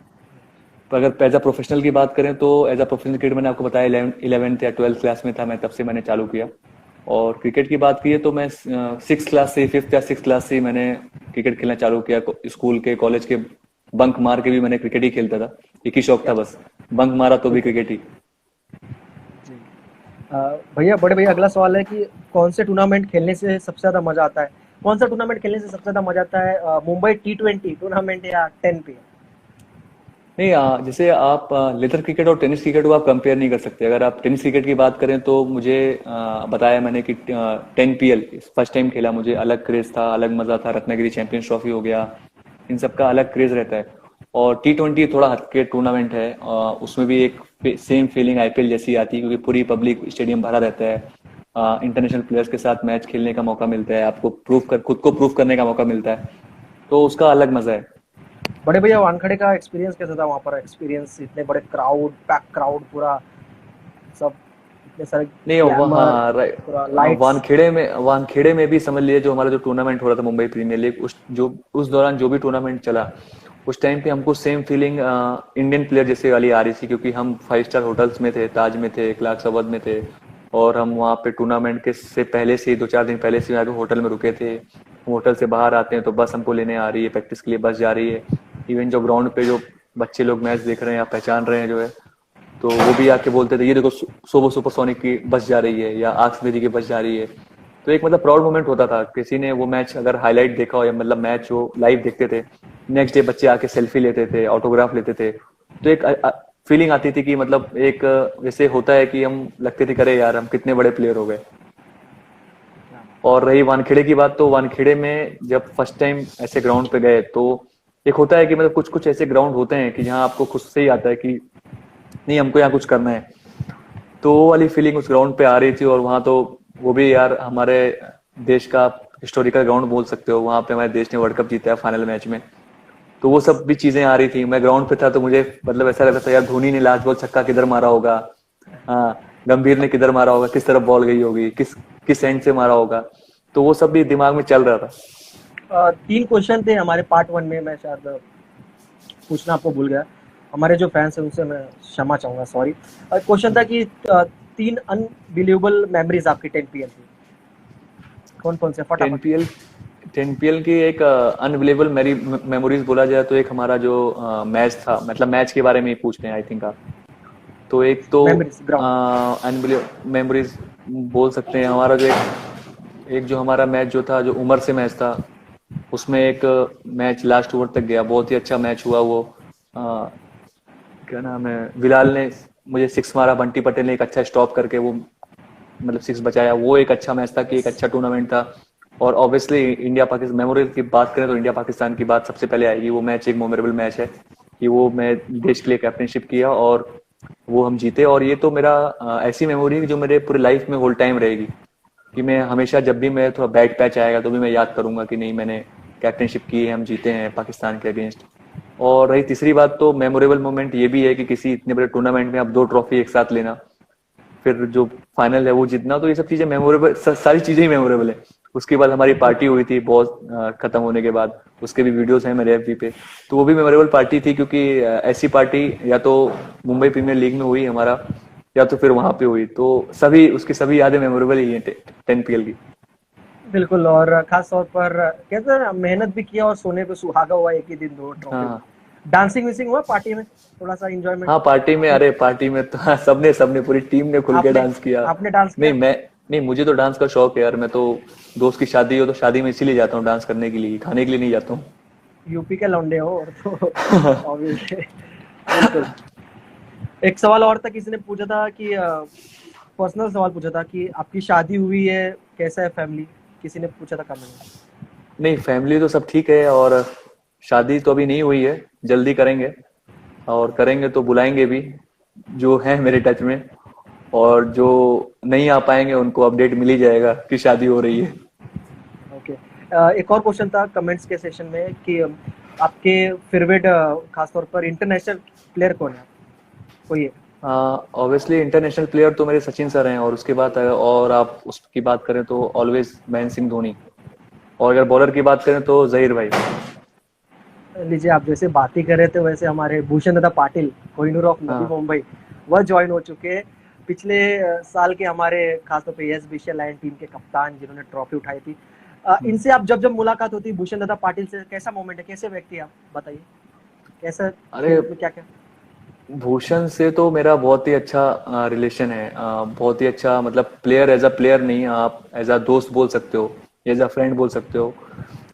तो अगर एज अ प्रोफेशनल की बात करें तो एज अ प्रोफेशनल क्रिकेट मैंने आपको बताया 11th या 12th क्लास में था मैं, तब से मैंने चालू किया। और क्रिकेट की बात की है तो मैं 6th क्लास से, 5th या 6th क्लास से ही मैंने क्रिकेट खेलना चालू किया। स्कूल के, कॉलेज के बंक मार के भी मैंने क्रिकेट ही खेलता था। एक ही शौक क्या था बात बस, बंक मारा तो भी बिल्कुल क्रिकेट ही। जी। भैया, बड़े भैया, अगला सवाल है कि कौन से टूर्नामेंट खेलने से सबसे ज्यादा मजा आता है? कौन सा टूर्नामेंट खेलने से सबसे ज्यादा मजा आता है, मुंबई T20 टूर्नामेंट या 10 पे? नहीं, जैसे आप लेदर क्रिकेट और टेनिस क्रिकेट को आप कंपेयर नहीं कर सकते। अगर आप टेनिस क्रिकेट की बात करें तो मुझे बताया मैंने कि 10 PL फर्स्ट टाइम खेला, मुझे अलग क्रेज था, अलग मजा था। रत्नागिरी चैंपियंस ट्रॉफी हो गया, इन सब का अलग क्रेज रहता है। और T20 थोड़ा हटके टूर्नामेंट है, उसमें भी एक सेम फीलिंग IPL जैसी आती है, क्योंकि पूरी पब्लिक, स्टेडियम भरा रहता है। इंटरनेशनल प्लेयर्स के साथ मैच खेलने का मौका मिलता है, आपको खुद को प्रूव करने का मौका मिलता है, तो उसका अलग मजा है। बड़े भैया, वानखड़े का एक्सपीरियंस कैसा था वहाँ पर? एक्सपीरियंस, इतने बड़े क्राउड, पैक क्राउड पूरा, सब जैसा नहीं ग्लैमर, वहाँ पूरा लाइट्स? वानखेड़े में भी समझ लीजिए, जो हमारा जो टूर्नामेंट हो रहा था मुंबई प्रीमियर लीग, उस दौरान जो भी टूर्नामेंट चला, उस टाइम पे हमको सेम फीलिंग इंडियन प्लेयर जैसे वाली आ रही थी, क्योंकि हम 5 स्टार होटल्स में थे, ताज में थे, क्लार्क्स अवध में थे, और हम वहाँ पे टूर्नामेंट के से पहले से ही 2-4 दिन पहले से आके होटल में रुके थे। हम होटल से बाहर आते हैं तो बस हमको लेने आ रही है, प्रैक्टिस के लिए बस जा रही है। इवन जो ग्राउंड पे जो बच्चे लोग मैच देख रहे हैं या पहचान रहे हैं जो है, तो वो भी आके बोलते थे ये देखो सोबो सुपरसोनिक की बस जा रही है या आक्स मेरी की बस जा रही है। तो एक मतलब प्राउड मोमेंट होता था, किसी ने वो मैच अगर हाईलाइट देखा हो या मतलब मैच वो लाइव देखते थे, नेक्स्ट डे बच्चे आके सेल्फी लेते थे, ऑटोग्राफ लेते थे। तो एक फीलिंग आती थी कि मतलब एक जैसे होता है कि हम लगते थे करे यार हम कितने बड़े प्लेयर हो गए। और रही वानखेड़े की बात, तो वानखेड़े में जब फर्स्ट टाइम ऐसे ग्राउंड पे गए तो एक होता है कि मतलब कुछ कुछ ऐसे ग्राउंड होते हैं कि जहाँ आपको खुद से ही आता है कि नहीं हमको यहाँ कुछ करना है। तो वो वाली फीलिंग उस ग्राउंड पे आ रही थी। और वहाँ तो वो भी यार हमारे देश का हिस्टोरिकल ग्राउंड बोल सकते हो, वहाँ पे हमारे देश ने वर्ल्ड कप जीता है फाइनल मैच में। तो वो सब भी चीजें आ रही थी, मैं ग्राउंड पे था तो मुझे मतलब ऐसा लगा था यार धोनी ने लास्ट बॉल छक्का किधर मारा होगा, हाँ गंभीर ने किधर मारा होगा, किस तरफ बॉल गई होगी, किस किस एंड से मारा होगा। तो वो सब भी दिमाग में चल रहा था। 3 क्वेश्चन थे हमारे पार्ट 1 में, मैं शायद पूछना आपको भूल गया। हमारे जो फैंस हैं उनसे मैं क्षमा चाहूँगा, सॉरी। क्वेश्चन था कि 3 अनबिलीवेबल मेमोरीज़ आपकी 10 पीएल की, कौन-कौन से? टेन फटाफट। पी एल 10 पीएल की एक अनबिलीवेबल मेरी मेमोरीज बोला जाए तो एक हमारा जो मैच था, मतलब मैच के बारे में ही पूछ रहे हैं आई थिंक आप। तो एक तो मेमोरीज़ ग्राउंड। अनबिलीवेबल मेमोरीज बोल सकते हैं, हमारा जो एक जो हमारा मैच जो था, जो उमर से मैच था, उसमें एक मैच लास्ट ओवर तक गया, बहुत ही अच्छा मैच हुआ वो। अ, क्या नाम है, बिलाल ने मुझे 6 मारा, बंटी पटेल ने एक अच्छा स्टॉप करके वो मतलब 6 बचाया। वो एक अच्छा मैच था कि एक अच्छा टूर्नामेंट था। और ऑब्वियसली इंडिया पाकिस्तान मेमोरियल की बात करें तो इंडिया पाकिस्तान की बात सबसे पहले आएगी। वो मैच एक मेमोरेबल मैच है कि वो मैं देश के लिए कैप्टनशिप किया और वो हम जीते। और ये तो मेरा ऐसी मेमोरी है जो मेरे पूरे लाइफ में होल टाइम रहेगी, कि मैं हमेशा जब भी मैं थोड़ा बैड पैच आएगा तो भी मैं याद करूंगा कि नहीं मैंने कैप्टनशिप की है, हम जीते हैं पाकिस्तान के अगेंस्ट। और रही तीसरी बात, तो मेमोरेबल मोमेंट ये भी है कि किसी इतने बड़े टूर्नामेंट में आप 2 ट्रॉफी एक साथ लेना, फिर जो फाइनल है वो जीतना, तो ये सब चीजें मेमोरेबल, सारी चीजें ही मेमोरेबल है। उसके बाद हमारी पार्टी हुई थी बॉस खत्म होने के बाद, उसके भी वीडियोस हैं मेरे एफबी पे। तो वो भी मेमोरेबल पार्टी थी, क्योंकि ऐसी पार्टी या तो मुंबई प्रीमियर लीग में हुई हमारा, या तो फिर वहां पे हुई। तो सभी उसकी सभी यादें मेमोरेबल ही हैं 10 पीएल की। बिल्कुल, और खास तौर पर कहते हैं ना, मेहनत भी किया और सोने पे सुहागा हुआ, एक ही दिन 2 ट्रॉफी। हाँ डांसिंग वांसिंग हुआ पार्टी में? थोड़ा-सा एन्जॉयमेंट हाँ, पार्टी में, आपने अरे पार्टी में तो हाँ, सबने सबने पूरी टीम ने खुल के आपने डांस किया। आपने डांस नहीं किया? मैं नहीं, मुझे तो डांस का शौक है यार। मैं तो दोस्त की शादी हो तो शादी में इसीलिए जाता हूँ डांस करने के लिए, खाने के लिए नहीं जाता हूँ। यूपी के लौंडे हो तो ऑब्वियसली। बिल्कुल। एक सवाल और था, किसी ने पूछा था कि पर्सनल सवाल पूछा था कि आपकी शादी हुई है, कैसा है फैमिली? किसी ने पूछा था कमेंट में। नहीं फैमिली तो सब ठीक है, और शादी तो अभी नहीं हुई है, जल्दी करेंगे। और करेंगे तो बुलाएंगे भी जो है मेरे टच में। और जो नहीं आ पाएंगे उनको अपडेट मिल ही जाएगा कि शादी हो रही है। ओके। एक और क्वेश्चन था कमेंट्स के सेशन में कि आपके फेवरेट खास तौर पर इंटरनेशनल प्लेयर कौन है? कोई है? ऑब्वियसली इंटरनेशनल प्लेयर तो मेरे सचिन सर हैं, और उसके बाद और आप उसकी बात करें तो ऑलवेज महेंद्र सिंह धोनी। और अगर बॉलर की बात करें तो जहीर भाई। लीजिए, आप जैसे बात ही कर रहे थे वैसे हमारे भूषण दादा पाटिल, कोहिनूर ऑफ नवी हाँ। मुंबई, वह ज्वाइन हो चुके हैं। पिछले साल के हमारे खासतौर पे यस विशाल लायन टीम के कप्तान, जिन्होंने ट्रॉफी उठाई थी। इनसे आप जब जब मुलाकात होती है भूषण दादा पाटिल से, कैसा मोमेंट है, कैसे व्यक्ति है आप बताइए? कैसा अरे खेल में क्या क्या? भूषण से तो मेरा बहुत ही अच्छा रिलेशन है, बहुत ही अच्छा, मतलब प्लेयर एज अ प्लेयर नहीं, आप एज अ दोस्त बोल सकते हो, एज अ फ्रेंड बोल सकते हो।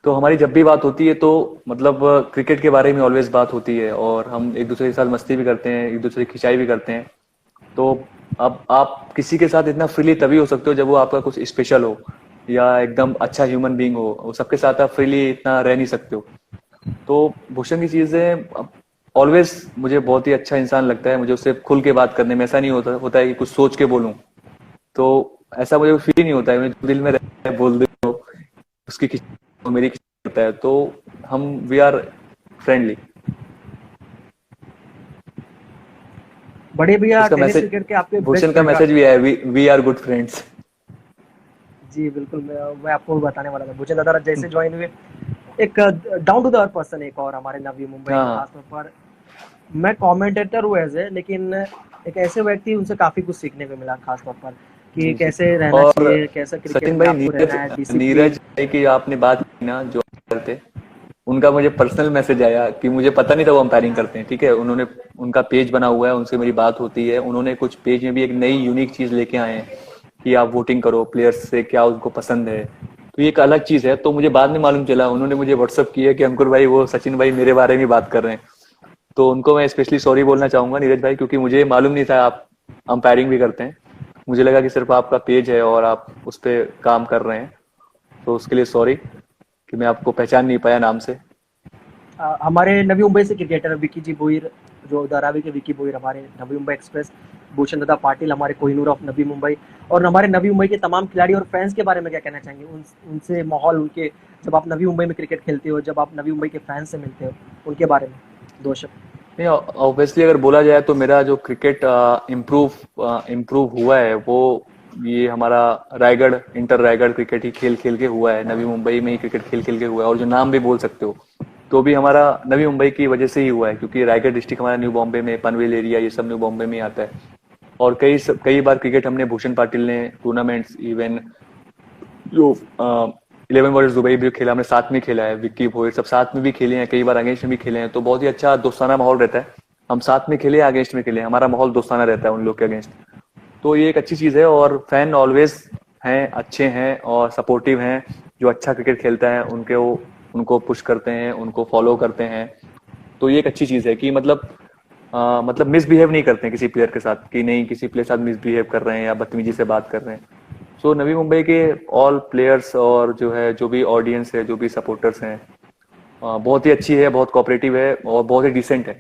तो हमारी जब भी बात होती है तो मतलब क्रिकेट के बारे में ऑलवेज बात होती है, और हम एक दूसरे के साथ मस्ती भी करते हैं, एक दूसरे की खिंचाई भी करते हैं। तो अब आप किसी के साथ इतना फ्रीली तभी हो सकते हो जब वो आपका कुछ स्पेशल हो या एकदम अच्छा ह्यूमन बीइंग हो। वो सबके साथ आप फ्रीली इतना रह नहीं सकते हो। तो भूषण की चीजें ऑलवेज मुझे बहुत ही अच्छा इंसान लगता है, मुझे उससे खुल के बात करने में ऐसा नहीं होता होता है कि कुछ सोच के बोलूं। तो ऐसा मुझे फील नहीं होता है, मुझे दिल में रहता है बोल दे तो उसकी खिंचाई मेरी खिंचाई होता है, तो हम वी आर फ्रेंडली। बड़े भैया उसका टेनिस मैसेज, क्रिकेट के आपके बेस्ट भूषण का फील्डर। मैसेज भी है, वी आर गुड फ्रेंड्स। जी बिल्कुल, मैं आपको बताने वाला था, भूषण दादा जैसे ज्वाइन हुए, एक down to the earth person, एक और हमारे नवी मुंबई हाँ के हाँ खासतौर पर, मैं कमेंटेटर हूँ एज ए, लेकिन एक ऐसे व्यक्ति, उनसे काफी कुछ सीखने को मिला खासतौर पर, कि जी जी। कैसे रहना और चाहिए, कैसे क्रिकेट सचिन में भाई, आपको नीरज रहना है, नीरज डिसिप्लिन। भाई की आपने बात की ना, जो करते, उनका मुझे पर्सनल मैसेज आया कि मुझे पता नहीं था वो अंपायरिंग करते हैं, ठीक है, उन्होंने, उनका पेज बना हुआ है, उनसे मेरी बात होती है, उन्होंने कुछ पेज में भी एक नई यूनिक चीज लेके आए हैं कि आप वोटिंग करो प्लेयर्स से क्या उनको पसंद है। तो ये एक अलग चीज है। तो मुझे बाद में मालूम चला, उन्होंने मुझे व्हाट्सअप किया कि अंकुर भाई वो सचिन भाई मेरे बारे में बात कर रहे हैं। तो उनको मैं स्पेशली सॉरी बोलना चाहूंगा नीरज भाई, क्योंकि मुझे मालूम नहीं था आप अंपायरिंग भी करते हैं। मुझे लगा कि सिर्फ आपका पेज है और आप उस पर काम कर रहे हैं। तो उसके लिए सॉरी कि मैं आपको पहचान नहीं पाया नाम से। हमारे नवी मुंबई से क्रिकेटर विकी जी बोईर, जो धारावी के विकी बोईर, हमारे नवी मुंबई एक्सप्रेस, भूषण दादा पाटिल, हमारे कोहिनूर ऑफ नवी मुंबई, और हमारे नवी मुंबई के तमाम खिलाड़ी और फैंस के बारे में क्या कहना चाहेंगे, उनसे माहौल, उनके, जब आप नवी मुंबई में क्रिकेट खेलते हो, जब आप नवी मुंबई के फैंस से मिलते हो, उनके बारे में दो शब्द। नहीं, ऑब्वियसली अगर बोला जाए तो मेरा जो क्रिकेट इम्प्रूव हुआ है वो ये हमारा रायगढ़, इंटर रायगढ़ क्रिकेट ही खेल खेल के हुआ है, नवी मुंबई में ही क्रिकेट खेल खेल के हुआ है। और जो नाम भी बोल सकते हो तो भी हमारा नवी मुंबई की वजह से ही हुआ है, क्योंकि रायगढ़ डिस्ट्रिक्ट हमारा न्यू बॉम्बे में, पनवेल एरिया, ये सब न्यू बॉम्बे में ही आता है। और कई बार क्रिकेट हमने, भूषण पाटिल ने टूर्नामेंट्स, इवन जो 11 वर्ल्ड दुबई भी खेला, हमने साथ में खेला है, विक्की भोयर सब साथ में भी खेले हैं, कई बार अगेंस्ट में भी खेले हैं। तो बहुत ही अच्छा दोस्ताना माहौल रहता है। हम साथ में खेले, अगेंस्ट में खेले, हमारा माहौल दोस्ताना रहता है उन लोग के अगेंस्ट। तो ये एक अच्छी चीज है। और फैन ऑलवेज हैं, अच्छे हैं और सपोर्टिव हैं। जो अच्छा क्रिकेट खेलता है उनको पुश करते हैं, उनको फॉलो करते हैं। तो ये एक अच्छी चीज है कि मतलब मिसबिहेव नहीं करते हैं किसी प्लेयर के साथ, कि नहीं किसी प्लेयर के साथ मिसबिहेव कर रहे हैं या बदतमीजी से बात कर रहे हैं। सो नवी मुंबई के ऑल प्लेयर्स और जो है, जो भी ऑडियंस है, जो भी सपोर्टर्स हैं, बहुत ही अच्छी है, बहुत कोऑपरेटिव है और बहुत ही डिसेंट है।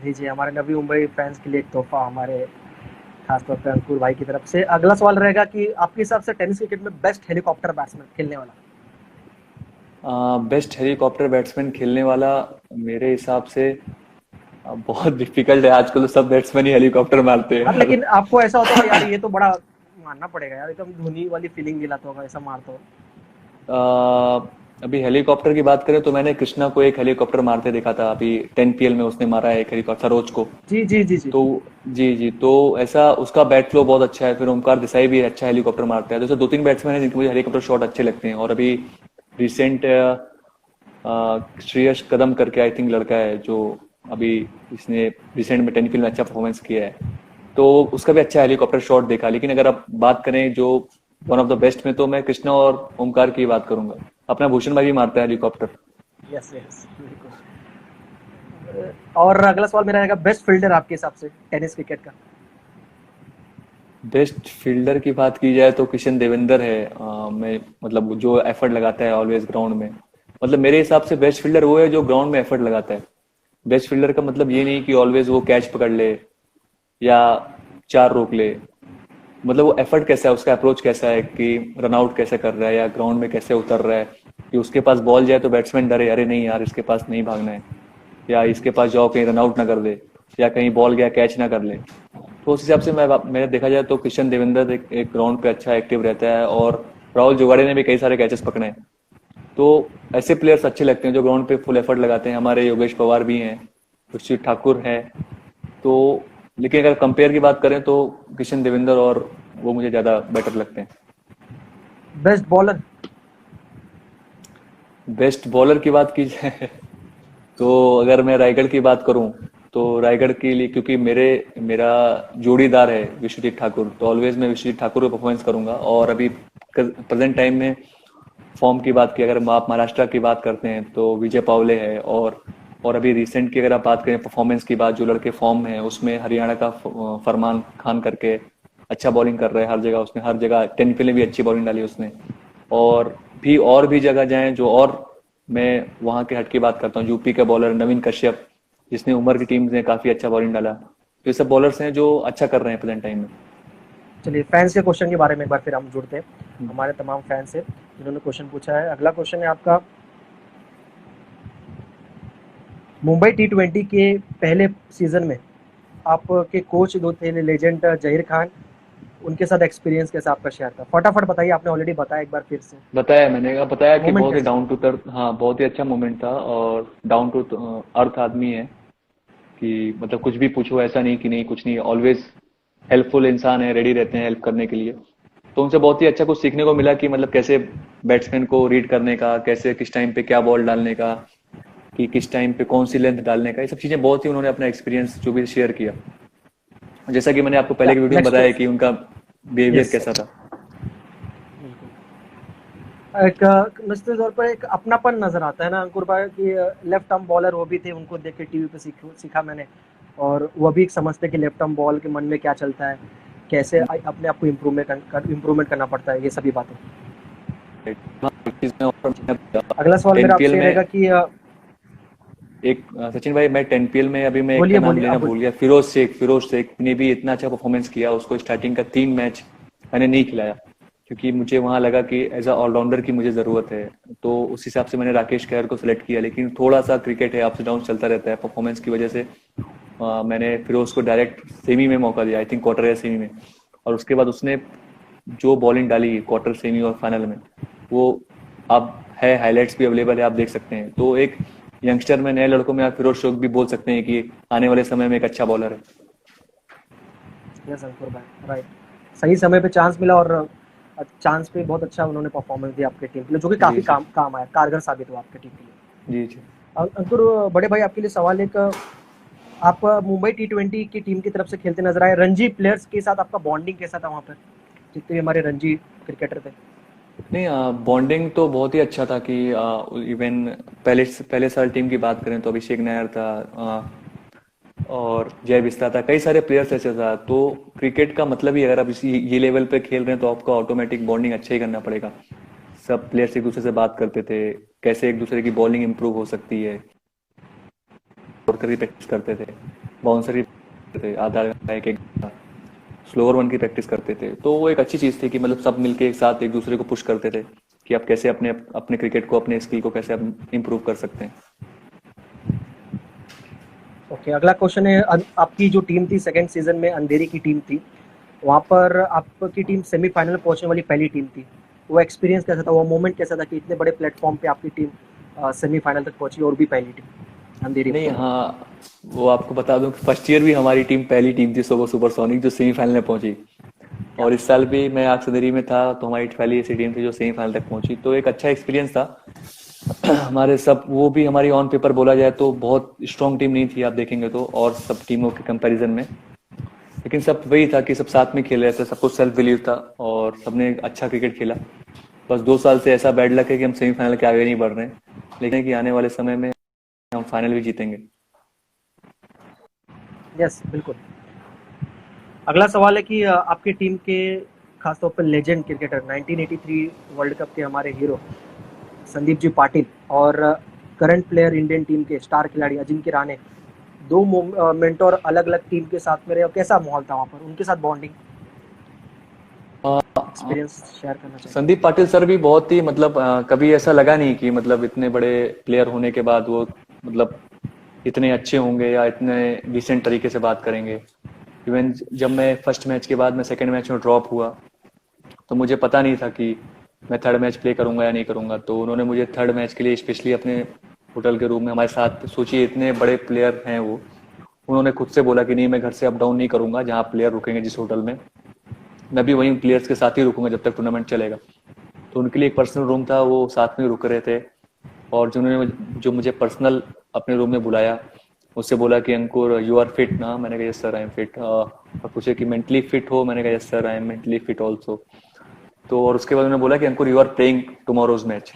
दीजिए हमारे नवी मुंबई फैंस के लिए एक तोहफा, हमारे खासतौर पर अंकुर भाई की तरफ से। अगला सवाल रहेगा कि आपके हिसाब से टेनिस क्रिकेट में बेस्ट हेलीकॉप्टर बैट्समैन खेलने वाला। बेस्ट हेलीकॉप्टर बैट्समैन खेलने वाला मेरे हिसाब से बहुत डिफिकल्ट है। आजकल तो सब बैट्समैन ही हेलीकॉप्टर मारते हैं हाँ, हर। लेकिन आपको ऐसा होता होगा यार, ये तो बड़ा मानना पड़ेगा यार, एकदम धोनी वाली फीलिंग दिलाता होगा ऐसा मारता हो। अभी हेलीकॉप्टर की बात करें तो मैंने कृष्णा को एक हेलीकॉप्टर मारते देखा था अभी 10 PL में, उसने मारा है एक हेलीकॉप्टर सरोज को। जी जी जी जी। तो जी जी, तो ऐसा उसका बैट फ्लो बहुत अच्छा है। फिर ओमकार देसाई भी अच्छा हेलीकॉप्टर मारता है। तो ऐसे दो तीन बैट्समैन हैं जिनके मुझे हेलीकॉप्टर शॉट अच्छे लगते हैं। और अभी रिसेंट श्रेयस कदम करके आई थिंक लड़का है, जो अभी इसने रिसेंट में 10 PL में अच्छा परफॉर्मेंस किया है। तो उसका भी अच्छा हेलीकॉप्टर शॉट देखा। लेकिन अगर आप बात करें जो वन ऑफ द बेस्ट में, तो मैं कृष्णा और ओमकार की बात करूंगा। अपना भूषण भाई भी मारता है हेलीकॉप्टर। यस यस बिल्कुल। और अगला सवाल मेरा रहेगा, बेस्ट फील्डर आपके हिसाब से टेनिस क्रिकेट का। बेस्ट फील्डर की बात की जाए तो किशन देवेंद्र है। मैं मतलब जो एफर्ट लगाता है ऑलवेज ग्राउंड में। मतलब मेरे हिसाब से बेस्ट फील्डर वो है जो ग्राउंड में एफर्ट लगाता है। बेस्ट फील्डर का मतलब ये नहीं कि ऑलवेज वो कैच पकड़ ले या चार रोक ले। मतलब वो एफर्ट कैसा है, उसका अप्रोच कैसा है, कि रन आउट कैसे कर रहा है या ग्राउंड में कैसे उतर रहा है, कि उसके पास बॉल जाए तो बैट्समैन डरे, अरे नहीं यार इसके पास नहीं भागना है, या इसके पास जाओ कहीं रन आउट ना कर दे, या कहीं बॉल गया कैच ना कर ले। तो उस हिसाब से मैंने देखा जाए तो किशन देवेंद्र एक ग्राउंड पे अच्छा एक्टिव रहता है। और राहुल जुगाड़े ने भी कई सारे कैचेस पकड़े हैं। तो ऐसे प्लेयर्स अच्छे लगते हैं जो ग्राउंड पे फुल एफर्ट लगाते हैं। हमारे योगेश पवार भी हैं, ऋषि ठाकुर है। तो लेकिन अगर कंपेयर की बात करें तो किशन देवेंद्र और वो मुझे ज्यादा बेटर लगते हैं। Best bowler. बेस्ट बॉलर की बात की जाए तो अगर मैं रायगढ़ की बात करूं तो रायगढ़ के लिए, क्योंकि मेरा जोड़ीदार है विश्वजीत ठाकुर, तो ऑलवेज मैं विश्वजीत ठाकुर को परफॉर्मेंस करूंगा। और अभी प्रेजेंट टाइम में फॉर्म की बात की, अगर आप महाराष्ट्र की बात करते हैं तो विजय पावले है। और अभी रिसेंट की अगर आप बात करें परफॉर्मेंस की बात, जो लड़के फॉर्म है उसमें, हरियाणा का फरमान खान करके अच्छा बॉलिंग कर रहा है हर जगह। उसने हर जगह 10 में भी अच्छी बॉलिंग डाली उसने। और भी जगह जाएं जो, और मैं वहां के हट की बात करता हूँ, यूपी का बॉलर नवीन कश्यप, जिसने उमर की टीम में काफी अच्छा बॉलिंग डाला। तो ये सब बॉलर्स हैं जो अच्छा कर रहे हैं प्रेजेंट टाइम में। चलिए फैंस के क्वेश्चन के बारे में एक बार फिर हम जुड़ते हैं। हमारे तमाम फैंस हैं जिन्होंने क्वेश्चन पूछा है। अगला क्वेश्चन है आपका, मुंबई T20 के पहले सीजन में आपके कोच दो थे लेजेंड जहीर खान, उनके साथ एक्सपीरियंस कैसा आपका शेयर था? फटाफट बताइए, आपने ऑलरेडी बताया एक बार फिर से। बताया मैंने, बताया कि मोमेंट बहुत ही कैसा डाउन था? टू अर्थ, हाँ बहुत ही अच्छा मोमेंट था, और डाउन टू अर्थ आदमी है कि मतलब कुछ भी पूछो, ऐसा नहीं कि नहीं कुछ नहीं, ऑलवेज हेल्पफुल इंसान है, रेडी रहते हैं हेल्प करने के लिए। तो उनसे बहुत ही अच्छा कुछ सीखने को मिला कि मतलब कैसे बैट्समैन को रीड करने का, कैसे किस टाइम पे क्या बॉल डालने का, कि किस टाइम पे कौन सी लेंथ डालने का, ये सब चीजें बहुत ही उन्होंने अपना एक्सपीरियंस जो भी शेयर किया। जैसा कि मैंने आपको या पहले की वीडियो में नेक्स्ट। बताया कि उनका बिहेवियर यस। कैसा था। एक निश्चित तौर पर एक अपनापन नजर आता है ना अंकुर भाई कि लेफ्ट आर्म बॉलर वो भी थे, उनको देख के टीवी पे सीखा मैंने। और वो भी समझते कि लेफ्ट आर्म बॉल के मन में क्या चलता है, कैसे अपने आप को इम्प्रूवमेंट करना पड़ता है, ये सभी बातें। अगला सवाल टेन मेरा पीएल आपसे में रहेगा कि एक सचिन भाई, मैं 10 पीएल में अभी मैं एक का बोलिए नाम बोलिए, लेना आप भूल बोलिए। गया, फिरोज शेख ने भी इतना अच्छा परफॉर्मेंस किया, उसको स्टार्टिंग का 3 मैच मैंने नहीं खिलाया, क्योंकि मुझे वहां लगा कि एज अ ऑलराउंडर की मुझे जरूरत है। तो उस हिसाब से मैंने राकेश खैर को सिलेक्ट किया, लेकिन थोड़ा सा क्रिकेट है, अप्स डाउन चलता रहता है, परफॉर्मेंस की वजह से मैंने फिरोज को डायरेक्ट सेमी में मौका दिया, आई थिंक क्वार्टर या सेमी में। और उसके बाद उसने जो बॉलिंग डाली क्वार्टर, सेमी और फाइनल में, वो अब है, हाइलाइट्स भी अवेलेबल है, आप देख सकते हैं। तो एक यंगस्टर में, नए लड़कों में आप फिरोज शोक भी बोल सकते हैं कि आने वाले समय में एक अच्छा बॉलर है। यस अंकुर भाई, राइट। सही समय पे चांस मिला, और चांस पे बहुत अच्छा उन्होंने परफॉर्मेंस दिया आपके टीम के लिए, जो कि जी काफी जी। काम आया, कारगर साबित हुआ आपके टीम के लिए। जी जी। अंकुर, बड़े भाई आपके लिए सवाल एक, आप मुंबई T20 की टीम की तरफ से खेलते नजर आए, रणजी प्लेयर्स के साथ आपका बॉन्डिंग कैसा था वहाँ पर, जितने भी हमारे रणजी क्रिकेटर थे? नहीं, बॉन्डिंग तो बहुत ही अच्छा था कि इवन पहले साल टीम की बात करें तो अभिषेक नायर था, और जय बिस्ला था, कई सारे प्लेयर्स ऐसे था। तो क्रिकेट का मतलब ही, अगर आप इसी ये लेवल पे खेल रहे हैं तो आपको ऑटोमेटिक बॉन्डिंग अच्छा ही करना पड़ेगा। सब प्लेयर्स एक दूसरे से बात करते थे, कैसे एक दूसरे की बॉलिंग इंप्रूव हो सकती है, यॉर्कर की प्रैक्टिस करते थे, बाउंसर की करते थे, आधा घंटा एक एक घंटा स्लोअर वन की प्रैक्टिस करते थे। तो वो एक अच्छी चीज थी कि मतलब सब मिलके एक साथ एक दूसरे को पुश करते थे कि आप कैसे अपने अपने क्रिकेट को, अपने स्किल को कैसे आप इम्प्रूव कर सकते हैं। ओके, अगला क्वेश्चन है, आपकी जो टीम थी सेकंड सीजन में, अंधेरी की टीम थी, वहाँ पर आपकी टीम सेमीफाइनल में पहुंचने वाली पहली टीम थी। वो एक्सपीरियंस कैसा था, वो मोमेंट कैसा था कि इतने बड़े प्लेटफॉर्म पे आपकी टीम सेमीफाइनल तक पहुंची, और भी पहली टीम अंधेरी में? नहीं, हाँ, वो आपको बता दूं कि फर्स्ट ईयर भी हमारी टीम पहली टीम थी, सोबो सुपरसोनिक, जो सेमीफाइनल में पहुंची। क्या और बात इस साल भी मैं आक्सदेरी में था, तो हमारी पहली ऐसी टीम थी जो सेमीफाइनल तक पहुंची, तो एक अच्छा एक्सपीरियंस था। हमारे सब, वो भी हमारी ऑन पेपर बोला जाए तो बहुत स्ट्रांग टीम नहीं थी, आप देखेंगे तो, और सब टीमों के कंपैरिजन में। लेकिन सब वही था कि सब साथ में खेल रहे थे, सबको सेल्फ बिलीव था, और सबने अच्छा क्रिकेट खेला। बस 2 साल से ऐसा बैड लक है कि हम सेमीफाइनल के आगे नहीं बढ़ रहे हैं, लेकिन कि आने वाले समय में हम फाइनल भी जीतेंगे। है? यस, बिल्कुल। अगला सवाल है कि आपकी टीम के खासतौर पर लेजेंड क्रिकेटर, 1983 वर्ल्ड कप के हमारे हीरो संदीप जी पाटिल, और करंट प्लेयर इंडियन टीम के स्टार खिलाड़ी अजिंक्य राणे, दो मेंटोर अलग अलग टीम के साथ में रहे, और कैसा माहौल था वहाँ पर, उनके साथ बॉन्डिंग, एक्सपीरियंस शेयर करना चाहिए? संदीप पाटिल सर भी बहुत ही मतलब कभी ऐसा लगा नहीं कि मतलब इतने बड़े प्लेयर होने के बाद वो मतलब इतने अच्छे होंगे या इतने डिसेंट तरीके से बात करेंगे। इवन जब मैं फर्स्ट मैच के बाद मैं सेकंड मैच में ड्रॉप हुआ, तो मुझे पता नहीं था कि मैं थर्ड मैच प्ले करूंगा या नहीं करूंगा। तो उन्होंने मुझे थर्ड मैच के लिए स्पेशली अपने होटल के रूम में हमारे साथ, सोचिए इतने बड़े प्लेयर हैं वो, उन्होंने खुद से बोला कि नहीं, मैं घर से अप डाउन नहीं करूंगा, जहाँ प्लेयर रुकेंगे जिस होटल में, मैं भी वहीं प्लेयर्स के साथ ही रुकूंगा जब तक टूर्नामेंट चलेगा। तो उनके लिए एक पर्सनल रूम था, वो साथ में रुक रहे थे। और जिन्होंने जो मुझे पर्सनल अपने रूम में बुलाया, उससे बोला कि अंकुर यू आर फिट ना, मैंने कहा yes sir I am fit. और पूछे कि मेंटली फिट हो, मैंने कहा yes sir I am mentally fit also. तो और उसके बाद उन्होंने बोला कि Ankur you are playing tomorrow's match.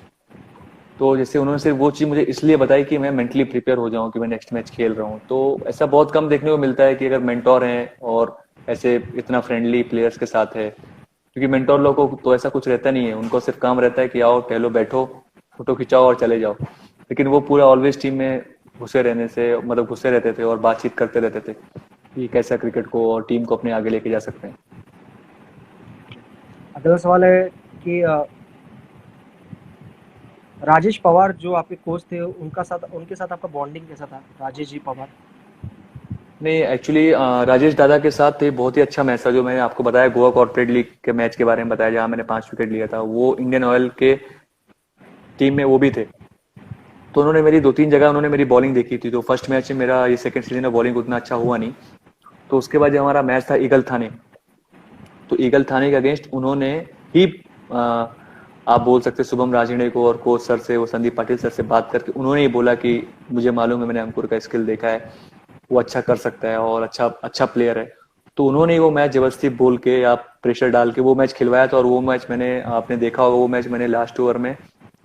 तो जैसे उन्होंने सिर्फ वो चीज मुझे इसलिए बताई कि मैं मेंटली प्रिपेयर हो जाऊं कि मैं नेक्स्ट मैच खेल रहा हूं। तो ऐसा बहुत कम देखने को मिलता है कि अगर मेंटोर हैं और ऐसे इतना फ्रेंडली प्लेयर्स के साथ है, क्योंकि मेंटोर लोगों को तो ऐसा कुछ रहता नहीं है, उनको सिर्फ काम रहता है कि आओ टहलो बैठो, फोटो खिंचाओ और चले जाओ। लेकिन वो पूरा ऑलवेज टीम में घुसे रहने से, मतलब घुसे रहते थे और बातचीत करते रहते थे कि कैसा क्रिकेट को और टीम को अपने आगे लेके जा सकते हैं। अगला सवाल है कि राजेश पवार जो आपके कोच थे, उनके साथ आपका बॉन्डिंग कैसा था, राजेश जी पवार? नहीं, एक्चुअली राजेश दादा के साथ ये बहुत ही अच्छा मैच था, जो मैंने आपको बताया गोवा कॉर्पोरेट लीग के मैच के बारे में बताया, जहाँ मैंने 5 विकेट लिया था। वो इंडियन ऑयल के टीम में वो भी थे। तो उन्होंने मेरी 2-3 जगह उन्होंने मेरी बॉलिंग देखी थी। तो फर्स्ट मैच में मेरा ये सेकंड सीजन में बॉलिंग उतना अच्छा हुआ नहीं। तो उसके बाद जब हमारा मैच था ईगल थाने, तो ईगल थाने के अगेंस्ट उन्होंने ही आ, आप बोल सकते शुभम राजिणे को और कोच सर से, वो संदीप पाटिल सर से बात करके उन्होंने ही बोला कि मुझे मालूम है, मैंने अंकुर का स्किल देखा है, वो अच्छा कर सकता है और अच्छा अच्छा प्लेयर है। तो उन्होंने ही वो मैच जबरदस्ती बोल के या प्रेशर डाल के वो मैच खिलवाया था। और वो मैच मैंने, आपने देखा होगा, वो मैच मैंने लास्ट ओवर में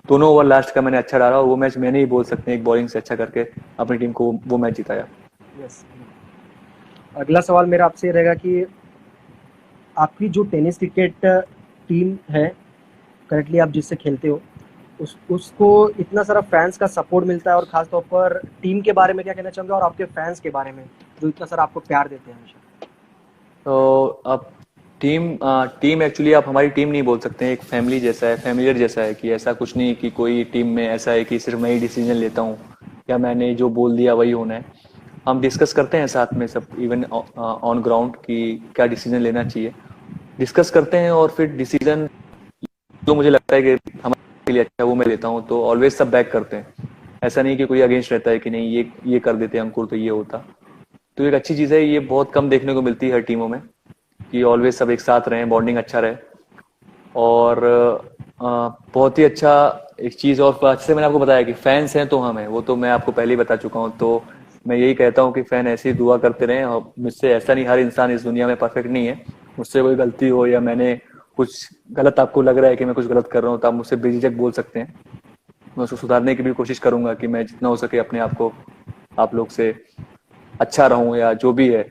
दोनों ओवर लास्ट का मैंने अच्छा डाला, और वो मैच मैंने ही बोल सकते हैं एक बॉलिंग से अच्छा करके अपनी टीम को वो मैच जिताया। यस। अगला सवाल मेरा आपसे ये रहेगा कि आपकी जो टेनिस क्रिकेट टीम है करेंटली आप जिससे खेलते हो, उसको इतना सारा फैंस का सपोर्ट मिलता है, और खास तौर पर टीम के बारे में क्या कहना चाहोगे और आपके फैंस के बारे में जो इतना सारा आपको प्यार देते हैं हमेशा? तो अब टीम एक्चुअली आप हमारी टीम नहीं बोल सकते हैं, एक फैमिली जैसा है, फैमिलियर जैसा है। कि ऐसा कुछ नहीं कि कोई टीम में ऐसा है कि सिर्फ मैं ही डिसीजन लेता हूँ या मैंने जो बोल दिया वही होना है। हम डिस्कस करते हैं साथ में सब, इवन ऑन ग्राउंड, कि क्या डिसीजन लेना चाहिए, डिस्कस करते हैं और फिर डिसीजन जो मुझे लगता है कि हमारे लिए अच्छा है वो मैं लेता हूँ। तो ऑलवेज सब बैक करते हैं। ऐसा नहीं कि कोई अगेंस्ट रहता है कि नहीं ये कर देते हैं अंकुर तो ये होता। तो एक अच्छी चीज़ है, ये बहुत कम देखने को मिलती है हर टीमों में, कि ऑलवेज सब एक साथ रहें, बॉन्डिंग अच्छा रहे। और बहुत ही अच्छा एक चीज़, और अच्छे से मैंने आपको बताया कि फैंस हैं तो हम हैं, वो तो मैं आपको पहले ही बता चुका हूँ। तो मैं यही कहता हूँ कि फैन ऐसे ही दुआ करते रहें। और मुझसे ऐसा नहीं, हर इंसान इस दुनिया में परफेक्ट नहीं है। मुझसे कोई गलती हो या मैंने कुछ गलत, आपको लग रहा है कि मैं कुछ गलत कर रहा हूँ, तो आप मुझसे बेझिझक बोल सकते हैं। मैं उसको सुधारने की भी कोशिश करूंगा कि मैं जितना हो सके अपने आप को आप लोग से अच्छा रहूं, या जो भी है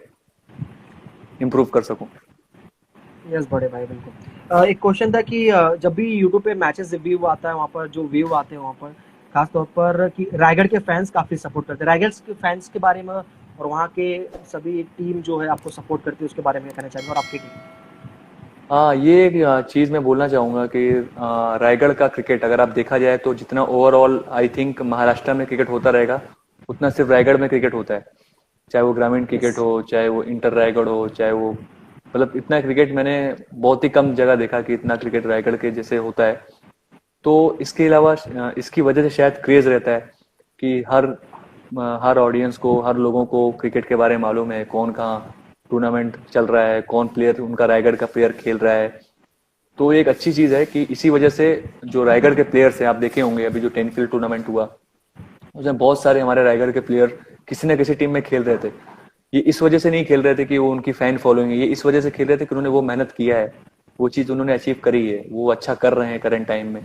इम्प्रूव कर सकूं। यस बड़े भाई बिल्कुल। एक क्वेश्चन था कि जब भी यूट्यूब पे मैचेस रिव्यू आता है, वहाँ पर जो व्यू आते हैं वहाँ पर खास तौर पर कि रायगढ़ के फैंस काफ़ी सपोर्ट करते हैं, रायगढ़ के फैंस के बारे में और वहाँ के सभी टीम जो है आपको सपोर्ट करती है उसके बारे में क्या कहना चाहेंगे, और आपकी टीम? हाँ, ये एक चीज़ मैं बोलना चाहूँगा कि रायगढ़ का क्रिकेट अगर आप देखा जाए तो जितना ओवरऑल आई थिंक महाराष्ट्र में क्रिकेट होता रहेगा, उतना सिर्फ रायगढ़ में क्रिकेट होता है। चाहे वो ग्रामीण यस। क्रिकेट हो, चाहे वो इंटर रायगढ़ हो, चाहे वो, मतलब इतना क्रिकेट मैंने बहुत ही कम जगह देखा कि इतना क्रिकेट रायगढ़ के जैसे होता है। तो इसके अलावा इसकी वजह से शायद क्रेज रहता है कि हर ऑडियंस को, हर लोगों को क्रिकेट के बारे में मालूम है, कौन कहाँ टूर्नामेंट चल रहा है, कौन प्लेयर उनका रायगढ़ का प्लेयर खेल रहा है। तो एक अच्छी चीज है कि इसी वजह से जो रायगढ़ के प्लेयर्स हैं, आप देखे होंगे अभी जो टेनफील्ड टूर्नामेंट हुआ, उसमें बहुत सारे हमारे रायगढ़ के प्लेयर किसी न किसी टीम में खेल रहे थे। ये इस वजह से नहीं खेल रहे थे कि वो उनकी फैन फॉलोइंग है, ये इस वजह से खेल रहे थे कि उन्होंने वो मेहनत किया है, वो चीज उन्होंने अचीव करी है, वो अच्छा कर रहे हैं करंट टाइम में।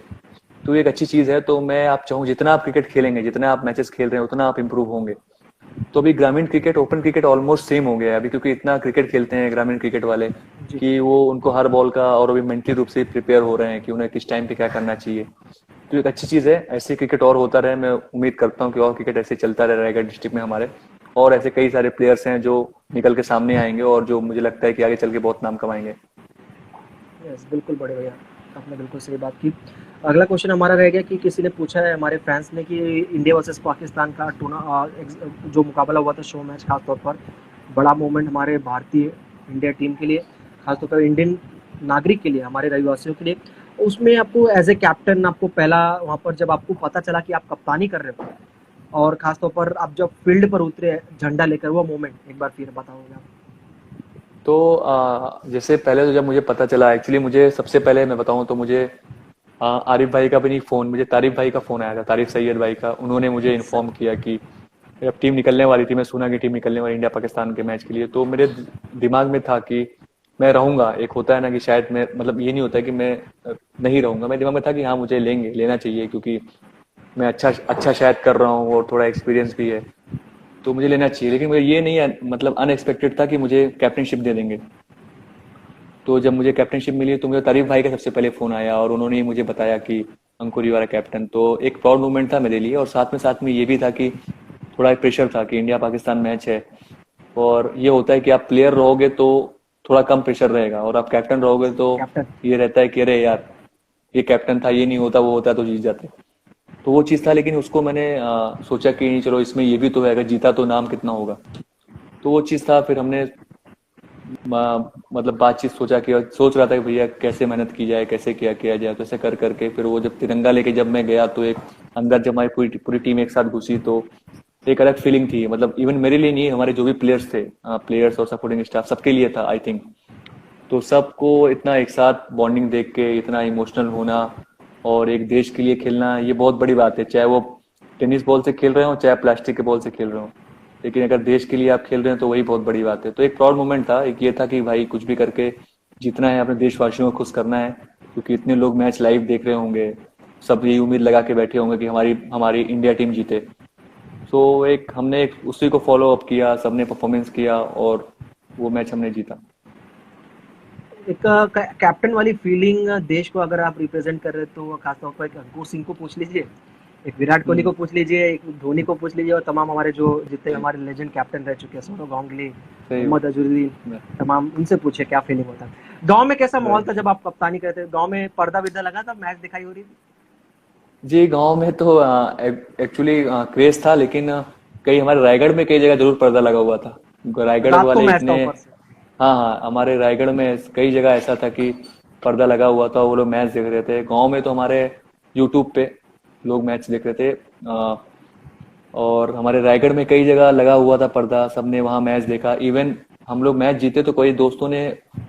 तो ये एक अच्छी चीज है। तो मैं आप चाहूँ जितना आप क्रिकेट खेलेंगे, जितना आप मैचेस खेल रहे हैं, उतना आप इंप्रूव होंगे। तो अभी ग्रामीण cricket, open cricket almost same हो गया है अभी, क्योंकि इतना क्रिकेट खेलते हैं ग्रामीण क्रिकेट वाले जी। कि वो उनको हर बॉल का, और अभी मेंटली रूप से प्रिपेयर हो रहे हैं कि उन्हें किस टाइम पे क्या करना चाहिए। तो एक अच्छी चीज है, ऐसे क्रिकेट और होता रहे। मैं उम्मीद करता हूँ कि और क्रिकेट ऐसे चलता रहे रायगढ़ डिस्ट्रिक्ट में हमारे, और ऐसे कई सारे प्लेयर्स हैं जो निकल के सामने आएंगे और जो मुझे लगता है कि आगे चल के बहुत नाम कमाएंगे। यस बिल्कुल बड़े भैया, आपने बिल्कुल सही बात की। अगला क्वेश्चन हमारा रह गया कि किसी ने पूछा है हमारे फैंस ने कि इंडिया वर्सेस पाकिस्तान का जो मुकाबला हुआ था शो मैच, खास तौर पर बड़ा मोमेंट हमारे भारतीय इंडिया टीम के लिए, खास तौर पर इंडियन नागरिक के लिए, हमारे रहवासियों के लिए। उसमें आपको एज ए कैप्टन, आपको पहला वहाँ पर जब आपको पता चला कि आप कप्तानी कर रहे हो, और खास तौर पर आप जब फील्ड पर उतरे झंडा लेकर, वो मोमेंट एक बार फिर बताओगे आप? तो जैसे पहले तो जब मुझे पता चला, एक्चुअली मुझे सबसे पहले मैं बताऊं तो मुझे आरिफ भाई का भी नहीं फोन, मुझे तारिफ भाई का फोन आया था, तारिफ सैयद भाई का। उन्होंने मुझे यस। इन्फॉर्म किया कि अब टीम निकलने वाली थी, मैं सुना कि टीम निकलने वाली इंडिया पाकिस्तान के मैच के लिए। तो मेरे दिमाग में था कि मैं रहूंगा। एक होता है ना कि शायद मैं, मतलब ये नहीं होता है कि मैं नहीं रहूंगा, मेरे दिमाग में था कि हाँ मुझे लेना चाहिए, क्योंकि मैं अच्छा अच्छा शायद कर रहा हूँ और थोड़ा एक्सपीरियंस भी है, तो मुझे लेना चाहिए। लेकिन मुझे ये नहीं, मतलब अनएक्सपेक्टेड था कि मुझे कैप्टनशिप दे देंगे। तो जब मुझे कैप्टनशिप मिली तो मुझे तारिफ भाई का सबसे पहले फोन आया, और उन्होंने ही मुझे बताया कि अंकुर यू आर कैप्टन। तो एक प्राउड मोमेंट था मेरे लिए, और साथ में ये भी था कि थोड़ा एक प्रेशर था कि इंडिया पाकिस्तान मैच है। और ये होता है कि आप प्लेयर रहोगे तो थोड़ा कम प्रेशर रहेगा, और आप कैप्टन रहोगे तो कैप्टन। ये रहता है कि अरे यार ये कैप्टन था, ये नहीं होता, वो होता तो जीत जाते। तो वो चीज़ था। लेकिन उसको मैंने सोचा कि नहीं, चलो इसमें ये भी तो है, अगर जीता तो नाम कितना होगा। तो वो चीज़ था। फिर हमने मतलब बातचीत सोचा कि सोच रहा था कि भैया कैसे मेहनत की जाए, कैसे क्या किया जाए। तो ऐसे कर करके फिर वो जब तिरंगा लेके जब मैं गया तो एक अंदर जब हमारी पूरी पूरी टीम एक साथ घुसी तो एक अलग फीलिंग थी। मतलब इवन मेरे लिए नहीं, हमारे जो भी प्लेयर्स थे, प्लेयर्स और सपोर्टिंग स्टाफ सबके लिए था आई थिंक। तो सबको इतना एक साथ बॉन्डिंग देख के इतना इमोशनल होना और एक देश के लिए खेलना, ये बहुत बड़ी बात है। चाहे वो टेनिस बॉल से खेल रहे हो, चाहे प्लास्टिक के बॉल से खेल रहे हो, लेकिन अगर देश के लिए आप खेल रहे हैं तो वही बहुत बड़ी बात है। तो एक प्राउड मोमेंट था। एक ये था कि भाई कुछ भी करके जीतना है, अपने देशवासियों को खुश करना है, क्योंकि इतने लोग मैच लाइव देख रहे होंगे, सब यही उम्मीद लगा के बैठे होंगे कि हमारी हमारी इंडिया टीम जीते। सो एक हमने एक उसी को फॉलो अप किया, सबने परफॉर्मेंस किया और वो मैच हमने जीता। एक कैप्टन वाली फीलिंग देश को अगर आप रिप्रेजेंट कर रहे हो तो खासतौर पर एक अंकुर सिंह को पूछ लीजिए, एक विराट कोहली हम्म। को पूछ लीजिए, एक धोनी को पूछ लीजिए और तमाम हमारे जो जितने हमारे लेजेंड कैप्टन रह चुके हैं, सौरव गांगुली, सही मोहम्मद अजहरुद्दीन, बात। तमाम उनसे पूछे क्या फीलिंग होता है। गांव में कैसा माहौल राइट। था जब आप कप्तानी करते थे? गांव में पर्दा विर्दा लगा था, मैच दिखाई हो रही थी? जी, गांव में तो एक्चुअली क्रेज था, लेकिन कई हमारे रायगढ़ में कई जगह जरूर पर्दा लगा हुआ था। रायगढ़ रात को वाले मैच था इतने, ऊपर से। हाँ हाँ, हमारे रायगढ़ में कई जगह ऐसा था कि पर्दा लगा हुआ था, वो लोग मैच देख रहे थे। गांव में तो हमारे यूट्यूब पे लोग मैच देख रहे थे। और हमारे रायगढ़ में कई जगह लगा हुआ था पर्दा, सबने वहां मैच देखा। इवन हम लोग मैच जीते तो कोई दोस्तों ने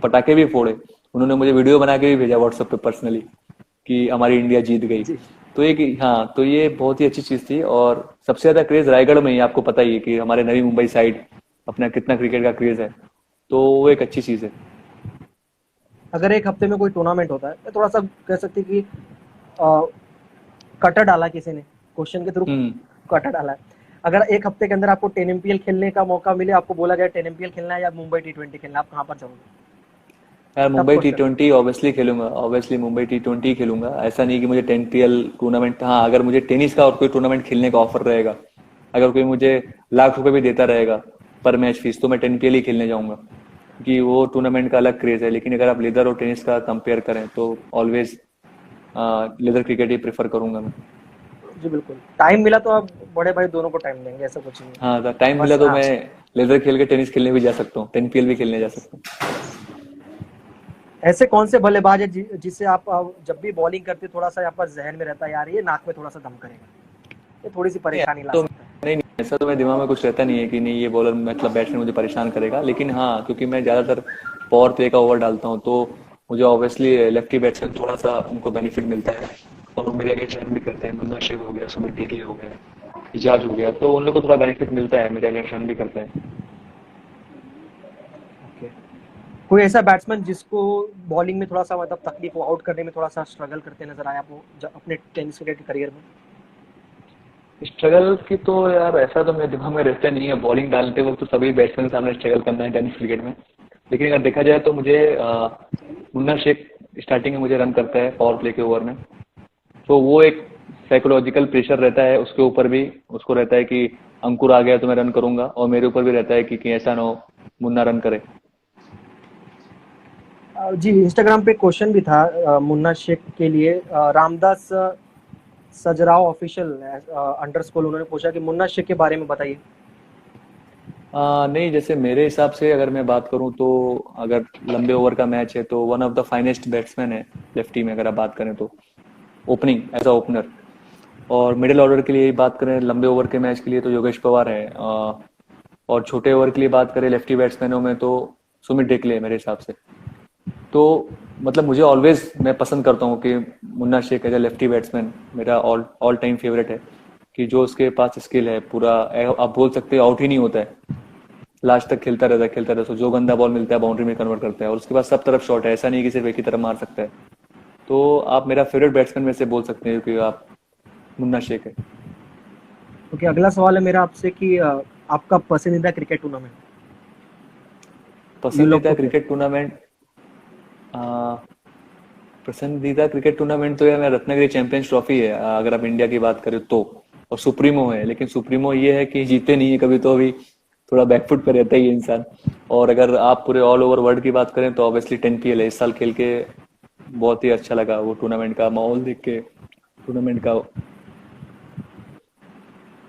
पटाखे भी फोड़े, उन्होंने मुझे वीडियो बना के भी भेजा व्हाट्सएप पे पर्सनली कि हमारी इंडिया जीत गई। जी। तो एक, हाँ, तो ये बहुत ही अच्छी चीज थी। और सबसे ज्यादा क्रेज रायगढ़ में ही, आपको पता ही है कि हमारे नवी मुंबई साइड अपना कितना क्रिकेट का क्रेज है। तो वो एक अच्छी चीज है। अगर एक हफ्ते में कोई टूर्नामेंट होता है तो थोड़ा सा कह सकते हैं कि अ, कटर डाला किसी ने, क्वेश्चन के थ्रू हम्म। कटर डाला है। अगर एक हफ्ते के अंदर आपको 10 एमपीएल खेलने का मौका मिले, आपको बोला जाए 10 एमपीएल खेलना है या मुंबई टी20 खेलना है, आप कहाँ पर जाओगे? यार tough Mumbai T question. Twenty obviously खेलूंगा, ऑब्वियसली मुंबई टी20 खेलूंगा। ऐसा नहीं कि मुझे 10 PL टूर्नामेंट, हाँ अगर मुझे टेनिस का और कोई टूर्नामेंट खेलने का ऑफर रहेगा, अगर कोई मुझे लाख रुपए भी देता रहेगा पर मैच फीस, तो मैं 10 PL ही खेलने जाऊंगा, क्योंकि वो टूर्नामेंट का अलग क्रेज है। लेकिन अगर आप लेदर और टेनिस का कंपेयर करें तो ऑलवेज लेदर क्रिकेट ही प्रेफर करूंगा मैं। जी बिल्कुल, टाइम मिला तो आप बड़े भाई दोनों को टाइम देंगे, ऐसा कुछ नहीं हाँ, तो है टाइम मिला बस। तो हाँ। मैं लेदर खेल के टेनिस खेलने भी जा सकता हूँ, 10 PL भी खेलने जा सकता हूँ। ऐसे कौन से बल्लेबाज है जिससे आप जब भी बॉलिंग करते थोड़ा सा आपका जहन में रहता है यार ये नाक में थोड़ा सा दम करेगा, ये थोड़ी सी नहीं, परेशानी ला तो सकता है? नहीं नहीं, ऐसा तो मेरे दिमाग में कुछ रहता नहीं है कि नहीं ये बॉलर मतलब बैट्समैन मुझे परेशान करेगा। लेकिन हाँ, क्योंकि मैं ज्यादातर पावर प्ले का ओवर डालता हूँ, तो मुझे ऑब्वियसली लेफ्टी बैट्समैन थोड़ा सा उनको बेनिफिट मिलता है। और वो मेरे अगेंस्ट रन भी करते हैं, मुन्ना शेख हो गया, सुमित टेकी हो गया, इजाज हो गया, तो उन लोग को थोड़ा बेनिफिट मिलता है, मेरे अगेंस्ट रन भी करते हैं। ओके। कोई ऐसा बैट्समैन जिसको बॉलिंग में थोड़ा सा मतलब तकलीफ हो, आउट करने में थोड़ा सा स्ट्रगल करते नजर आया आपको अपने टेनिस क्रिकेट करियर में? स्ट्रगल की तो यार ऐसा तो मेरे दिमाग में रहता नहीं है, बॉलिंग डालते वक्त तो सभी बैट्समैन सामने स्ट्रगल करना है टेनिस क्रिकेट में। लेकिन अगर देखा जाए तो मुझे मुन्ना शेख स्टार्टिंग में मुझे रन करता है पावर प्ले के ओवर में, तो वो एक साइकोलॉजिकल प्रेशर रहता है उसके ऊपर भी। उसको रहता है कि अंकुर आ गया तो मैं रन करूंगा, और मेरे ऊपर भी रहता है कि ऐसा ना हो मुन्ना रन करे। जी, इंस्टाग्राम पे क्वेश्चन भी था मुन्ना शेख के लिए, रामदास सजराव ऑफिशियल अंडरस्कोर, उन्होंने पूछा कि मुन्ना शेख के बारे में बताइए। नहीं, जैसे मेरे हिसाब से अगर मैं बात करूं तो अगर लंबे ओवर का मैच है तो one of the finest batsman है लेफ्टी में, अगर आप बात करें तो ओपनिंग एज अ ओपनर। और मिडिल ऑर्डर के लिए बात करें लंबे ओवर के मैच के लिए तो योगेश पवार है। और छोटे ओवर के लिए बात करें लेफ्टी बैट्समैनों में तो सुमित टेकले है मेरे हिसाब से। तो मतलब मुझे ऑलवेज मैं पसंद करता हूँ कि Munna Shaikh as a lefty batsman मेरा ऑल ऑल टाइम फेवरेट है। कि जो उसके पास स्किल है पूरा, आप बोल सकते हो आउट ही नहीं होता है, लास्ट तक खेलता रहता है, खेलता रहता है। जो गंदा बॉल मिलता है बाउंड्री में कन्वर्ट करता है, और उसके पास सब तरफ शॉट है, ऐसा नहीं कि सिर्फ एक ही तरफ मार सकता है। तो आप मेरा फेवरेट बैट्समैन में से बोल सकते हैं कि आप मुन्ना शेख है। ओके, अगला सवाल है मेरा आपसे कि आपका पसंदीदा क्रिकेट टूर्नामेंट यू लव पसंदीदा टू प्ले? क्रिकेट टूर्नामेंट, पसंदीदा क्रिकेट टूर्नामेंट तो यार मेरा रत्नागिरी चैंपियंस ट्रॉफी है, अगर आप इंडिया की बात करें तो। और सुप्रीमो है, लेकिन सुप्रीमो ये है कि जीते नहीं है कभी, तो अभी थोड़ा बैकफुट पे रहता ही है इंसान। और अगर आप पूरे ऑल ओवर वर्ल्ड की बात करें तो ऑब्वियसली 10 PL है। इस साल खेल के बहुत ही अच्छा लगा वो टूर्नामेंट का माहौल देख के, टूर्नामेंट का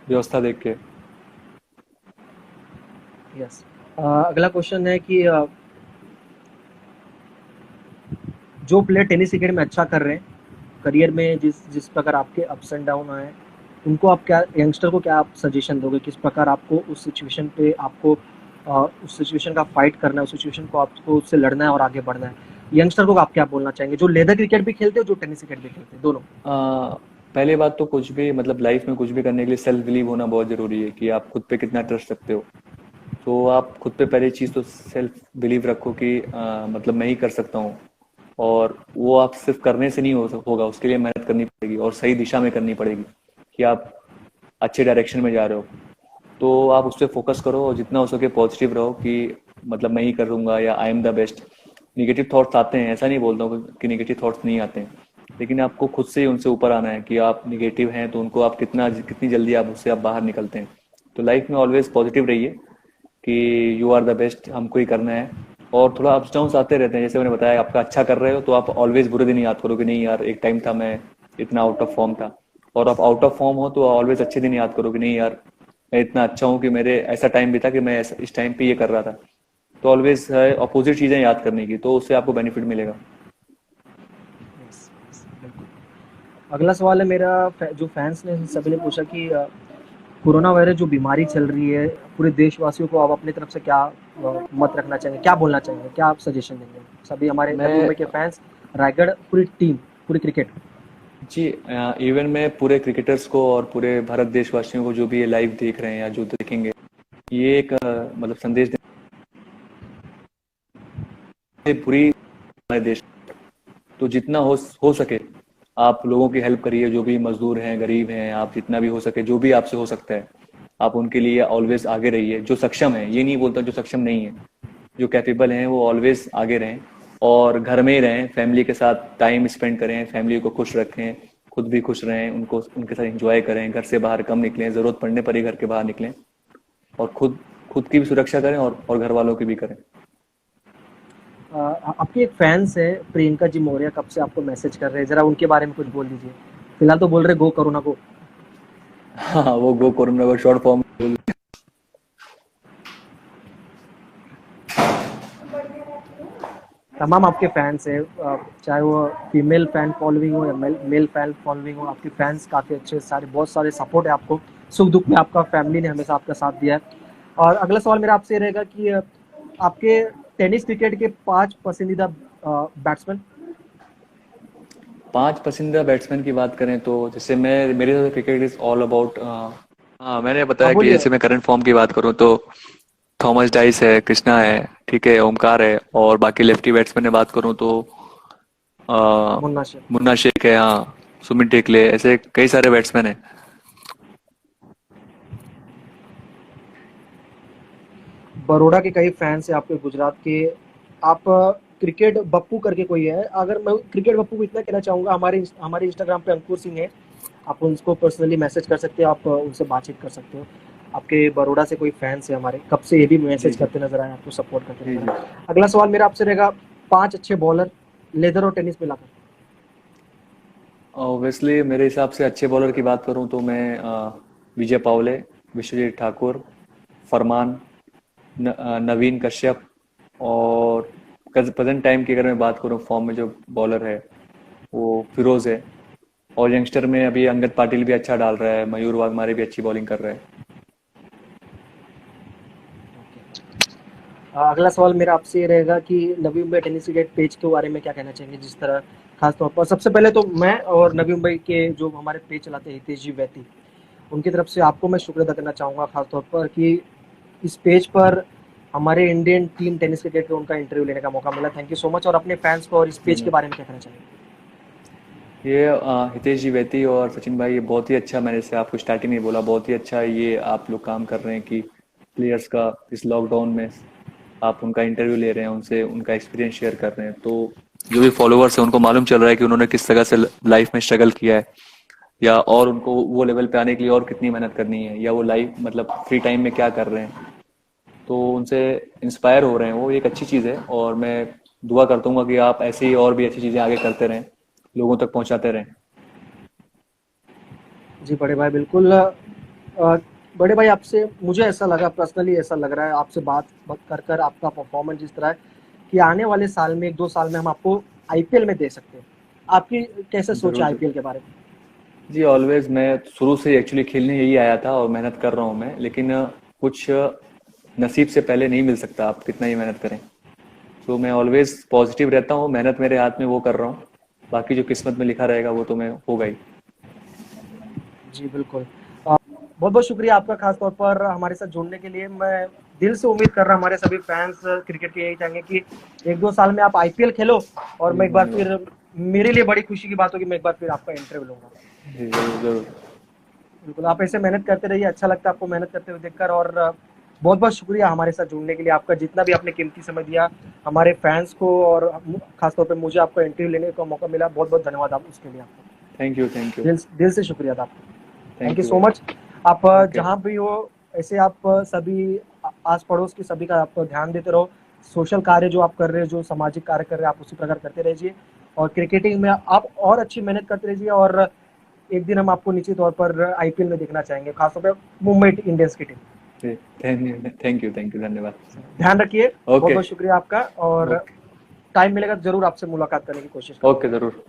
व्यवस्था देख के। यस। अगला क्वेश्चन है कि जो प्लेयर टेनिस क्रिकेट में अच्छा कर रहे हैं, करियर में जिस जिस प्रकार आपके अप्स एंड डाउन आए, उनको आप क्या, यंगस्टर को क्या आप सजेशन दोगे? किस प्रकार आपको उस सिचुएशन पे आपको उस सिचुएशन का फाइट करना है, उस सिचुएशन को आपको उससे लड़ना है और आगे बढ़ना है? यंगस्टर को आप क्या बोलना चाहेंगे, जो लेदर क्रिकेट भी खेलते हैं, जो टेनिस क्रिकेट भी खेलते हैं, दोनों? पहले बात तो कुछ भी मतलब लाइफ में कुछ भी करने के लिए सेल्फ बिलीव होना बहुत जरूरी है कि आप खुद पे कितना ट्रस्ट रखते हो। तो आप खुद पे पहली चीज तो सेल्फ बिलीव रखो कि मतलब मैं ही कर सकता हूँ। और वो आप सिर्फ करने से नहीं होगा, उसके लिए मेहनत करनी पड़ेगी और सही दिशा में करनी पड़ेगी कि आप अच्छे डायरेक्शन में जा रहे हो। तो आप उस पर फोकस करो और जितना हो सके पॉजिटिव रहो कि मतलब मैं ही करूँगा या I am the best. Negative thoughts आते हैं, ऐसा नहीं बोलता हूँ कि निगेटिव थॉट्स नहीं आते हैं, लेकिन आपको खुद से ही उनसे ऊपर आना है कि आप निगेटिव हैं तो उनको आप कितनी जल्दी आप उससे आप बाहर निकलते हैं। तो लाइफ में ऑलवेज पॉजिटिव रहिए कि यू आर द बेस्ट, हमको ही करना है। और थोड़ा अप्स डाउन आते रहते हैं, जैसे मैंने बताया आपका अच्छा कर रहे हो तो आप ऑलवेज बुरे दिन याद करो कि नहीं यार एक टाइम था मैं इतना आउट ऑफ फॉर्म था। और आप आउट ऑफ फॉर्म हो तो ऑलवेज अच्छे दिन याद करो कि नहीं यार मैं इतना अच्छा हूँ कि मेरे ऐसा टाइम भी था कि मैं इस टाइम पे ये कर रहा था। तो ऑलवेज है अपोजिट चीजें याद करने की, तो उससे आपको बेनिफिट मिलेगा। यस, यस, बिल्कुल। अगला सवाल है मेरा, जो फैंस ने सभी ने पूछा कि कोरोना वायरस जो बीमारी चल रही है, पूरे देशवासियों को आप अपनी तरफ से क्या मत रखना चाहेंगे, क्या बोलना चाहेंगे, क्या आप सजेशन देंगे सभी हमारे नवी मैं मुंबई के फैंस, रायगढ़ पूरी टीम, पूरी क्रिकेट? जी इवन मैं पूरे क्रिकेटर्स को और पूरे भारत देशवासियों को जो भी ये लाइव देख रहे हैं या जो देखेंगे, ये एक मतलब संदेश देने बुरी हमारे देश। तो जितना हो सके आप लोगों की हेल्प करिए, जो भी मजदूर हैं गरीब हैं, आप जितना भी हो सके जो भी आपसे हो सकता है आप उनके लिए ऑलवेज आगे रहिए। जो सक्षम है, ये नहीं बोलता जो सक्षम नहीं है, जो कैपेबल हैं वो ऑलवेज आगे रहें। और घर में ही रहें, फैमिली के साथ टाइम स्पेंड करें, फैमिली को खुश रखें, खुद भी खुश रहें, उनको उनके साथ एंजॉय करें, घर से बाहर कम निकलें, जरूरत पड़ने पर ही घर के बाहर निकलें। और खुद की भी सुरक्षा करें और घर वालों की भी करें। आपके एक फैंस है प्रियंका जी मौर्य, कब से आपको मैसेज कर रहे हैं, जरा उनके बारे में कुछ बोल दीजिए। फिलहाल तो बोल रहे गो कोरोना को। हाँ, वो गो कोरोना को शॉर्ट फॉर्म। तमाम आपके फैंस है, चाहे वो फीमेल फैन फॉलोइंग हो या मेल फैन फॉलोइंग हो, आपके फैंस काफ़ी अच्छे, सारे बहुत सारे सपोर्ट है आपको, सुख दुख में आपका फैमिली ने हमेशा आपका साथ दिया है। और अगला सवाल मेरा आपसे ये रहेगा कि आपके टेनिस क्रिकेट के 5 पसंदीदा बैट्समैन? 5 पसंदीदा बैट्समैन की बात करें तो जैसे मैं मेरे लिए क्रिकेट इज ऑल अबाउट। हाँ, मैंने हाँ, बताया कि बोलिए। जैसे मैं करंट फॉर्म की बात करूँ तो थॉमस डाइस है, कृष्णा है, ठीक है, ओमकार है। और बाकी लेफ्टी बैट्समैन में बात करूँ तो आ, मुन्ना शेख। मुन्ना शेख है, हाँ, सुमित टेकले, ऐसे कई सारे बैट्समैन हैं। बड़ौदा के कई फैंस है आपके, गुजरात के। आप क्रिकेट बप्पू करके कोई है, अगर मैं क्रिकेट बप्पू को इतना कहना चाहूँगा, हमारे इंस्टाग्राम पे अंकुर सिंह है, आप उनको पर्सनली मैसेज कर सकते हो, आप उनसे बातचीत कर सकते हो। आपके बड़ौदा से कोई फैंस है हमारे, कब से ये भी जी मैसेज जी करते नजर आए, आपको सपोर्ट करते जी नजर जी। आए। अगला सवाल मेरा आपसे रहेगा, 5 अच्छे बॉलर, लेदर और टेनिस मिलाकर। ऑब्वियसली मेरे हिसाब से अच्छे बॉलर की बात करूं तो मैं विजय पावले, विश्वजीत ठाकुर, फरमान, नवीन कश्यप। और प्रेजेंट टाइम की अगर मैं बात करूं फॉर्म में जो बॉलर है वो फिरोज है। और यंगस्टर में अभी अंगद पाटिल भी अच्छा डाल रहा है, मयूर वाघमारे भी अच्छी बॉलिंग कर रहे हैं। अगला सवाल मेरा आपसे ये रहेगा कि Navi Mumbai tennis cricket page के बारे में क्या कहना चाहेंगे, जिस तरह खास तौर पर सबसे पहले तो मैं और नवी मुंबई के जो हमारे पेज चलाते हैं हितेश जी वैती, उनकी तरफ से आपको मैं शुक्र अदा करना चाहूँगा खास तौर पर कि इस पेज पर हमारे इंडियन टीम टेनिस क्रिकेट पे उनका इंटरव्यू लेने का मौका मिला। Thank you so much. और अपने फैंस को और इस पेज के बारे में क्या कहना चाहिए? ये हितेश जी वेती और सचिन भाई, ये बहुत ही अच्छा, मैंने जैसे आपको स्टार्टिंग में बोला, बहुत ही अच्छा ये आप लोग काम कर रहे हैं कि प्लेयर्स का इस लॉकडाउन में आप उनका इंटरव्यू ले रहे हैं, उनसे उनका एक्सपीरियंस शेयर कर रहे हैं। तो जो भी फॉलोअर्स हैं उनको मालूम चल रहा है कि उन्होंने किस तरह से लाइफ में स्ट्रगल किया है, या और उनको वो लेवल पे आने के लिए और कितनी मेहनत करनी है, या वो लाइफ मतलब फ्री टाइम में क्या कर रहे हैं। तो उनसे इंस्पायर हो रहे हैं, वो एक अच्छी चीज़ है। और मैं दुआ करता हूँ कि आप ऐसे ही और भी अच्छी चीज़ें आगे करते रहें, लोगों तक पहुंचाते रहें। जी बड़े भाई, बिल्कुल। बड़े भाई आपसे मुझे ऐसा लगा, पर्सनली ऐसा लग रहा है आपसे बात कर कर आपका परफॉर्मेंस जिस तरह है कि आने वाले साल में 1-2 साल में हम आपको आईपीएल में दे सकते हैं। आपकी कैसे सोच है जरूर आईपीएल के बारे में? जी, ऑलवेज मैं शुरू से एक्चुअली खेलने यही आया था और मेहनत कर रहा हूँ मैं, लेकिन कुछ नसीब से पहले नहीं मिल सकता, आप कितना ही मेहनत करें। तो मैं ऑलवेज पॉजिटिव रहता हूँ, मेहनत मेरे हाथ में वो कर रहा हूँ, बाकी जो किस्मत में लिखा रहेगा वो तो मैं होगा ही। जी बिल्कुल। बहुत बहुत शुक्रिया आपका, खास तौर पर हमारे साथ जुड़ने के लिए। मैं दिल से उम्मीद कर रहा हूँ हमारे सभी फैंस क्रिकेट के यही चाहेंगे कि 1-2 साल में आप आईपीएल खेलो और जी मैं एक बार धन्यवाद। फिर, मेरे लिए बड़ी खुशी की बात होगी, मैं एक बार फिर आपका इंटरव्यू लूंगा। जी जरूर जरूर। बिल्कुल, आप ऐसे मेहनत करते रहिए, अच्छा लगता है आपको मेहनत करते हुए देखकर। और बहुत बहुत शुक्रिया हमारे साथ जुड़ने के लिए, आपका जितना भी आपने कीमती समय दिया हमारे फैंस को, और खासतौर पर मुझे आपका इंटरव्यू लेने का मौका मिला। बहुत बहुत धन्यवाद आप उसके लिए, आपको थैंक यू थैंक यू। दिल से शुक्रिया था आपका। Thank thank you you so भाई। मच। आप ओके। जहाँ भी हो, ऐसे आप सभी आस पड़ोस के सभी का आप ध्यान देते रहो। सोशल कार्य जो आप कर रहे हो, जो सामाजिक कार्य कर रहे हैं, आप उसी प्रकार करते रहिए। और क्रिकेटिंग में आप और अच्छी मेहनत करते रहिए, और एक दिन हम आपको निश्चित तौर पर आईपीएल में देखना चाहेंगे, खासतौर पर मुंबई इंडियंस की टीम। जी थैंक यू धन्यवाद। ध्यान रखिए, बहुत ओके। बहुत शुक्रिया आपका। और ओके। टाइम मिलेगा तो जरूर आपसे मुलाकात करने की कोशिश करूंगा। ओके जरूर।